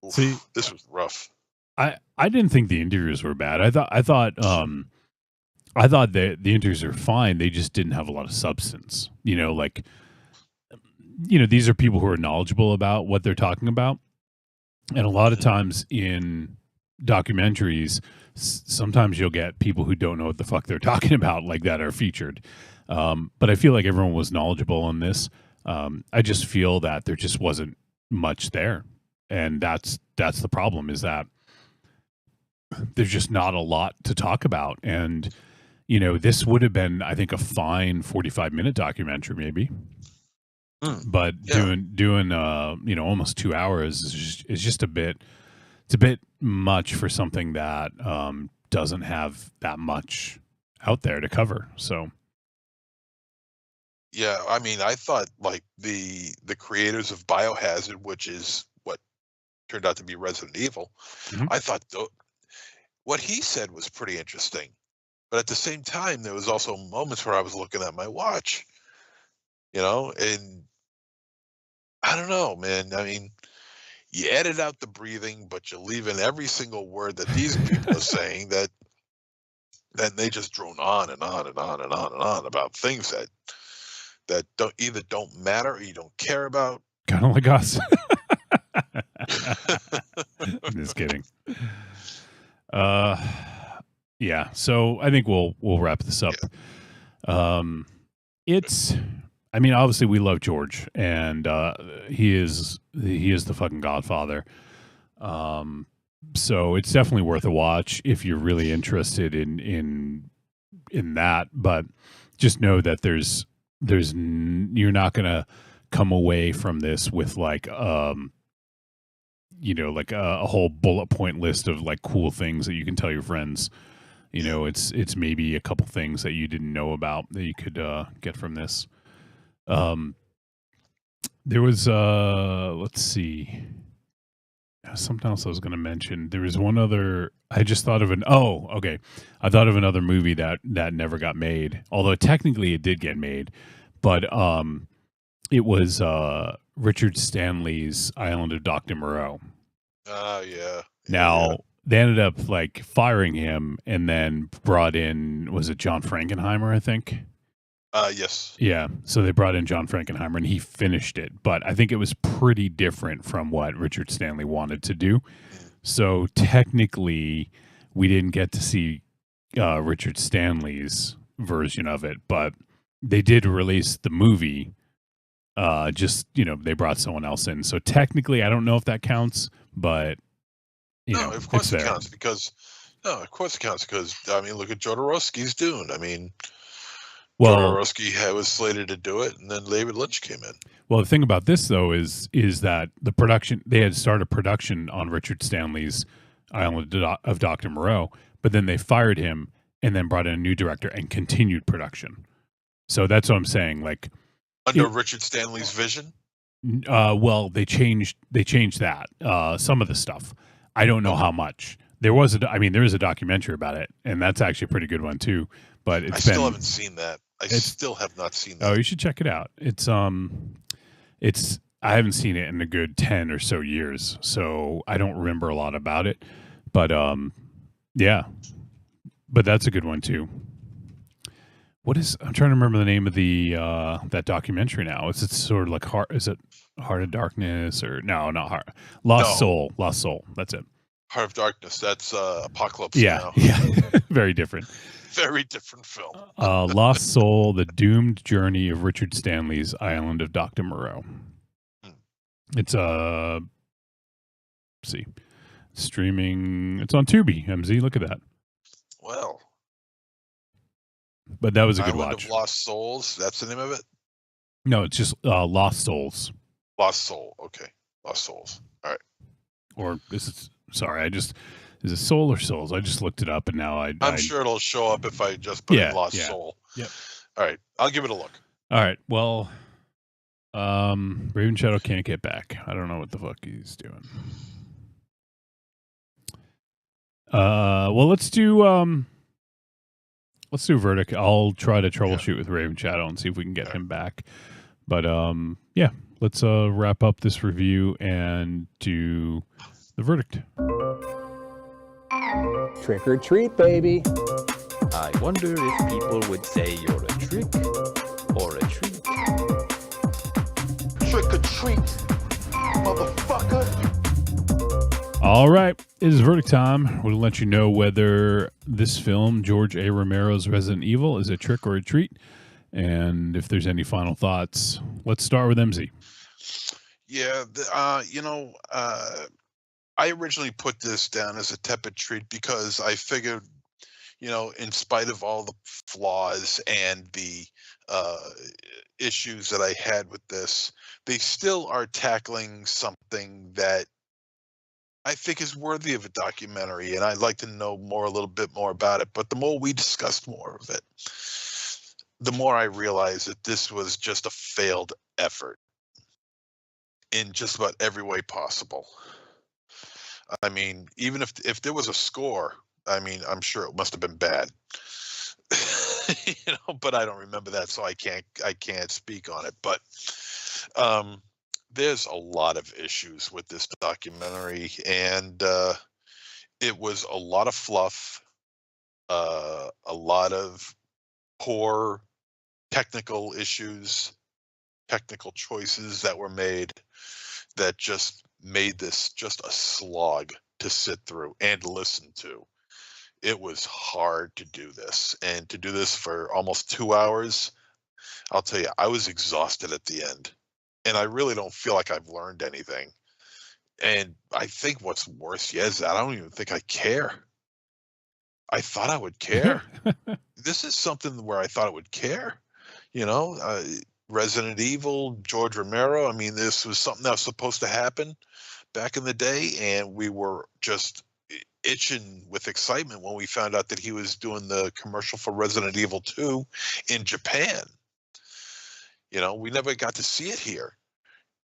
See, this was rough. I didn't think the interviews were bad. I thought the interviews are fine. They just didn't have a lot of substance. These are people who are knowledgeable about what they're talking about. And a lot of times in documentaries, sometimes you'll get people who don't know what the fuck they're talking about, like that, are featured. But I feel like everyone was knowledgeable on this. I just feel that there just wasn't much there. And that's the problem, is that there's just not a lot to talk about. And, this would have been, I think, a fine 45-minute documentary, maybe. But doing almost 2 hours is just a bit much for something that doesn't have that much out there to cover. So yeah, I mean, I thought like the creators of Biohazard, which is what turned out to be Resident Evil, I thought what he said was pretty interesting. But at the same time, there was also moments where I was looking at my watch, and I don't know, man. I mean, you edit out the breathing, but you leave in every single word that these people are saying. That then they just drone on and on and on and on and on about things that don't matter or you don't care about. Kind of like us. Just kidding. Yeah. So I think we'll wrap this up. I mean, obviously we love George, and he is the fucking Godfather. So it's definitely worth a watch if you're really interested in that. But just know that you're not gonna come away from this with like a whole bullet point list of like cool things that you can tell your friends. It's maybe a couple things that you didn't know about that you could get from this. There was let's see, something else I was going to mention. There was one other. I just thought of I thought of another movie that never got made, although technically it did get made, but it was Richard Stanley's Island of Dr. Moreau. Yeah. Now they ended up like firing him and then brought in, was it John Frankenheimer, I think? Yes. Yeah. So they brought in John Frankenheimer and he finished it. But I think it was pretty different from what Richard Stanley wanted to do. So technically, we didn't get to see Richard Stanley's version of it. But they did release the movie. They brought someone else in. So technically, I don't know if that counts. But, of course it counts because I mean, look at Jodorowsky's Dune. I mean, Jodorowsky was slated to do it, and then David Lynch came in. Well, the thing about this though is that the production, they had started production on Richard Stanley's Island of Dr. Moreau, but then they fired him and then brought in a new director and continued production. So that's what I'm saying. Like under Richard Stanley's vision. Well, they changed that. Some of the stuff. I don't know how much. There is a documentary about it, and that's actually a pretty good one too. But I still haven't seen that. I still have not seen that. Oh, you should check it out. It's I haven't seen it in a good 10 or so years, so I don't remember a lot about it. But yeah. But that's a good one too. I'm trying to remember the name of the that documentary now. Is it sort of like Heart of Darkness or no, not Heart. Lost Soul. That's it. Heart of Darkness. That's Apocalypse Yeah. Now. Yeah. Very different. Very different film. Lost Soul: The Doomed Journey of Richard Stanley's Island of Dr. Moreau. It's see, streaming. It's on Tubi. MZ, look at that. Well, but that was a good Island watch. Of Lost Souls. That's the name of it. No, it's just Lost Souls. Lost Soul. Okay, Lost Souls. All right. Or is it Soul or Souls? I just looked it up, and now I'm sure it'll show up if I just put in Lost Soul. Yep. All right, I'll give it a look. All right. Well, Raven Shadow can't get back. I don't know what the fuck he's doing. Well, let's do Verdict. I'll try to troubleshoot with Raven Shadow and see if we can get him back. But yeah, let's wrap up this review and do the verdict. Trick or treat, baby. I wonder if people would say you're a trick or a treat. Trick or treat, motherfucker. All right, it is verdict time. We'll let you know whether this film, George A. Romero's Resident Evil, is a trick or a treat, and if there's any final thoughts. Let's start with MZ. Yeah, I originally put this down as a tepid treat because I figured, in spite of all the flaws and the issues that I had with this, they still are tackling something that I think is worthy of a documentary, and I'd like to know a little bit more about it. But the more we discussed more of it, the more I realized that this was just a failed effort in just about every way possible. I mean, even if there was a score, I mean, I'm sure it must have been bad. But I don't remember that, so I can't speak on it. But there's a lot of issues with this documentary, and it was a lot of fluff, a lot of poor technical issues, technical choices that were made that just made this just a slog to sit through and listen to. It was hard to do this, and to do this for almost 2 hours, I'll tell you, I was exhausted at the end, and I really don't feel like I've learned anything. And I think what's worse yet is that I don't even think I care. I thought I would care. This is something where I thought I would care. Resident Evil, George Romero. I mean, this was something that was supposed to happen back in the day, and we were just itching with excitement when we found out that he was doing the commercial for Resident Evil 2 in Japan. We never got to see it here.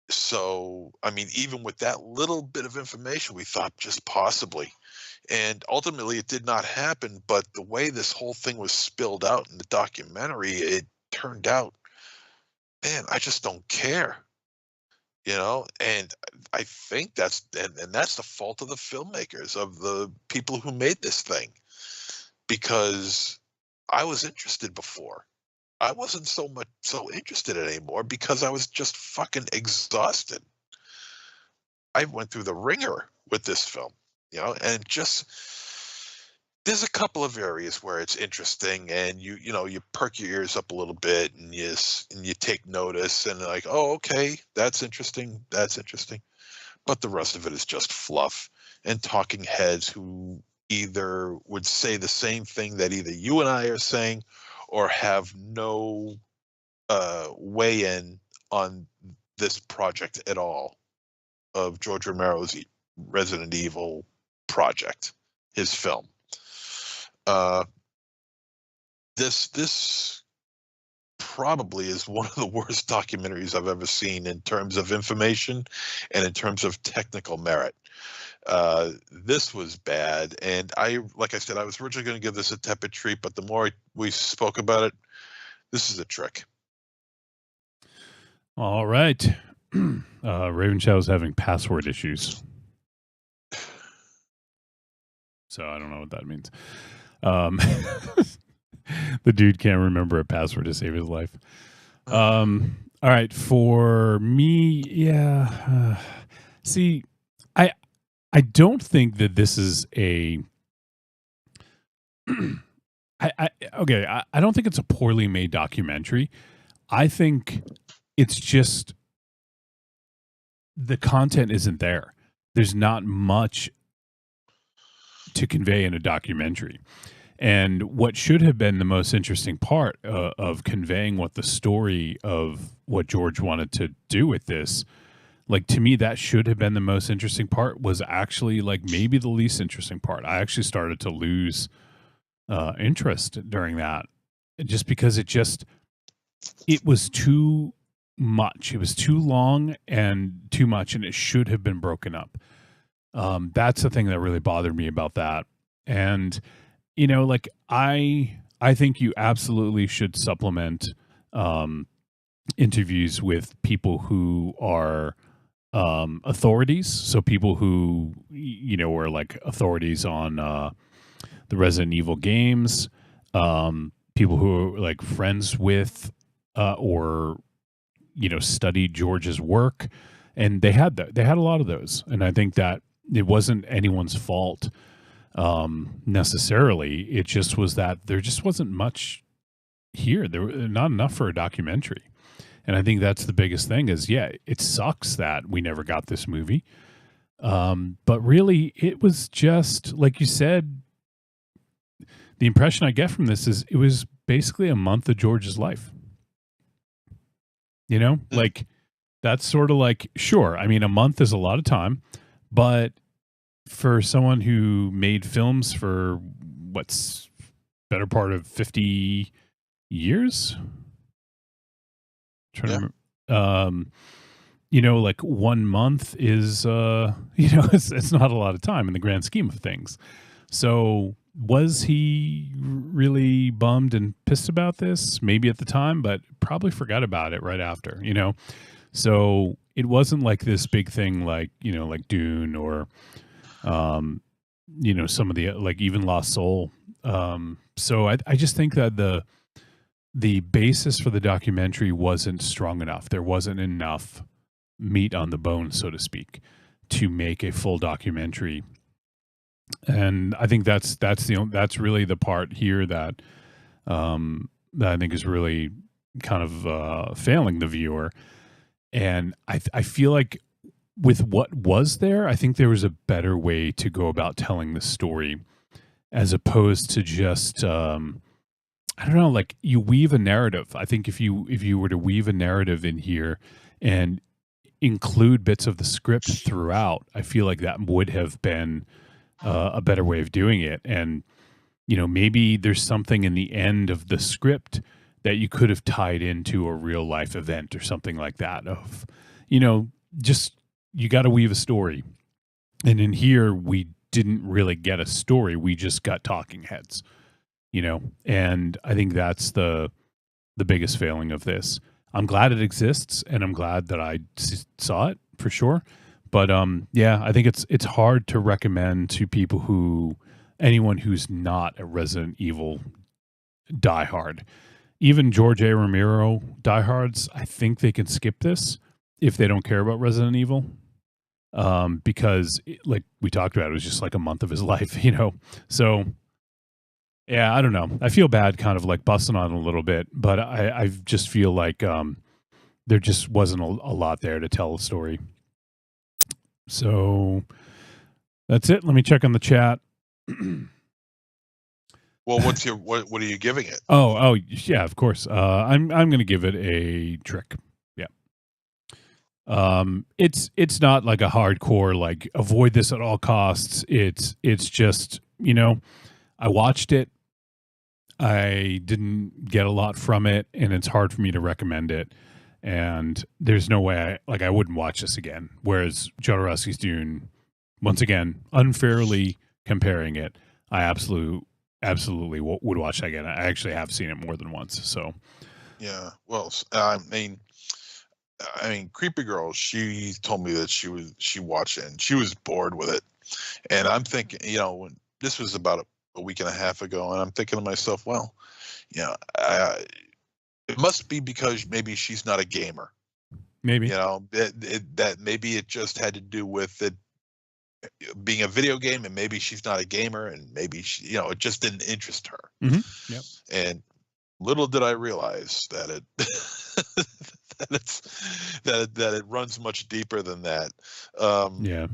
So, I mean, even with that little bit of information, we thought just possibly. And ultimately, it did not happen. But the way this whole thing was spilled out in the documentary, it turned out, man, I just don't care. And I think that's the fault of the filmmakers, of the people who made this thing, because I was interested before. I wasn't so interested anymore because I was just fucking exhausted. I went through the ringer with this film, and just there's a couple of areas where it's interesting, and you perk your ears up a little bit, and you take notice, and like, oh, okay, that's interesting. But the rest of it is just fluff and talking heads who either would say the same thing that either you and I are saying, or have no weigh in on this project at all, of George Romero's Resident Evil project, his film. This probably is one of the worst documentaries I've ever seen in terms of information and in terms of technical merit. This was bad, and like I said, I was originally going to give this a tepid treat, but the more we spoke about it, this is a trick. All right. Raven Shadow's having password issues. So I don't know what that means. The dude can't remember a password to save his life. All right. For me, yeah. See, I don't think that this is a... I don't think it's a poorly made documentary. I think it's just the content isn't there. There's not much to convey in a documentary. And what should have been the most interesting part of conveying what the story of what George wanted to do with this, like, to me, that should have been the most interesting part, was actually like maybe the least interesting part. I actually started to lose interest during that, just because it was too much. It was too long and too much, and it should have been broken up. That's the thing that really bothered me about that. And, you know, like, I think you absolutely should supplement interviews with people who are authorities. So people who, you know, were like authorities on the Resident Evil games, people who are like friends with or, you know, studied George's work. And they had a lot of those. And I think that it wasn't anyone's fault necessarily. It just was that there just wasn't much here. There were not enough for a documentary. And I think that's the biggest thing is, yeah, it sucks that we never got this movie. But really, it was just, like you said, the impression I get from this is it was basically a month of George's life. You know, like, that's sort of like, sure, I mean, a month is a lot of time, but for someone who made films for what's better part of 50 years, trying to remember, you know, like 1 month is, you know, it's not a lot of time in the grand scheme of things. So was he really bummed and pissed about this? Maybe at the time, but probably forgot about it right after, you know? So it wasn't like this big thing like, you know, like Dune or, you know, some of the, like even Lost Soul. So I just think that the basis for the documentary wasn't strong enough. There wasn't enough meat on the bone, so to speak, to make a full documentary. And I think that's really the part here that that I think is really kind of failing the viewer. And I feel like with what was there, I think there was a better way to go about telling the story, as opposed to just I don't know, like, you weave a narrative. I think if you were to weave a narrative in here and include bits of the script throughout, I feel like that would have been a better way of doing it. And, you know, maybe there's something in the end of the script that you could have tied into a real life event or something like that of, you know, just, you got to weave a story. And in here, we didn't really get a story. We just got talking heads, you know, and I think that's the biggest failing of this. I'm glad it exists, and I'm glad that I saw it for sure. But yeah, I think it's hard to recommend to anyone who's not a Resident Evil diehard. Even George A. Romero diehards, I think they can skip this if they don't care about Resident Evil, because like we talked about, it was just like a month of his life, you know. So yeah, I don't know. I feel bad, kind of like busting on a little bit, but I just feel like there just wasn't a lot there to tell the story. So that's it. Let me check on the chat. Well, what are you giving it? Oh yeah, of course. I'm going to give it a trick. Yeah. It's not like a hardcore, like, avoid this at all costs. It's just, you know, I watched it. I didn't get a lot from it, and it's hard for me to recommend it. And there's no way I wouldn't watch this again. Whereas Jodorowsky's Dune, once again, unfairly comparing it, I absolutely would watch that again. I actually have seen it more than once. So Yeah. Well, I mean, Creepy Girl, she told me that she watched it and she was bored with it. And I'm thinking, when this was about a week and a half ago, and I'm thinking to myself, well, it must be because maybe she's not a gamer. Maybe. That maybe it just had to do with it being a video game, and maybe she's not a gamer, and maybe she, it just didn't interest her. Mm-hmm. Yep. And little did I realize that it that it runs much deeper than that. Yeah.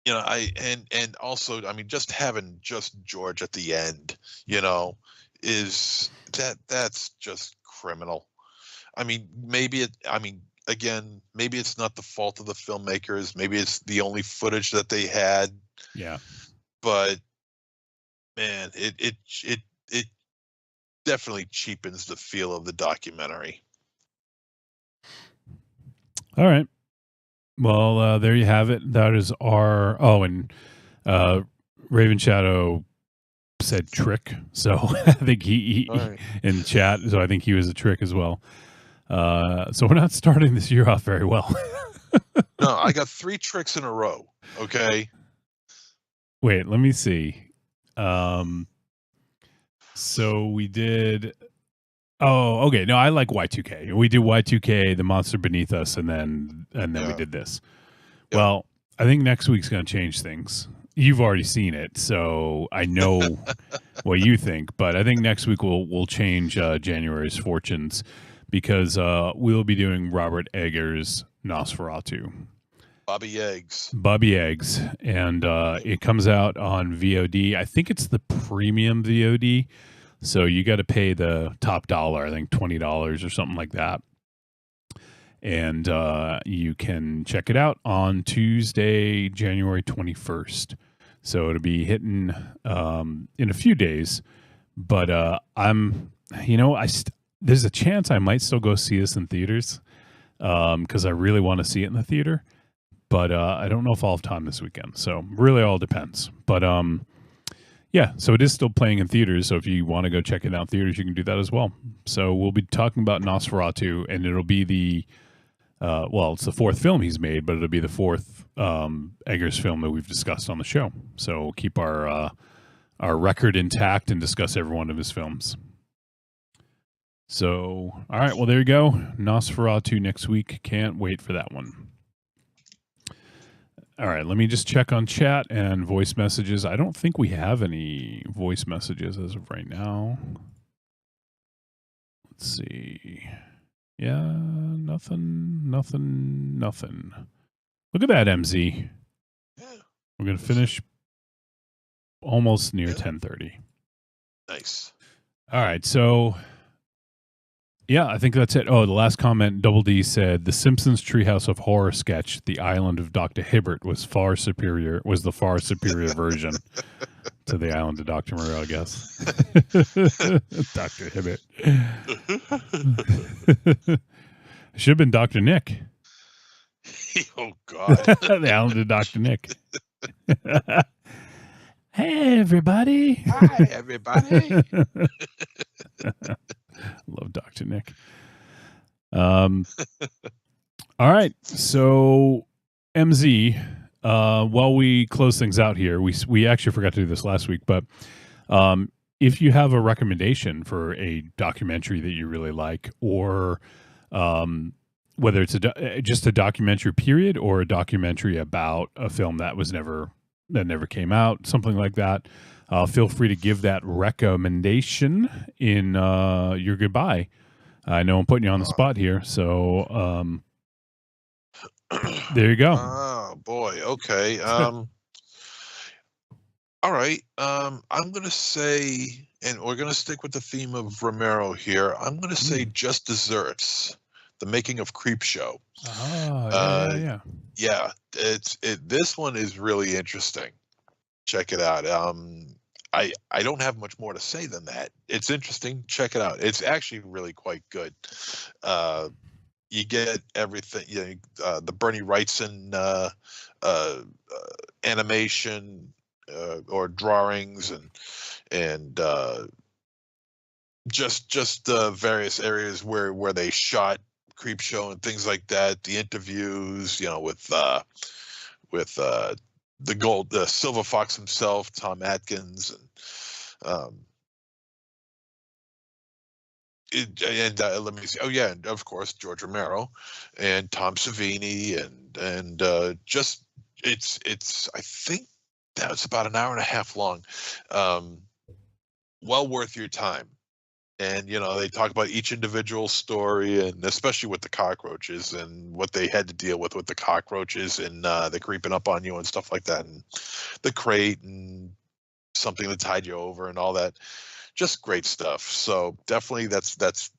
And also, just having just George at the end, is that's just criminal. Maybe it's not the fault of the filmmakers. Maybe it's the only footage that they had. Yeah. But man, it definitely cheapens the feel of the documentary. All right. Well, there you have it. That is our. Oh, and Raven Shadow said trick, so I think he right. in chat. So I think he was a trick as well. So we're not starting this year off very well. No, I got 3 tricks in a row. Okay. Wait, let me see. So we did. Oh, okay. No, I like Y2K. We did Y2K, The Monster Beneath Us, and then we did this. Yeah. Well, I think next week's going to change things. You've already seen it, so I know what you think. But I think next week we'll change January's fortunes because we'll be doing Robert Eggers' Nosferatu. Bobby Eggs. And it comes out on VOD. I think it's the premium VOD. So you got to pay the top dollar, I think $20 or something like that. And you can check it out on Tuesday, January 21st. So it'll be hitting in a few days. But there's a chance I might still go see this in theaters because I really want to see it in the theater. But I don't know if I'll have time this weekend. So really all depends. But yeah, so it is still playing in theaters. So if you want to go check it out in theaters, you can do that as well. So we'll be talking about Nosferatu, and it'll be the it's the 4th film he's made, but it'll be the 4th Eggers film that we've discussed on the show. So we'll keep our record intact and discuss every one of his films. So, all right, well, there you go. Nosferatu next week. Can't wait for that one. All right, let me just check on chat and voice messages. I don't think we have any voice messages as of right now. Let's see. Yeah, nothing. Look at that, MZ. We're going to finish almost near 10:30. Nice. All right, so yeah, I think that's it. Oh, the last comment, Double D said, The Simpsons Treehouse of Horror sketch, The Island of Dr. Hibbert, was the far superior version to The Island of Dr. Moreau, I guess. Dr. Hibbert. Should have been Dr. Nick. Oh, God. The Island of Dr. Nick. Hey, everybody. Hi, everybody. Love Dr. Nick. All right. So, MZ, while we close things out here, we actually forgot to do this last week, but if you have a recommendation for a documentary that you really like, or whether it's just a documentary period or a documentary about a film that never came out, something like that, feel free to give that recommendation in your goodbye. I know I'm putting you on the spot here, so there you go. Oh boy. Okay. All right. I'm gonna say, and we're gonna stick with the theme of Romero here. I'm gonna say Just Desserts, the making of Creepshow. Oh, yeah. Yeah. This one is really interesting. Check it out. I don't have much more to say than that. It's interesting. Check it out. It's actually really quite good. You get everything. The Bernie Wrightson animation or drawings and just various areas where they shot Creepshow and things like that. The interviews, with the Silver Fox himself, Tom Atkins, and let me see. Oh yeah, and of course George Romero and Tom Savini, and just it's. I think that was about an hour and a half long. Well worth your time. And they talk about each individual story, and especially with the cockroaches and what they had to deal with the cockroaches and the creeping up on you and stuff like that, and the crate and something that tied you over and all that. Just great stuff. So definitely that's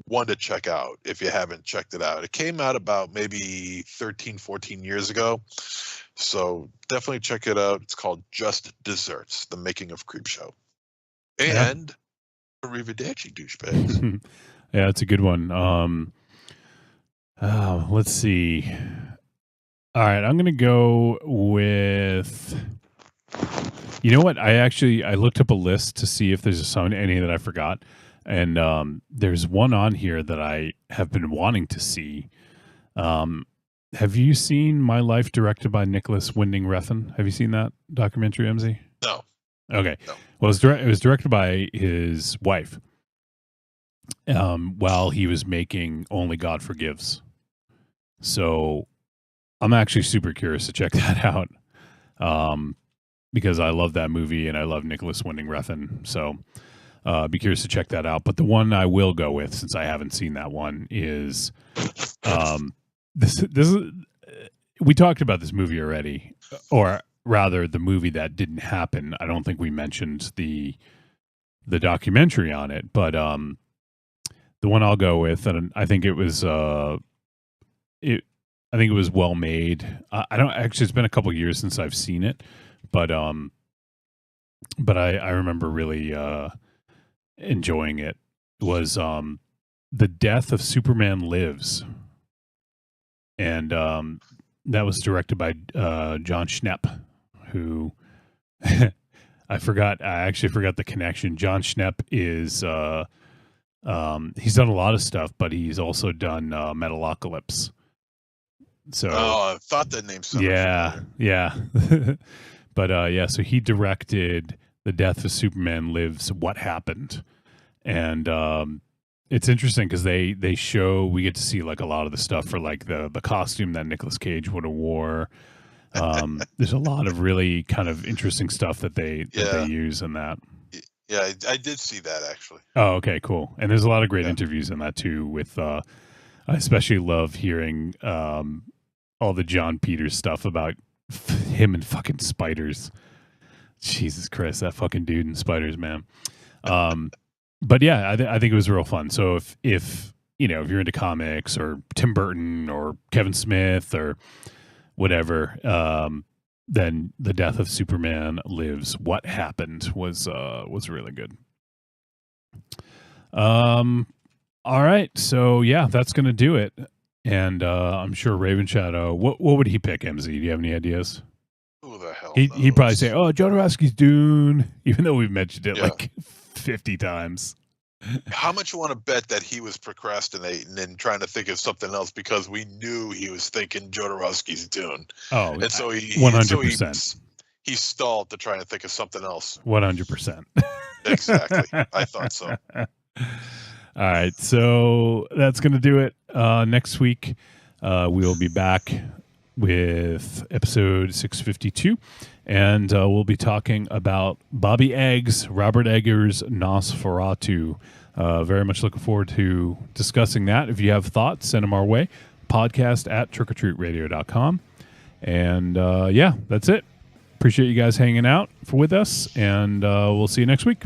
one to check out if you haven't checked it out. It came out about maybe 13, 14 years ago. So definitely check it out. It's called Just Desserts, The Making of Creepshow. And arrivederci, douchebags. Yeah, it's a good one. Let's see. All right, I'm going to go with... You know what? I looked up a list to see if there's any that I forgot. And there's one on here that I have been wanting to see. Have you seen My Life, directed by Nicholas Winding Refn? Have you seen that documentary, MZ? No. Okay. No. Well, it was directed by his wife while he was making Only God Forgives. So I'm actually super curious to check that out because I love that movie and I love Nicholas Winding Refn. So be curious to check that out. But the one I will go with, since I haven't seen that one, is this is, we talked about this movie already, or rather the movie that didn't happen. I don't think we mentioned the documentary on it, but the one I'll go with, and I think it was I think it was well made. I don't actually. It's been a couple of years since I've seen it, but I remember really enjoying it. It was The Death of Superman Lives, and that was directed by John Schnepp, who I actually forgot the connection. John Schnepp is he's done a lot of stuff, but he's also done Metalocalypse. So I thought that name sounded yeah. But so he directed The Death of Superman Lives, What Happened. And it's interesting because we get to see like a lot of the stuff for like the costume that Nicolas Cage would have wore. There's a lot of really kind of interesting stuff that they use in that. Yeah, I did see that actually. Oh, okay, cool. And there's a lot of great interviews in that too. With I especially love hearing all the John Peters stuff about him and fucking spiders. Jesus Christ, that fucking dude and spiders, man. But yeah, I think it was real fun. So if you're into comics or Tim Burton or Kevin Smith or whatever, then The Death of Superman Lives, What Happened was really good. All right, so yeah, that's gonna do it. And I'm sure Raven Shadow, what would he pick, MZ? Do you have any ideas? Who the hell He'd probably say, Jodorowsky's Dune, even though we've mentioned it like 50 times. How much you want to bet that he was procrastinating and trying to think of something else because we knew he was thinking Jodorowsky's Dune. Oh, and so 100%. He stalled to try and think of something else. 100%. Exactly. I thought so. All right, so that's going to do it. Next week, we will be back with episode 652, and we'll be talking about Bobby Egg's, Robert Eggers' Nosferatu. Very much looking forward to discussing that. If you have thoughts, send them our way. podcast@trickortreatradio.com. And that's it. Appreciate you guys hanging out with us, and we'll see you next week.